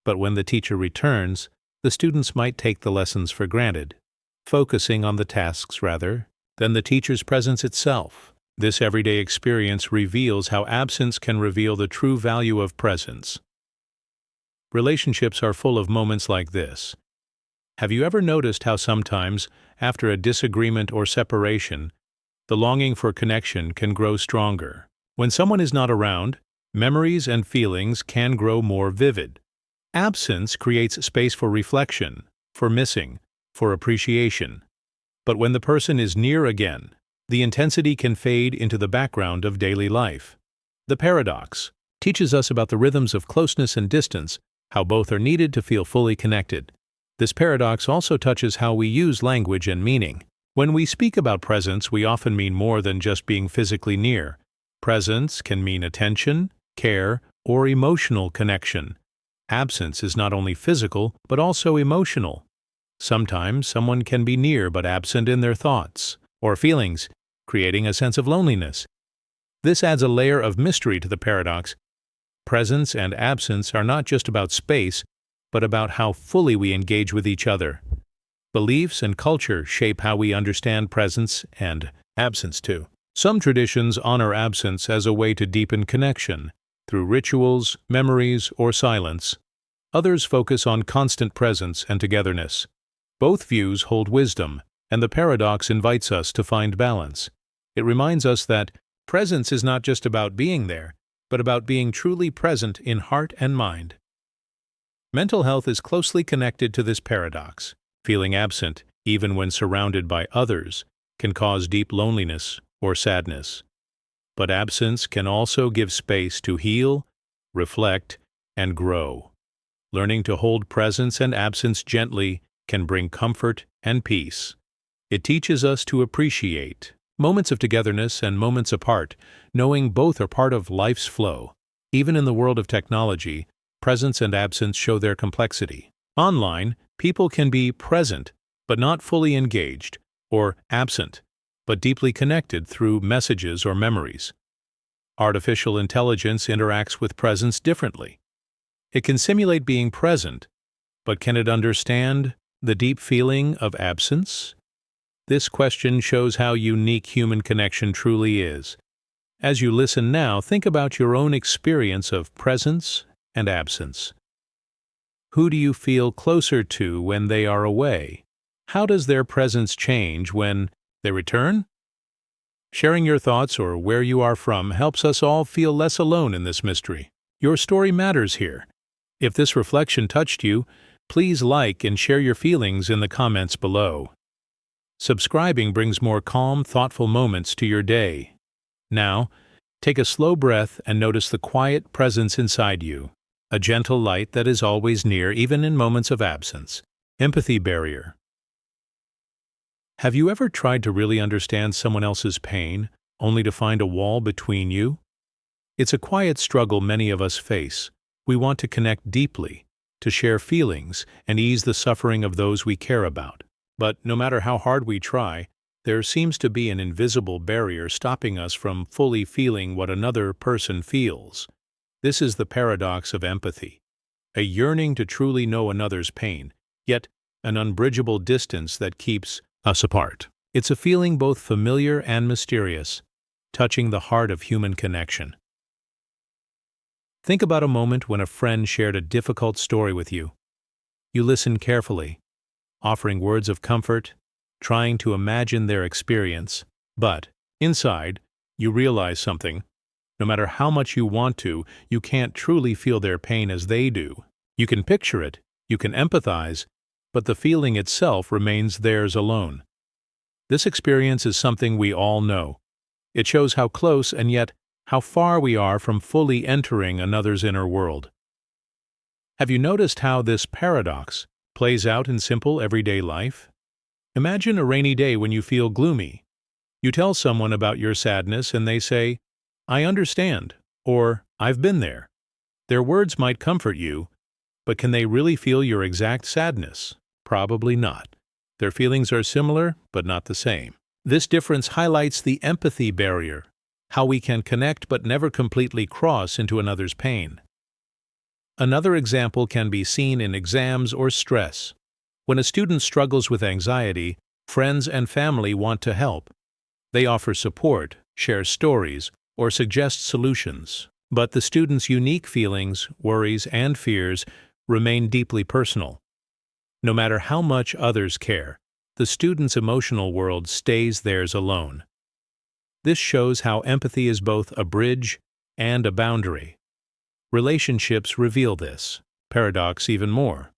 But when the teacher returns, the students might take the lessons for granted, focusing on the tasks rather than the teacher's presence itself. This everyday experience reveals how absence can reveal the true value of presence. Relationships are full of moments like this. Have you ever noticed how sometimes, after a disagreement or separation, the longing for connection can grow stronger? When someone is not around, memories and feelings can grow more vivid. Absence creates space for reflection, for missing, for appreciation. But when the person is near again, the intensity can fade into the background of daily life. The paradox teaches us about the rhythms of closeness and distance, how both are needed to feel fully connected. This paradox also touches how we use language and meaning. When we speak about presence, we often mean more than just being physically near. Presence can mean attention, care, or emotional connection. Absence is not only physical, but also emotional. Sometimes someone can be near but absent in their thoughts or feelings, creating a sense of loneliness. This adds a layer of mystery to the paradox. Presence and absence are not just about space, but about how fully we engage with each other. Beliefs and culture shape how we understand presence and absence too. Some traditions honor absence as a way to deepen connection, through rituals, memories, or silence. Others focus on constant presence and togetherness. Both views hold wisdom, and the paradox invites us to find balance. It reminds us that presence is not just about being there, but about being truly present in heart and mind. Mental health is closely connected to this paradox. Feeling absent, even when surrounded by others, can cause deep loneliness or sadness. But absence can also give space to heal, reflect, and grow. Learning to hold presence and absence gently can bring comfort and peace. It teaches us to appreciate moments of togetherness and moments apart, knowing both are part of life's flow. Even in the world of technology, presence and absence show their complexity. Online, people can be present but not fully engaged, or absent but deeply connected through messages or memories. Artificial intelligence interacts with presence differently. It can simulate being present, but can it understand the deep feeling of absence? This question shows how unique human connection truly is. As you listen now, think about your own experience of presence and absence. Who do you feel closer to when they are away? How does their presence change when they return? Sharing your thoughts or where you are from helps us all feel less alone in this mystery. Your story matters here. If this reflection touched you, please like and share your feelings in the comments below. Subscribing brings more calm, thoughtful moments to your day. Now, take a slow breath and notice the quiet presence inside you, a gentle light that is always near even in moments of absence. Empathy barrier. Have you ever tried to really understand someone else's pain, only to find a wall between you? It's a quiet struggle many of us face. We want to connect deeply, to share feelings, and ease the suffering of those we care about. But no matter how hard we try, there seems to be an invisible barrier stopping us from fully feeling what another person feels. This is the paradox of empathy, a yearning to truly know another's pain, yet an unbridgeable distance that keeps us apart. It's a feeling both familiar and mysterious, touching the heart of human connection. Think about a moment when a friend shared a difficult story with you. You listened carefully, offering words of comfort, trying to imagine their experience, but inside, you realize something. No matter how much you want to, you can't truly feel their pain as they do. You can picture it, you can empathize, but the feeling itself remains theirs alone. This experience is something we all know. It shows how close and yet how far we are from fully entering another's inner world. Have you noticed how this paradox plays out in simple everyday life? Imagine a rainy day when you feel gloomy. You tell someone about your sadness and they say, "I understand," or "I've been there." Their words might comfort you, but can they really feel your exact sadness? Probably not. Their feelings are similar, but not the same. This difference highlights the empathy barrier, how we can connect but never completely cross into another's pain. Another example can be seen in exams or stress. When a student struggles with anxiety, friends and family want to help. They offer support, share stories, or suggest solutions. But the student's unique feelings, worries, and fears remain deeply personal. No matter how much others care, the student's emotional world stays theirs alone. This shows how empathy is both a bridge and a boundary. Relationships reveal this paradox even more.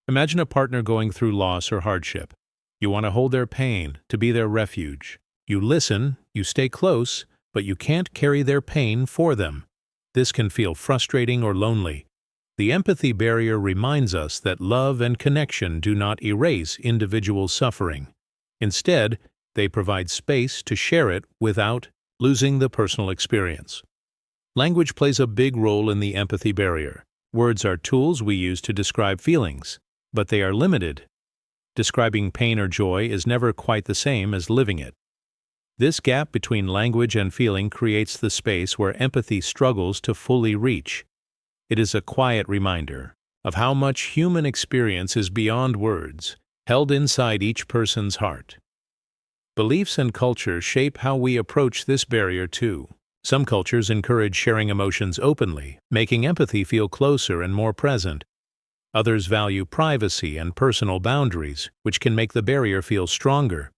Imagine a partner going through loss or hardship. You want to hold their pain, to be their refuge. You listen, you stay close, but you can't carry their pain for them. This can feel frustrating or lonely. The empathy barrier reminds us that love and connection do not erase individual suffering. Instead, they provide space to share it without losing the personal experience. Language plays a big role in the empathy barrier. Words are tools we use to describe feelings, but they are limited. Describing pain or joy is never quite the same as living it. This gap between language and feeling creates the space where empathy struggles to fully reach. It is a quiet reminder of how much human experience is beyond words, held inside each person's heart. Beliefs and culture shape how we approach this barrier too. Some cultures encourage sharing emotions openly, making empathy feel closer and more present. Others value privacy and personal boundaries, which can make the barrier feel stronger.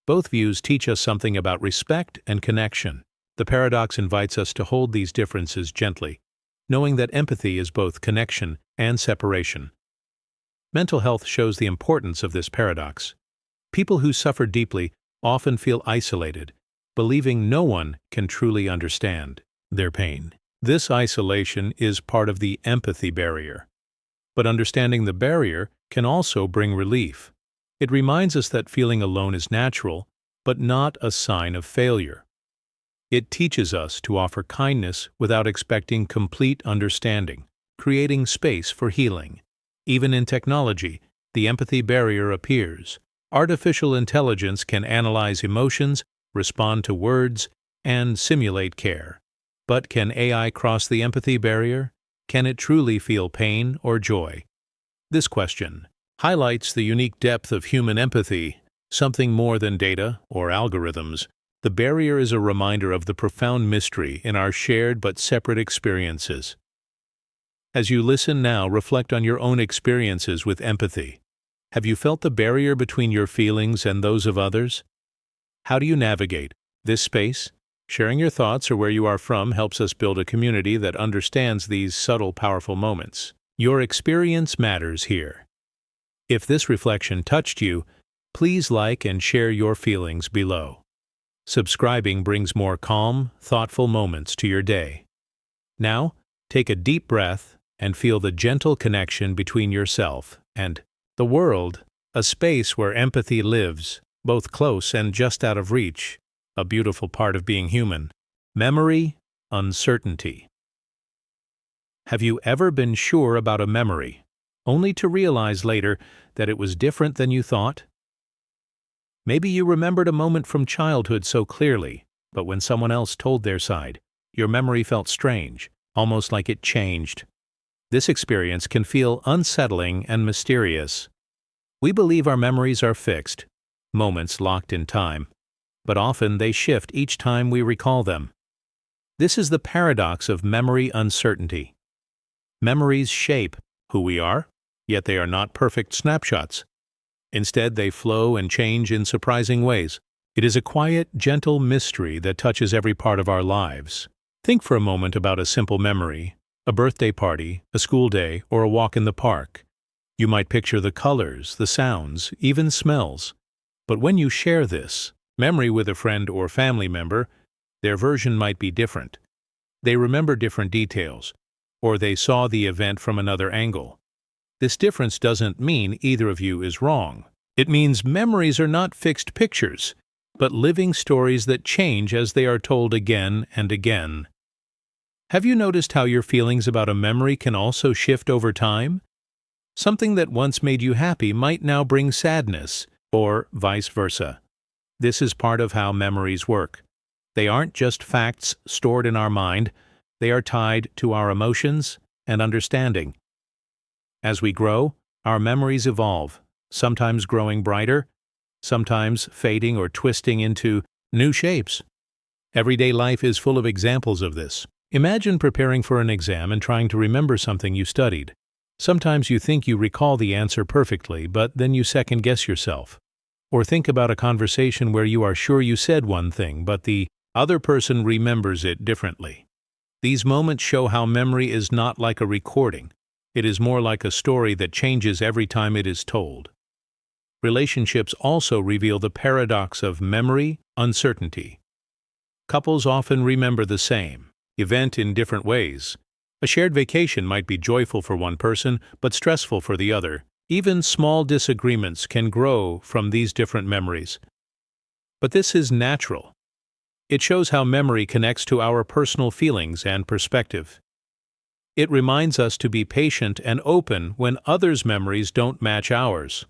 Both views teach us something about respect and connection. The paradox invites us to hold these differences gently, knowing that empathy is both connection and separation. Mental health shows the importance of this paradox. People who suffer deeply often feel isolated, believing no one can truly understand their pain. This isolation is part of the empathy barrier. But understanding the barrier can also bring relief. It reminds us that feeling alone is natural, but not a sign of failure. It teaches us to offer kindness without expecting complete understanding, creating space for healing. Even in technology, the empathy barrier appears. Artificial intelligence can analyze emotions, respond to words, and simulate care. But can AI cross the empathy barrier? Can it truly feel pain or joy? This question highlights the unique depth of human empathy, something more than data or algorithms. The barrier is a reminder of the profound mystery in our shared but separate experiences. As you listen now, reflect on your own experiences with empathy. Have you felt the barrier between your feelings and those of others? How do you navigate this space? Sharing your thoughts or where you are from helps us build a community that understands these subtle, powerful moments. Your experience matters here. If this reflection touched you, please like and share your feelings below. Subscribing brings more calm, thoughtful moments to your day. Now, take a deep breath and feel the gentle connection between yourself and the world, a space where empathy lives, both close and just out of reach, a beautiful part of being human. Memory, uncertainty. Have you ever been sure about a memory, only to realize later that it was different than you thought? Maybe you remembered a moment from childhood so clearly, but when someone else told their side, your memory felt strange, almost like it changed. This experience can feel unsettling and mysterious. We believe our memories are fixed, moments locked in time, but often they shift each time we recall them. This is the paradox of memory uncertainty. Memories shape who we are, yet they are not perfect snapshots. Instead, they flow and change in surprising ways. It is a quiet, gentle mystery that touches every part of our lives. Think for a moment about a simple memory, a birthday party, a school day, or a walk in the park. You might picture the colors, the sounds, even smells. But when you share this memory with a friend or family member, their version might be different. They remember different details, or they saw the event from another angle. This difference doesn't mean either of you is wrong. It means memories are not fixed pictures, but living stories that change as they are told again and again. Have you noticed how your feelings about a memory can also shift over time? Something that once made you happy might now bring sadness, or vice versa. This is part of how memories work. They aren't just facts stored in our mind, they are tied to our emotions and understanding. As we grow, our memories evolve, sometimes growing brighter, sometimes fading or twisting into new shapes. Everyday life is full of examples of this. Imagine preparing for an exam and trying to remember something you studied. Sometimes you think you recall the answer perfectly, but then you second-guess yourself. Or think about a conversation where you are sure you said one thing, but the other person remembers it differently. These moments show how memory is not like a recording. It is more like a story that changes every time it is told. Relationships also reveal the paradox of memory uncertainty. Couples often remember the same event in different ways. A shared vacation might be joyful for one person, but stressful for the other. Even small disagreements can grow from these different memories. But this is natural. It shows how memory connects to our personal feelings and perspective. It reminds us to be patient and open when others' memories don't match ours.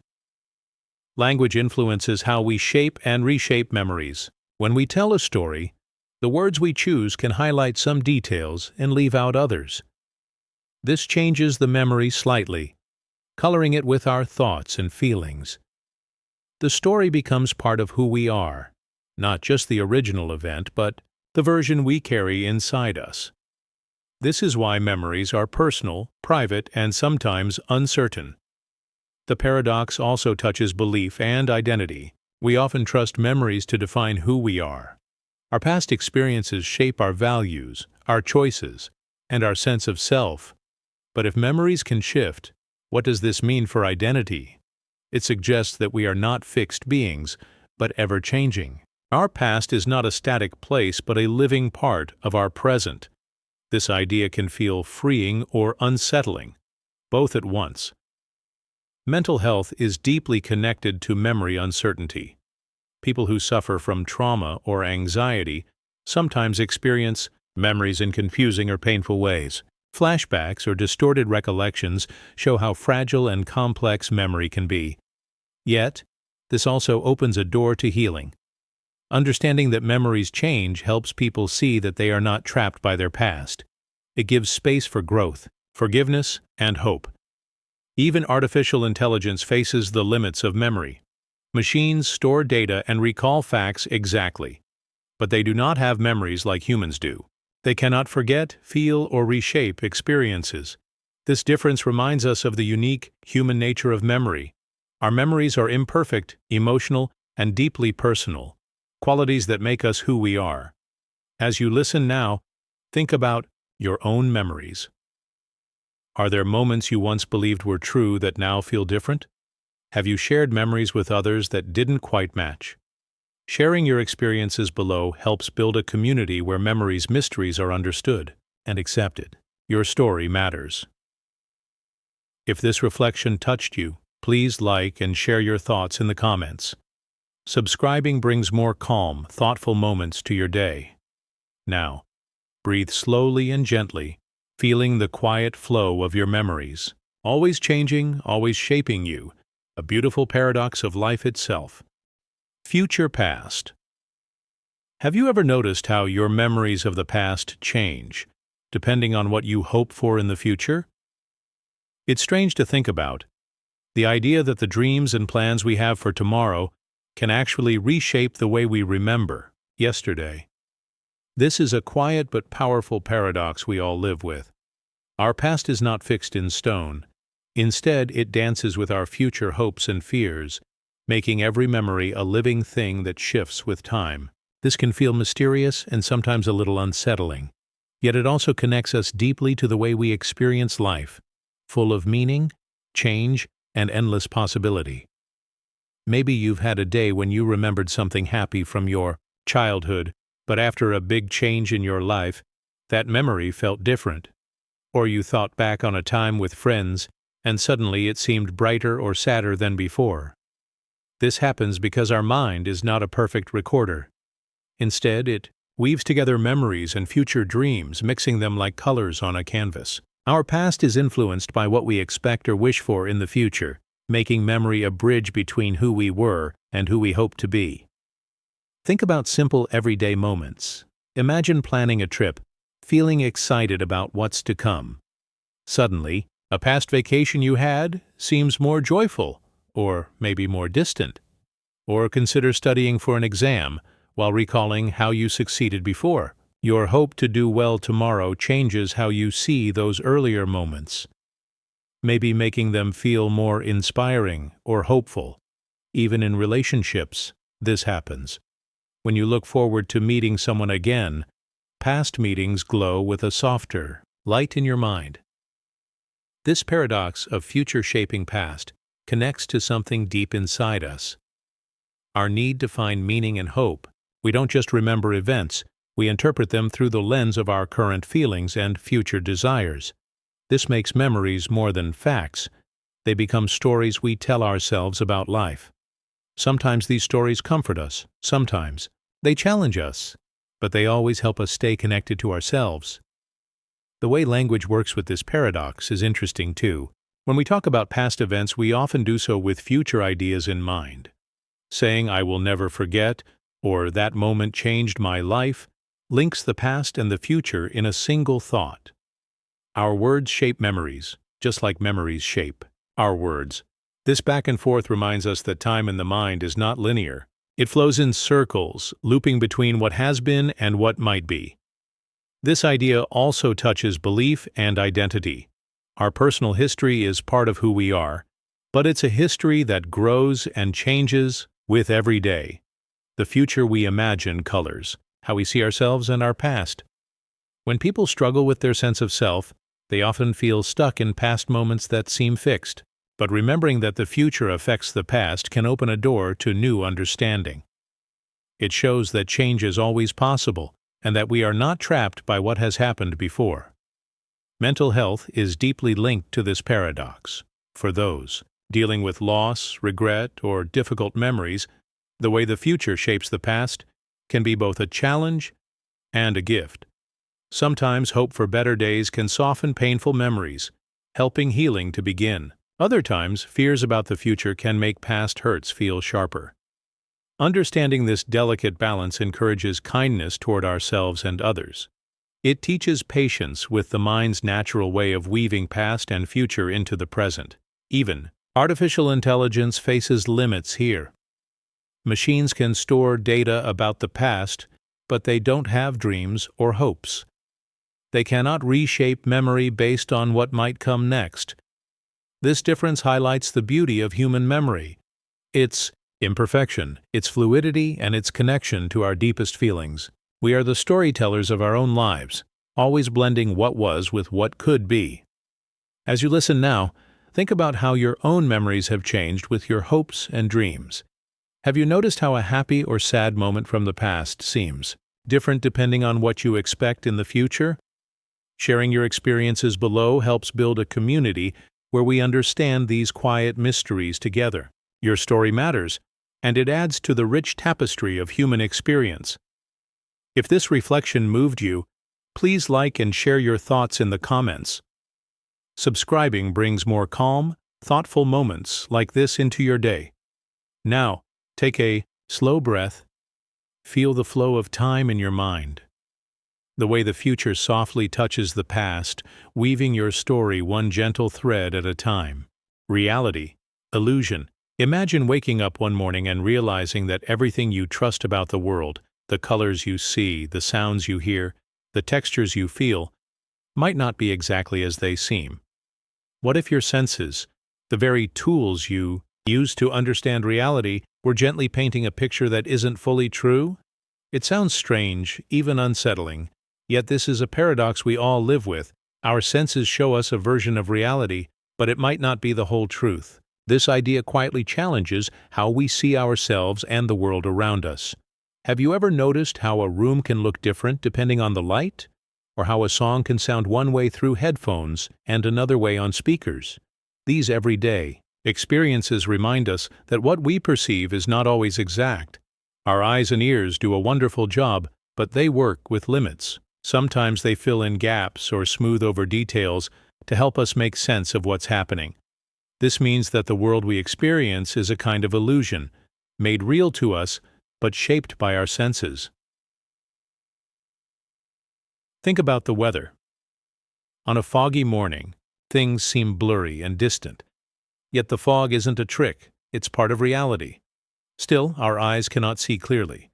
Language influences how we shape and reshape memories. When we tell a story, the words we choose can highlight some details and leave out others. This changes the memory slightly, coloring it with our thoughts and feelings. The story becomes part of who we are, not just the original event, but the version we carry inside us. This is why memories are personal, private, and sometimes uncertain. The paradox also touches belief and identity. We often trust memories to define who we are. Our past experiences shape our values, our choices, and our sense of self. But if memories can shift, what does this mean for identity? It suggests that we are not fixed beings, but ever-changing. Our past is not a static place, but a living part of our present. This idea can feel freeing or unsettling, both at once. Mental health is deeply connected to memory uncertainty. People who suffer from trauma or anxiety sometimes experience memories in confusing or painful ways. Flashbacks or distorted recollections show how fragile and complex memory can be. Yet, this also opens a door to healing. Understanding that memories change helps people see that they are not trapped by their past. It gives space for growth, forgiveness, and hope. Even artificial intelligence faces the limits of memory. Machines store data and recall facts exactly, but they do not have memories like humans do. They cannot forget, feel, or reshape experiences. This difference reminds us of the unique human nature of memory. Our memories are imperfect, emotional, and deeply personal, qualities that make us who we are. As you listen now, think about your own memories. Are there moments you once believed were true that now feel different? Have you shared memories with others that didn't quite match? Sharing your experiences below helps build a community where memories' mysteries are understood and accepted. Your story matters. If this reflection touched you, please like and share your thoughts in the comments. Subscribing brings more calm, thoughtful moments to your day. Now, breathe slowly and gently, feeling the quiet flow of your memories, always changing, always shaping you, a beautiful paradox of life itself. Future past. Have you ever noticed how your memories of the past change, depending on what you hope for in the future? It's strange to think about. The idea that the dreams and plans we have for tomorrow can actually reshape the way we remember yesterday. This is a quiet but powerful paradox we all live with. Our past is not fixed in stone. Instead, it dances with our future hopes and fears, making every memory a living thing that shifts with time. This can feel mysterious and sometimes a little unsettling, yet it also connects us deeply to the way we experience life, full of meaning, change, and endless possibility. Maybe you've had a day when you remembered something happy from your childhood, but after a big change in your life, that memory felt different. Or you thought back on a time with friends, and suddenly it seemed brighter or sadder than before. This happens because our mind is not a perfect recorder. Instead, it weaves together memories and future dreams, mixing them like colors on a canvas. Our past is influenced by what we expect or wish for in the future, making memory a bridge between who we were and who we hope to be. Think about simple everyday moments. Imagine planning a trip, feeling excited about what's to come. Suddenly, a past vacation you had seems more joyful, or maybe more distant. Or consider studying for an exam while recalling how you succeeded before. Your hope to do well tomorrow changes how you see those earlier moments, maybe making them feel more inspiring or hopeful. Even in relationships, this happens. When you look forward to meeting someone again, past meetings glow with a softer light in your mind. This paradox of future shaping past connects to something deep inside us. Our need to find meaning and hope. We don't just remember events, we interpret them through the lens of our current feelings and future desires. This makes memories more than facts. They become stories we tell ourselves about life. Sometimes these stories comfort us, sometimes they challenge us, but they always help us stay connected to ourselves. The way language works with this paradox is interesting too. When we talk about past events, we often do so with future ideas in mind. Saying, "I will never forget," or "that moment changed my life," links the past and the future in a single thought. Our words shape memories, just like memories shape our words. This back and forth reminds us that time in the mind is not linear. It flows in circles, looping between what has been and what might be. This idea also touches belief and identity. Our personal history is part of who we are, but it's a history that grows and changes with every day. The future we imagine colors how we see ourselves and our past. When people struggle with their sense of self, they often feel stuck in past moments that seem fixed. But remembering that the future affects the past can open a door to new understanding. It shows that change is always possible and that we are not trapped by what has happened before. Mental health is deeply linked to this paradox. For those dealing with loss, regret, or difficult memories, the way the future shapes the past can be both a challenge and a gift. Sometimes hope for better days can soften painful memories, helping healing to begin. Other times, fears about the future can make past hurts feel sharper. Understanding this delicate balance encourages kindness toward ourselves and others. It teaches patience with the mind's natural way of weaving past and future into the present. Even artificial intelligence faces limits here. Machines can store data about the past, but they don't have dreams or hopes. They cannot reshape memory based on what might come next. This difference highlights the beauty of human memory, its imperfection, its fluidity, and its connection to our deepest feelings. We are the storytellers of our own lives, always blending what was with what could be. As you listen now, think about how your own memories have changed with your hopes and dreams. Have you noticed how a happy or sad moment from the past seems different depending on what you expect in the future? Sharing your experiences below helps build a community where we understand these quiet mysteries together. Your story matters, and it adds to the rich tapestry of human experience. If this reflection moved you, please like and share your thoughts in the comments. Subscribing brings more calm, thoughtful moments like this into your day. Now, take a slow breath. Feel the flow of time in your mind. The way the future softly touches the past, weaving your story one gentle thread at a time. Reality, illusion. Imagine waking up one morning and realizing that everything you trust about the world, the colors you see, the sounds you hear, the textures you feel, might not be exactly as they seem. What if your senses, the very tools you use to understand reality, were gently painting a picture that isn't fully true? It sounds strange, even unsettling. Yet this is a paradox we all live with. Our senses show us a version of reality, but it might not be the whole truth. This idea quietly challenges how we see ourselves and the world around us. Have you ever noticed how a room can look different depending on the light? Or how a song can sound one way through headphones and another way on speakers? These everyday experiences remind us that what we perceive is not always exact. Our eyes and ears do a wonderful job, but they work with limits. Sometimes they fill in gaps or smooth over details to help us make sense of what's happening. This means that the world we experience is a kind of illusion, made real to us, but shaped by our senses. Think about the weather. On a foggy morning, things seem blurry and distant. Yet the fog isn't a trick, it's part of reality. Still, our eyes cannot see clearly.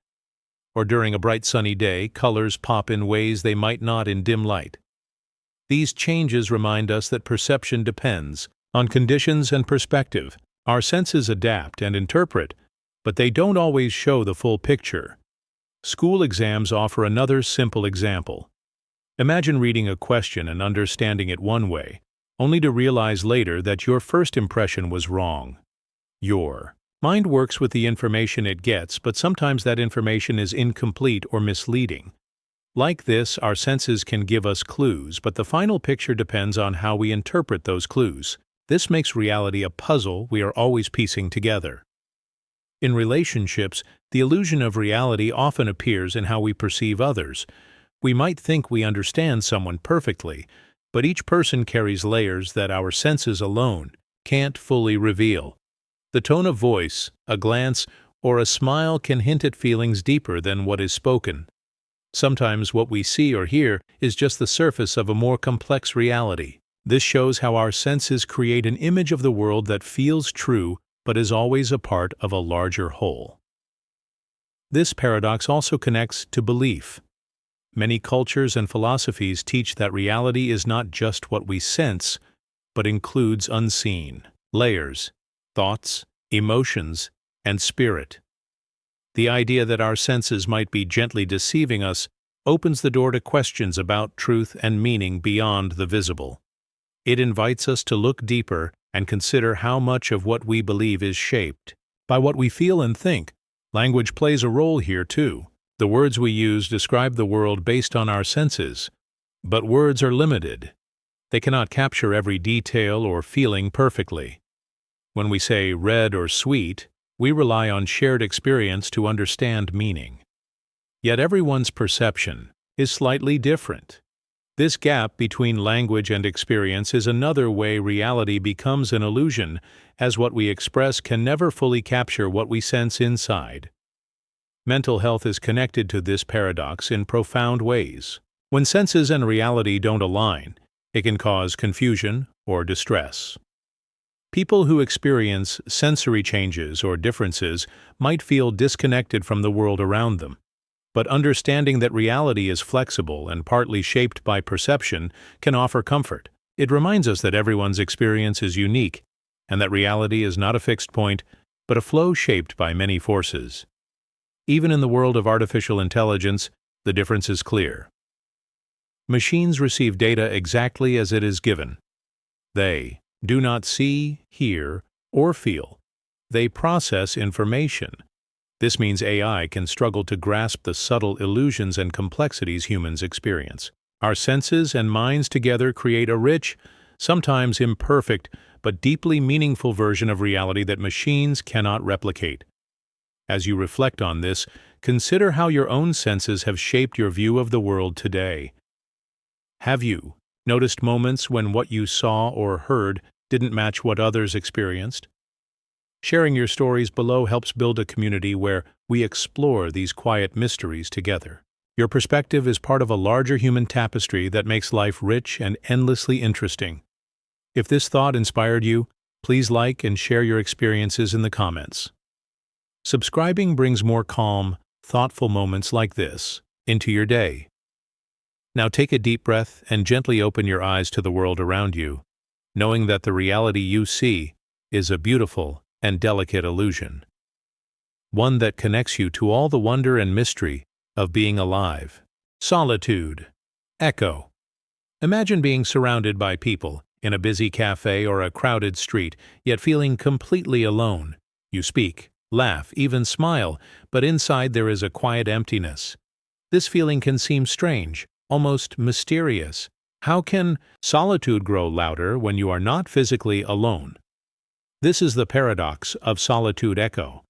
Or during a bright sunny day, colors pop in ways they might not in dim light. These changes remind us that perception depends on conditions and perspective. Our senses adapt and interpret, but they don't always show the full picture. School exams offer another simple example. Imagine reading a question and understanding it one way, only to realize later that your first impression was wrong. Your mind works with the information it gets, but sometimes that information is incomplete or misleading. Like this, our senses can give us clues, but the final picture depends on how we interpret those clues. This makes reality a puzzle we are always piecing together. In relationships, the illusion of reality often appears in how we perceive others. We might think we understand someone perfectly, but each person carries layers that our senses alone can't fully reveal. The tone of voice, a glance, or a smile can hint at feelings deeper than what is spoken. Sometimes what we see or hear is just the surface of a more complex reality. This shows how our senses create an image of the world that feels true but is always a part of a larger whole. This paradox also connects to belief. Many cultures and philosophies teach that reality is not just what we sense, but includes unseen layers, thoughts, emotions, and spirit. The idea that our senses might be gently deceiving us opens the door to questions about truth and meaning beyond the visible. It invites us to look deeper and consider how much of what we believe is shaped by what we feel and think. Language plays a role here too. The words we use describe the world based on our senses, but words are limited. They cannot capture every detail or feeling perfectly. When we say red or sweet, we rely on shared experience to understand meaning. Yet everyone's perception is slightly different. This gap between language and experience is another way reality becomes an illusion, as what we express can never fully capture what we sense inside. Mental health is connected to this paradox in profound ways. When senses and reality don't align, it can cause confusion or distress. People who experience sensory changes or differences might feel disconnected from the world around them. But understanding that reality is flexible and partly shaped by perception can offer comfort. It reminds us that everyone's experience is unique, and that reality is not a fixed point, but a flow shaped by many forces. Even in the world of artificial intelligence, the difference is clear. Machines receive data exactly as it is given. They do not see, hear, or feel. They process information. This means AI can struggle to grasp the subtle illusions and complexities humans experience. Our senses and minds together create a rich, sometimes imperfect, but deeply meaningful version of reality that machines cannot replicate. As you reflect on this, consider how your own senses have shaped your view of the world today. Have you noticed moments when what you saw or heard didn't match what others experienced? Sharing your stories below helps build a community where we explore these quiet mysteries together. Your perspective is part of a larger human tapestry that makes life rich and endlessly interesting. If this thought inspired you, please like and share your experiences in the comments. Subscribing brings more calm, thoughtful moments like this into your day. Now take a deep breath and gently open your eyes to the world around you, knowing that the reality you see is a beautiful and delicate illusion. One that connects you to all the wonder and mystery of being alive. Solitude. Echo. Imagine being surrounded by people in a busy cafe or a crowded street, yet feeling completely alone. You speak, laugh, even smile, but inside there is a quiet emptiness. This feeling can seem strange, almost mysterious. How can solitude grow louder when you are not physically alone? This is the paradox of solitude echo.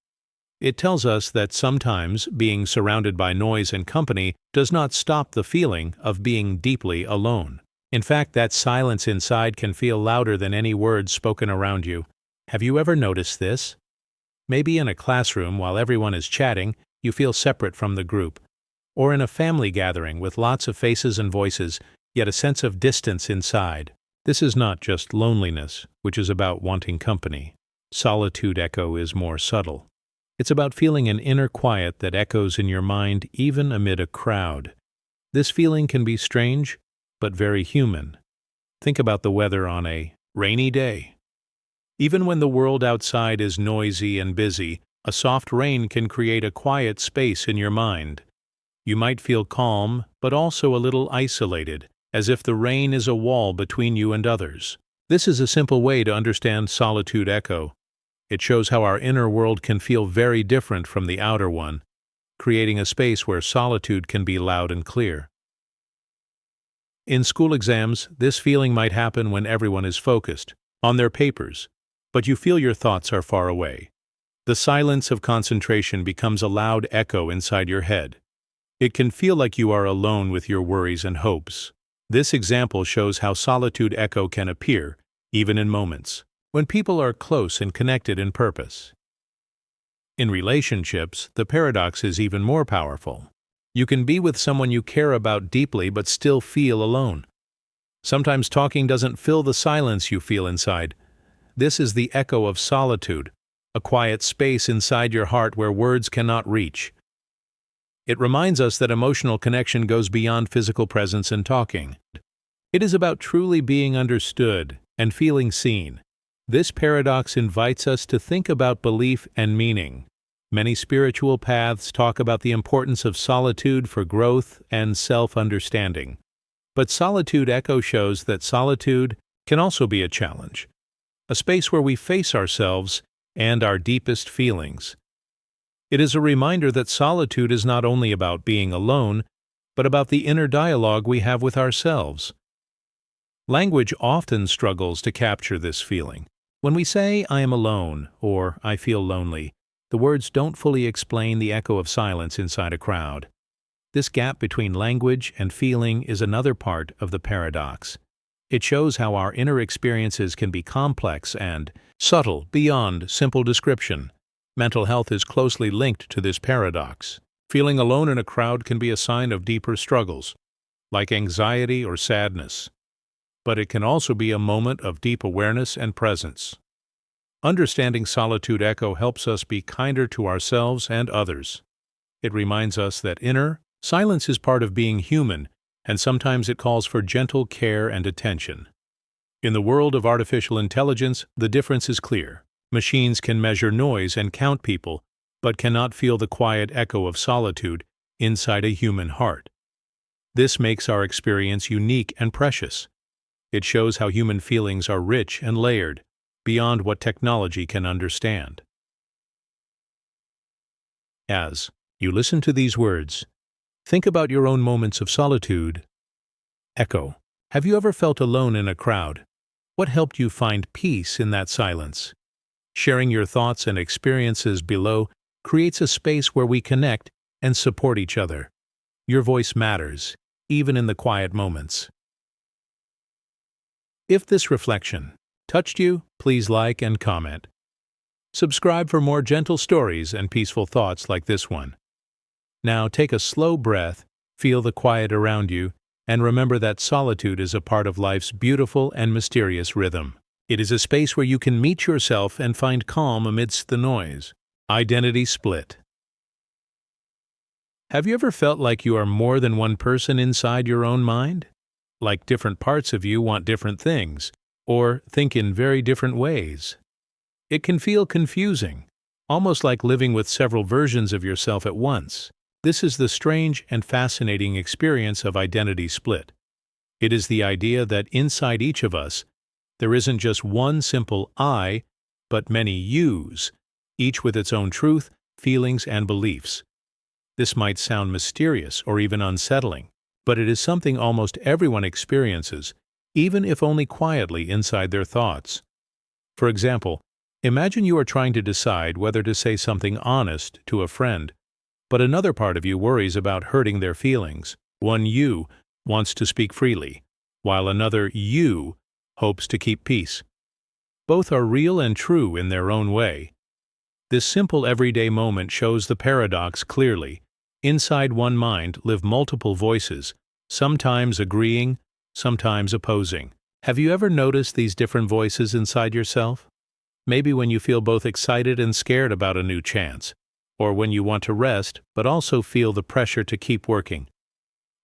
It tells us that sometimes being surrounded by noise and company does not stop the feeling of being deeply alone. In fact, that silence inside can feel louder than any words spoken around you. Have you ever noticed this? Maybe in a classroom while everyone is chatting, you feel separate from the group. Or in a family gathering with lots of faces and voices, yet a sense of distance inside. This is not just loneliness, which is about wanting company. Solitude echo is more subtle. It's about feeling an inner quiet that echoes in your mind even amid a crowd. This feeling can be strange, but very human. Think about the weather on a rainy day. Even when the world outside is noisy and busy, a soft rain can create a quiet space in your mind. You might feel calm, but also a little isolated, as if the rain is a wall between you and others. This is a simple way to understand solitude echo. It shows how our inner world can feel very different from the outer one, creating a space where solitude can be loud and clear. In school exams, this feeling might happen when everyone is focused on their papers, but you feel your thoughts are far away. The silence of concentration becomes a loud echo inside your head. It can feel like you are alone with your worries and hopes. This example shows how solitude echo can appear, even in moments when people are close and connected in purpose. In relationships, the paradox is even more powerful. You can be with someone you care about deeply but still feel alone. Sometimes talking doesn't fill the silence you feel inside. This is the echo of solitude, a quiet space inside your heart where words cannot reach. It reminds us that emotional connection goes beyond physical presence and talking. It is about truly being understood and feeling seen. This paradox invites us to think about belief and meaning. Many spiritual paths talk about the importance of solitude for growth and self-understanding. But Solitude Echo shows that solitude can also be a challenge, a space where we face ourselves and our deepest feelings. It is a reminder that solitude is not only about being alone, but about the inner dialogue we have with ourselves. Language often struggles to capture this feeling. When we say, "I am alone," or "I feel lonely," the words don't fully explain the echo of silence inside a crowd. This gap between language and feeling is another part of the paradox. It shows how our inner experiences can be complex and subtle beyond simple description. Mental health is closely linked to this paradox. Feeling alone in a crowd can be a sign of deeper struggles, like anxiety or sadness. But it can also be a moment of deep awareness and presence. Understanding Solitude Echo helps us be kinder to ourselves and others. It reminds us that inner silence is part of being human, and sometimes it calls for gentle care and attention. In the world of artificial intelligence, the difference is clear. Machines can measure noise and count people, but cannot feel the quiet echo of solitude inside a human heart. This makes our experience unique and precious. It shows how human feelings are rich and layered, beyond what technology can understand. As you listen to these words, think about your own moments of solitude. Echo. Have you ever felt alone in a crowd? What helped you find peace in that silence? Sharing your thoughts and experiences below creates a space where we connect and support each other. Your voice matters, even in the quiet moments. If this reflection touched you, please like and comment. Subscribe for more gentle stories and peaceful thoughts like this one. Now take a slow breath, feel the quiet around you, and remember that solitude is a part of life's beautiful and mysterious rhythm. It is a space where you can meet yourself and find calm amidst the noise. Identity split. Have you ever felt like you are more than one person inside your own mind? Like different parts of you want different things, or think in very different ways? It can feel confusing, almost like living with several versions of yourself at once. This is the strange and fascinating experience of identity split. It is the idea that inside each of us, there isn't just one simple I, but many yous, each with its own truth, feelings, and beliefs. This might sound mysterious or even unsettling, but it is something almost everyone experiences, even if only quietly inside their thoughts. For example, imagine you are trying to decide whether to say something honest to a friend, but another part of you worries about hurting their feelings. One you wants to speak freely, while another you hopes to keep peace. Both are real and true in their own way. This simple everyday moment shows the paradox clearly. Inside one mind live multiple voices, sometimes agreeing, sometimes opposing. Have you ever noticed these different voices inside yourself? Maybe when you feel both excited and scared about a new chance, or when you want to rest but also feel the pressure to keep working.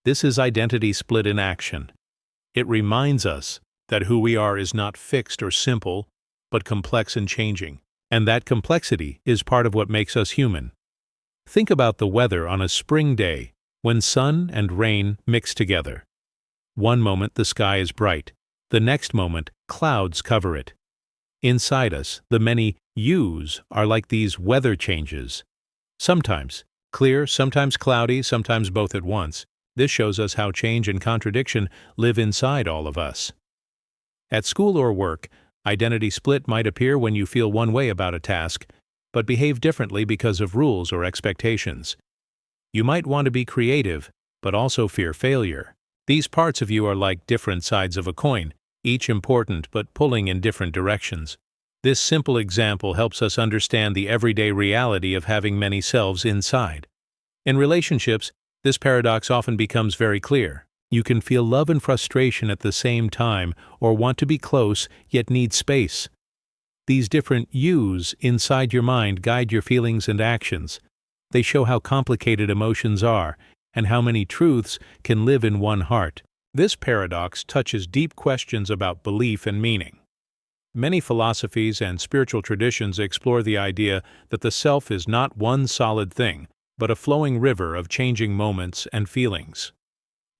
This is identity split in action. It reminds us that who we are is not fixed or simple, but complex and changing, and that complexity is part of what makes us human. Think about the weather on a spring day when sun and rain mix together. One moment the sky is bright, the next moment clouds cover it. Inside us, the many yous are like these weather changes. Sometimes clear, sometimes cloudy, sometimes both at once. This shows us how change and contradiction live inside all of us. At school or work, identity split might appear when you feel one way about a task, but behave differently because of rules or expectations. You might want to be creative, but also fear failure. These parts of you are like different sides of a coin, each important but pulling in different directions. This simple example helps us understand the everyday reality of having many selves inside. In relationships, This paradox often becomes very clear. You can feel love and frustration at the same time, or want to be close yet need space. These different yous inside your mind guide your feelings and actions. They show how complicated emotions are, and how many truths can live in one heart. This paradox touches deep questions about belief and meaning. Many philosophies and spiritual traditions explore the idea that the self is not one solid thing, but a flowing river of changing moments and feelings.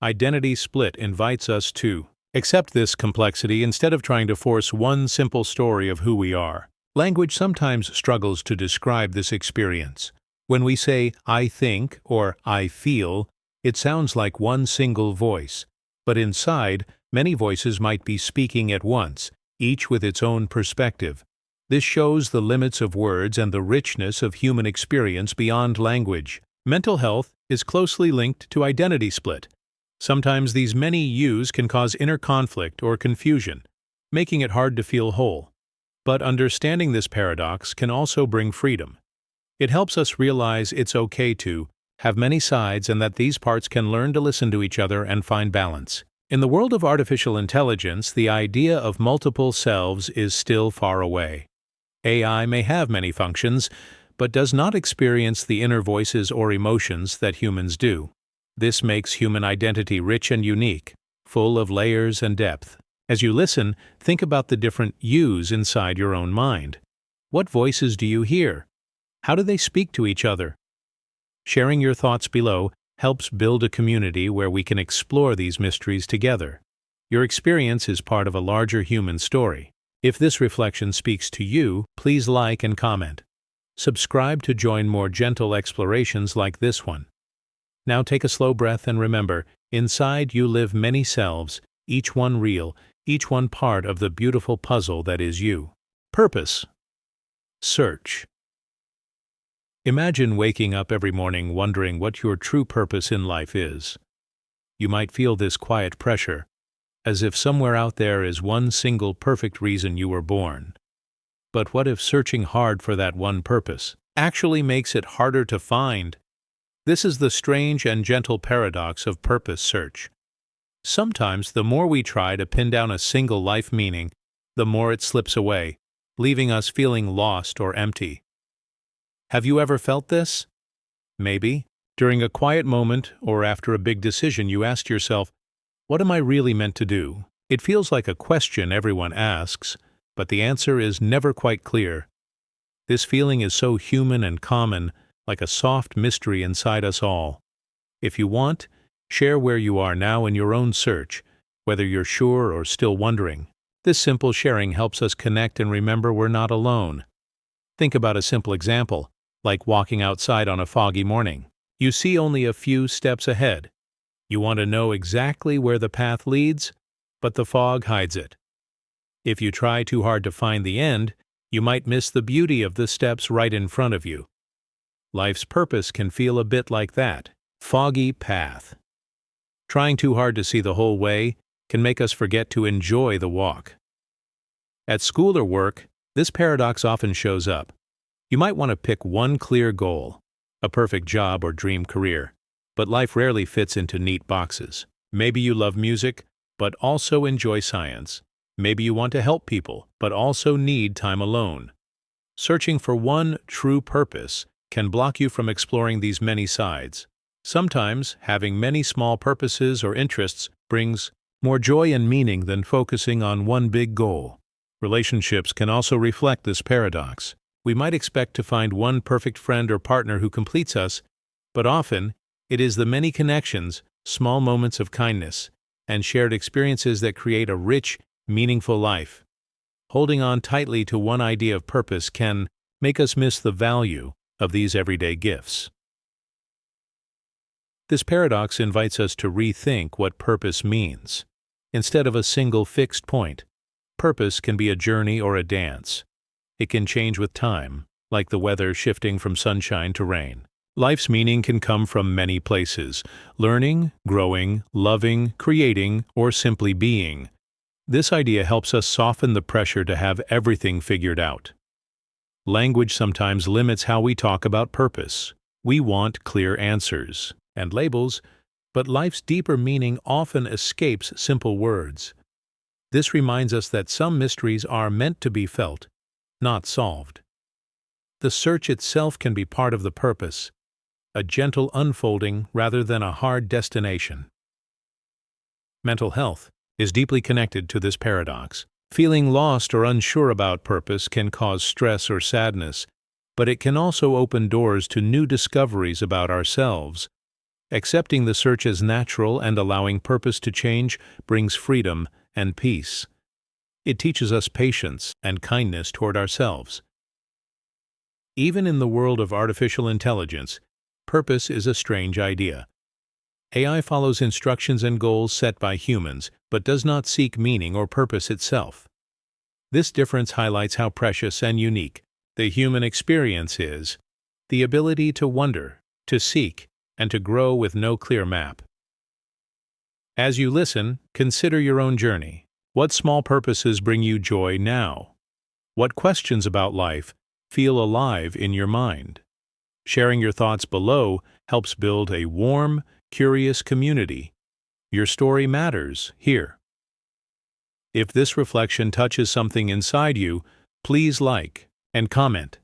Identity Split invites us to accept this complexity instead of trying to force one simple story of who we are. Language sometimes struggles to describe this experience. When we say, "I think" or "I feel," it sounds like one single voice. But inside, many voices might be speaking at once, each with its own perspective. This shows the limits of words and the richness of human experience beyond language. Mental health is closely linked to identity split. Sometimes these many yous can cause inner conflict or confusion, making it hard to feel whole. But understanding this paradox can also bring freedom. It helps us realize it's okay to have many sides and that these parts can learn to listen to each other and find balance. In the world of artificial intelligence, the idea of multiple selves is still far away. AI may have many functions, but does not experience the inner voices or emotions that humans do. This makes human identity rich and unique, full of layers and depth. As you listen, think about the different yous inside your own mind. What voices do you hear? How do they speak to each other? Sharing your thoughts below helps build a community where we can explore these mysteries together. Your experience is part of a larger human story. If this reflection speaks to you, please like and comment. Subscribe to join more gentle explorations like this one. Now take a slow breath and remember, inside you live many selves, each one real, each one part of the beautiful puzzle that is you. Purpose. Search. Imagine waking up every morning wondering what your true purpose in life is. You might feel this quiet pressure, as if somewhere out there is one single perfect reason you were born. But what if searching hard for that one purpose actually makes it harder to find? This is the strange and gentle paradox of purpose search. Sometimes the more we try to pin down a single life meaning, the more it slips away, leaving us feeling lost or empty. Have you ever felt this? Maybe, during a quiet moment or after a big decision, you asked yourself, "What am I really meant to do?" It feels like a question everyone asks, but the answer is never quite clear. This feeling is so human and common, like a soft mystery inside us all. If you want, share where you are now in your own search, whether you're sure or still wondering. This simple sharing helps us connect and remember we're not alone. Think about a simple example, like walking outside on a foggy morning. You see only a few steps ahead. You want to know exactly where the path leads, but the fog hides it. If you try too hard to find the end, you might miss the beauty of the steps right in front of you. Life's purpose can feel a bit like that, foggy path. Trying too hard to see the whole way can make us forget to enjoy the walk. At school or work, this paradox often shows up. You might want to pick one clear goal, a perfect job or dream career, but life rarely fits into neat boxes. Maybe you love music, but also enjoy science. Maybe you want to help people, but also need time alone. Searching for one true purpose can block you from exploring these many sides. Sometimes, having many small purposes or interests brings more joy and meaning than focusing on one big goal. Relationships can also reflect this paradox. We might expect to find one perfect friend or partner who completes us, but often it is the many connections, small moments of kindness, and shared experiences that create a rich, meaningful life. Holding on tightly to one idea of purpose can make us miss the value of these everyday gifts. This paradox invites us to rethink what purpose means. Instead of a single fixed point, purpose can be a journey or a dance. It can change with time, like the weather shifting from sunshine to rain. Life's meaning can come from many places: learning, growing, loving, creating, or simply being. This idea helps us soften the pressure to have everything figured out. Language sometimes limits how we talk about purpose. We want clear answers. and labels, but life's deeper meaning often escapes simple words. This reminds us that some mysteries are meant to be felt, not solved. The search itself can be part of the purpose, a gentle unfolding rather than a hard destination. Mental health is deeply connected to this paradox. Feeling lost or unsure about purpose can cause stress or sadness, but it can also open doors to new discoveries about ourselves. Accepting the search as natural and allowing purpose to change brings freedom and peace. It teaches us patience and kindness toward ourselves. Even in the world of artificial intelligence, purpose is a strange idea. AI follows instructions and goals set by humans, but does not seek meaning or purpose itself. This difference highlights how precious and unique the human experience is, the ability to wonder, to seek, and to grow with no clear map. As you listen, consider your own journey. What small purposes bring you joy now? What questions about life feel alive in your mind? Sharing your thoughts below helps build a warm, curious community. Your story matters here. If this reflection touches something inside you, please like and comment.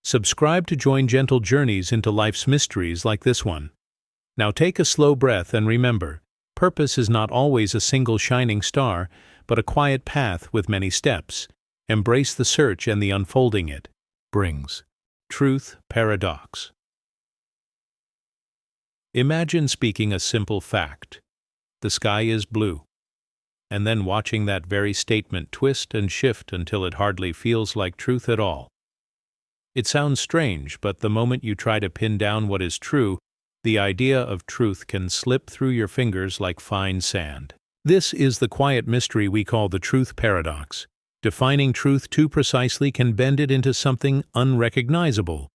Subscribe to join gentle journeys into life's mysteries like this one. Now take a slow breath and remember, purpose is not always a single shining star, but a quiet path with many steps. Embrace the search and the unfolding it brings. Truth paradox. Imagine speaking a simple fact. The sky is blue. And then watching that very statement twist and shift until it hardly feels like truth at all. It sounds strange, but the moment you try to pin down what is true, the idea of truth can slip through your fingers like fine sand. This is the quiet mystery we call the truth paradox. Defining truth too precisely can bend it into something unrecognizable.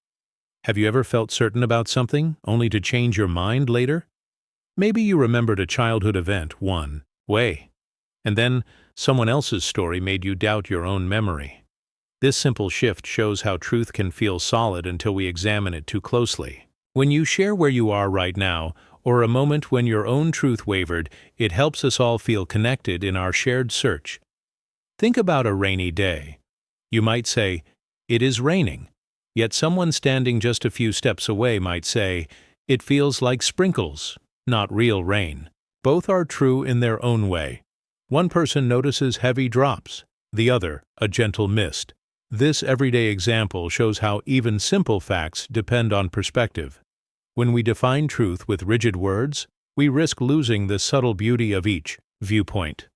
Have you ever felt certain about something, only to change your mind later? Maybe you remembered a childhood event one way, and then someone else's story made you doubt your own memory. This simple shift shows how truth can feel solid until we examine it too closely. When you share where you are right now, or a moment when your own truth wavered, it helps us all feel connected in our shared search. Think about a rainy day. You might say, "It is raining," yet someone standing just a few steps away might say, "It feels like sprinkles, not real rain." Both are true in their own way. One person notices heavy drops, the other a gentle mist. This everyday example shows how even simple facts depend on perspective. When we define truth with rigid words, we risk losing the subtle beauty of each viewpoint.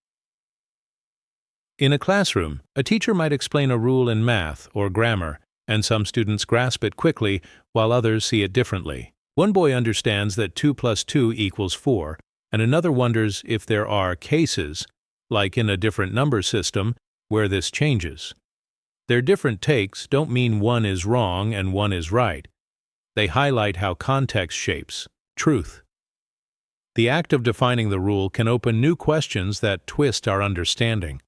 In a classroom, a teacher might explain a rule in math or grammar, and some students grasp it quickly while others see it differently. One boy understands that 2 plus 2 equals 4, and another wonders if there are cases, like in a different number system, where this changes. Their different takes don't mean one is wrong and one is right. They highlight how context shapes truth. The act of defining the rule can open new questions that twist our understanding.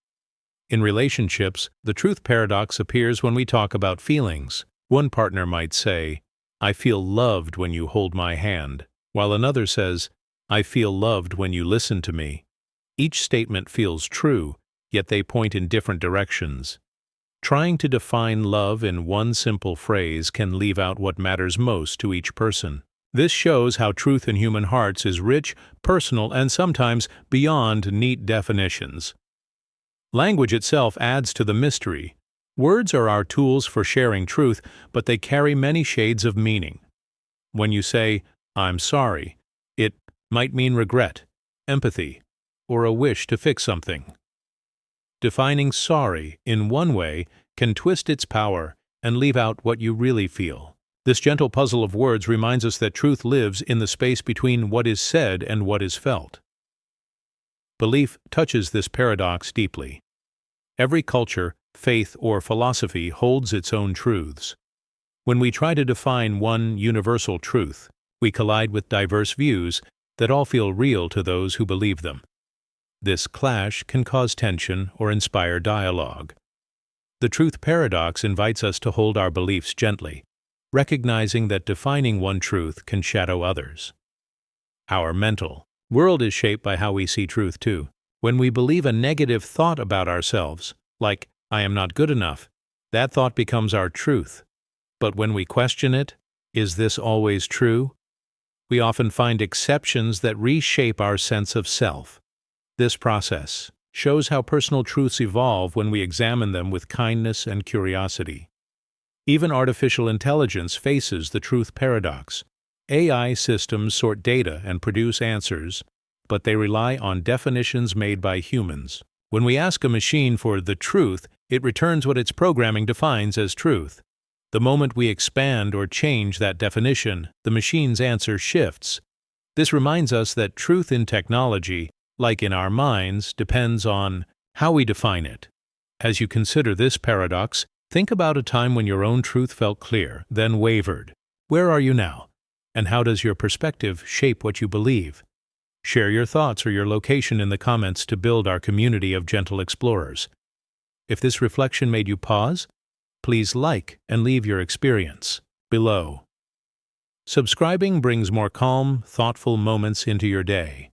In relationships, the truth paradox appears when we talk about feelings. One partner might say, "I feel loved when you hold my hand," while another says, "I feel loved when you listen to me." Each statement feels true, yet they point in different directions. Trying to define love in one simple phrase can leave out what matters most to each person. This shows how truth in human hearts is rich, personal, and sometimes beyond neat definitions. Language itself adds to the mystery. Words are our tools for sharing truth, but they carry many shades of meaning. When you say, "I'm sorry," it might mean regret, empathy, or a wish to fix something. Defining sorry in one way can twist its power and leave out what you really feel. This gentle puzzle of words reminds us that truth lives in the space between what is said and what is felt. Belief touches this paradox deeply. Every culture, faith, or philosophy holds its own truths. When we try to define one universal truth, we collide with diverse views that all feel real to those who believe them. This clash can cause tension or inspire dialogue. The truth paradox invites us to hold our beliefs gently, recognizing that defining one truth can shadow others. Our mental world is shaped by how we see truth too. When we believe a negative thought about ourselves, like, I am not good enough, that thought becomes our truth. But when we question it, is this always true? We often find exceptions that reshape our sense of self. This process shows how personal truths evolve when we examine them with kindness and curiosity. Even artificial intelligence faces the truth paradox. AI systems sort data and produce answers, but they rely on definitions made by humans. When we ask a machine for the truth, it returns what its programming defines as truth. The moment we expand or change that definition, the machine's answer shifts. This reminds us that truth in technology, like in our minds, depends on how we define it. As you consider this paradox, think about a time when your own truth felt clear, then wavered. Where are you now? And how does your perspective shape what you believe? Share your thoughts or your location in the comments to build our community of gentle explorers. If this reflection made you pause, please like and leave your experience below. Subscribing brings more calm, thoughtful moments into your day.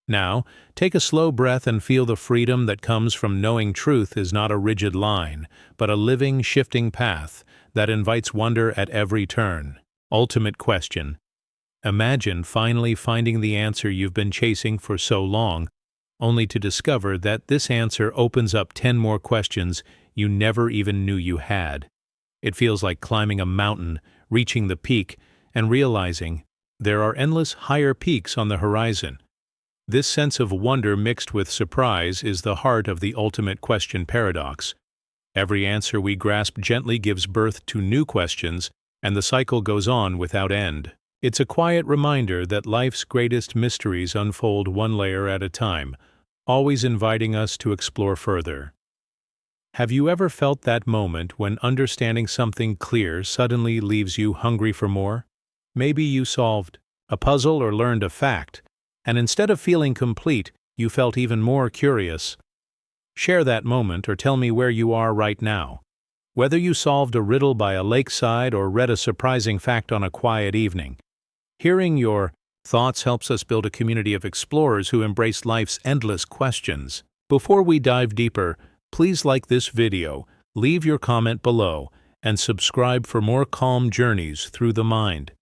Now, take a slow breath and feel the freedom that comes from knowing truth is not a rigid line, but a living, shifting path that invites wonder at every turn. Ultimate question. Imagine finally finding the answer you've been chasing for so long, only to discover that this answer opens up 10 more questions you never even knew you had. It feels like climbing a mountain, reaching the peak, and realizing there are endless higher peaks on the horizon. This sense of wonder mixed with surprise is the heart of the ultimate question paradox. Every answer we grasp gently gives birth to new questions, and the cycle goes on without end. It's a quiet reminder that life's greatest mysteries unfold one layer at a time, always inviting us to explore further. Have you ever felt that moment when understanding something clear suddenly leaves you hungry for more? Maybe you solved a puzzle or learned a fact, and instead of feeling complete, you felt even more curious. Share that moment or tell me where you are right now. Whether you solved a riddle by a lakeside or read a surprising fact on a quiet evening, hearing your thoughts helps us build a community of explorers who embrace life's endless questions. Before we dive deeper, please like this video, leave your comment below, and subscribe for more calm journeys through the mind.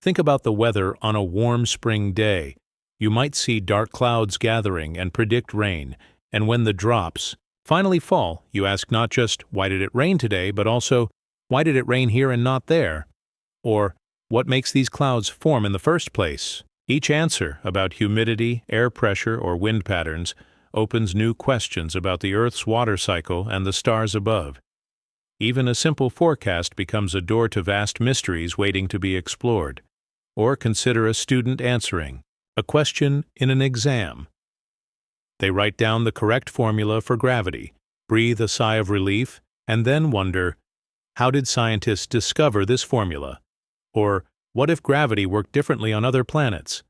Think about the weather on a warm spring day. You might see dark clouds gathering and predict rain, and when the drops finally fall, you ask not just, why did it rain today, but also, why did it rain here and not there? Or, what makes these clouds form in the first place? Each answer about humidity, air pressure, or wind patterns opens new questions about the Earth's water cycle and the stars above. Even a simple forecast becomes a door to vast mysteries waiting to be explored. Or consider a student answering a question in an exam. They write down the correct formula for gravity, breathe a sigh of relief, and then wonder, how did scientists discover this formula? Or, what if gravity worked differently on other planets?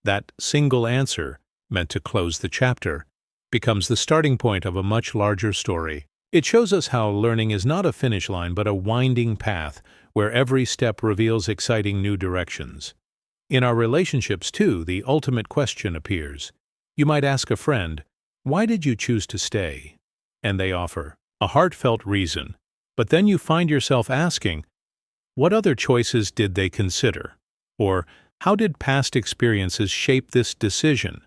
That single answer, meant to close the chapter, becomes the starting point of a much larger story. It shows us how learning is not a finish line but a winding path where every step reveals exciting new directions. In our relationships, too, the ultimate question appears. You might ask a friend, why did you choose to stay? And they offer a heartfelt reason. But then you find yourself asking, what other choices did they consider? Or, how did past experiences shape this decision?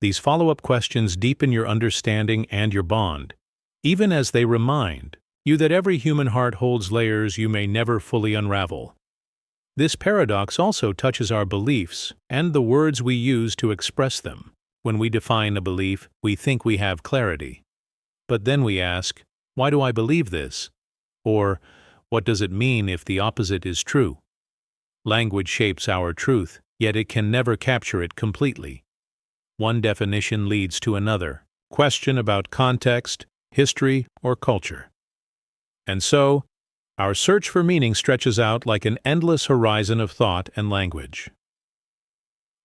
These follow-up questions deepen your understanding and your bond, even as they remind you that every human heart holds layers you may never fully unravel. This paradox also touches our beliefs and the words we use to express them. When we define a belief, we think we have clarity. But then we ask, why do I believe this? Or, what does it mean if the opposite is true? Language shapes our truth, yet it can never capture it completely. One definition leads to another. Question about context, history, or culture. And so, our search for meaning stretches out like an endless horizon of thought and language.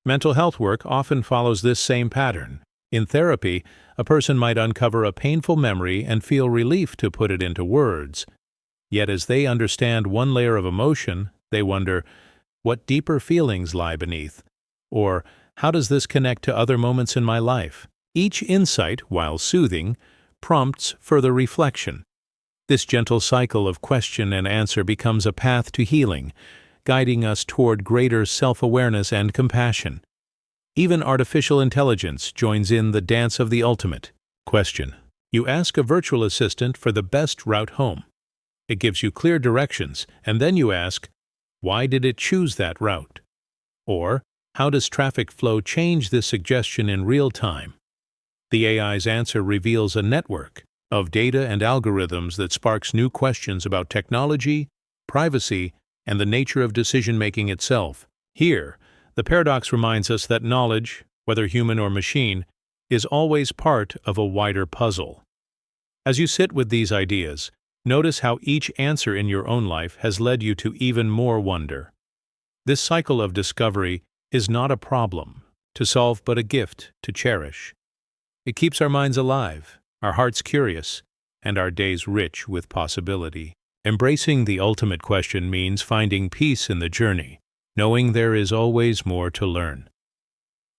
Mental health work often follows this same pattern. In therapy, a person might uncover a painful memory and feel relief to put it into words. Yet as they understand one layer of emotion, they wonder, what deeper feelings lie beneath? Or, how does this connect to other moments in my life? Each insight, while soothing, prompts further reflection. This gentle cycle of question and answer becomes a path to healing, guiding us toward greater self-awareness and compassion. Even artificial intelligence joins in the dance of the ultimate. Question. You ask a virtual assistant for the best route home. It gives you clear directions, and then you ask, why did it choose that route? Or, how does traffic flow change this suggestion in real time? The AI's answer reveals a network of data and algorithms that sparks new questions about technology, privacy, and the nature of decision-making itself. Here, the paradox reminds us that knowledge, whether human or machine, is always part of a wider puzzle. As you sit with these ideas, notice how each answer in your own life has led you to even more wonder. This cycle of discovery is not a problem to solve but a gift to cherish. It keeps our minds alive, our hearts curious, and our days rich with possibility. Embracing the ultimate question means finding peace in the journey, knowing there is always more to learn.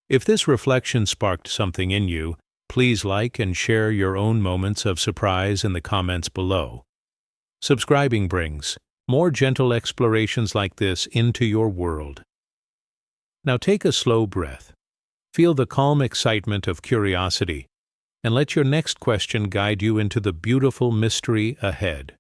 If this reflection sparked something in you, please like and share your own moments of surprise in the comments below. Subscribing brings more gentle explorations like this into your world. Now take a slow breath. Feel the calm excitement of curiosity, and let your next question guide you into the beautiful mystery ahead.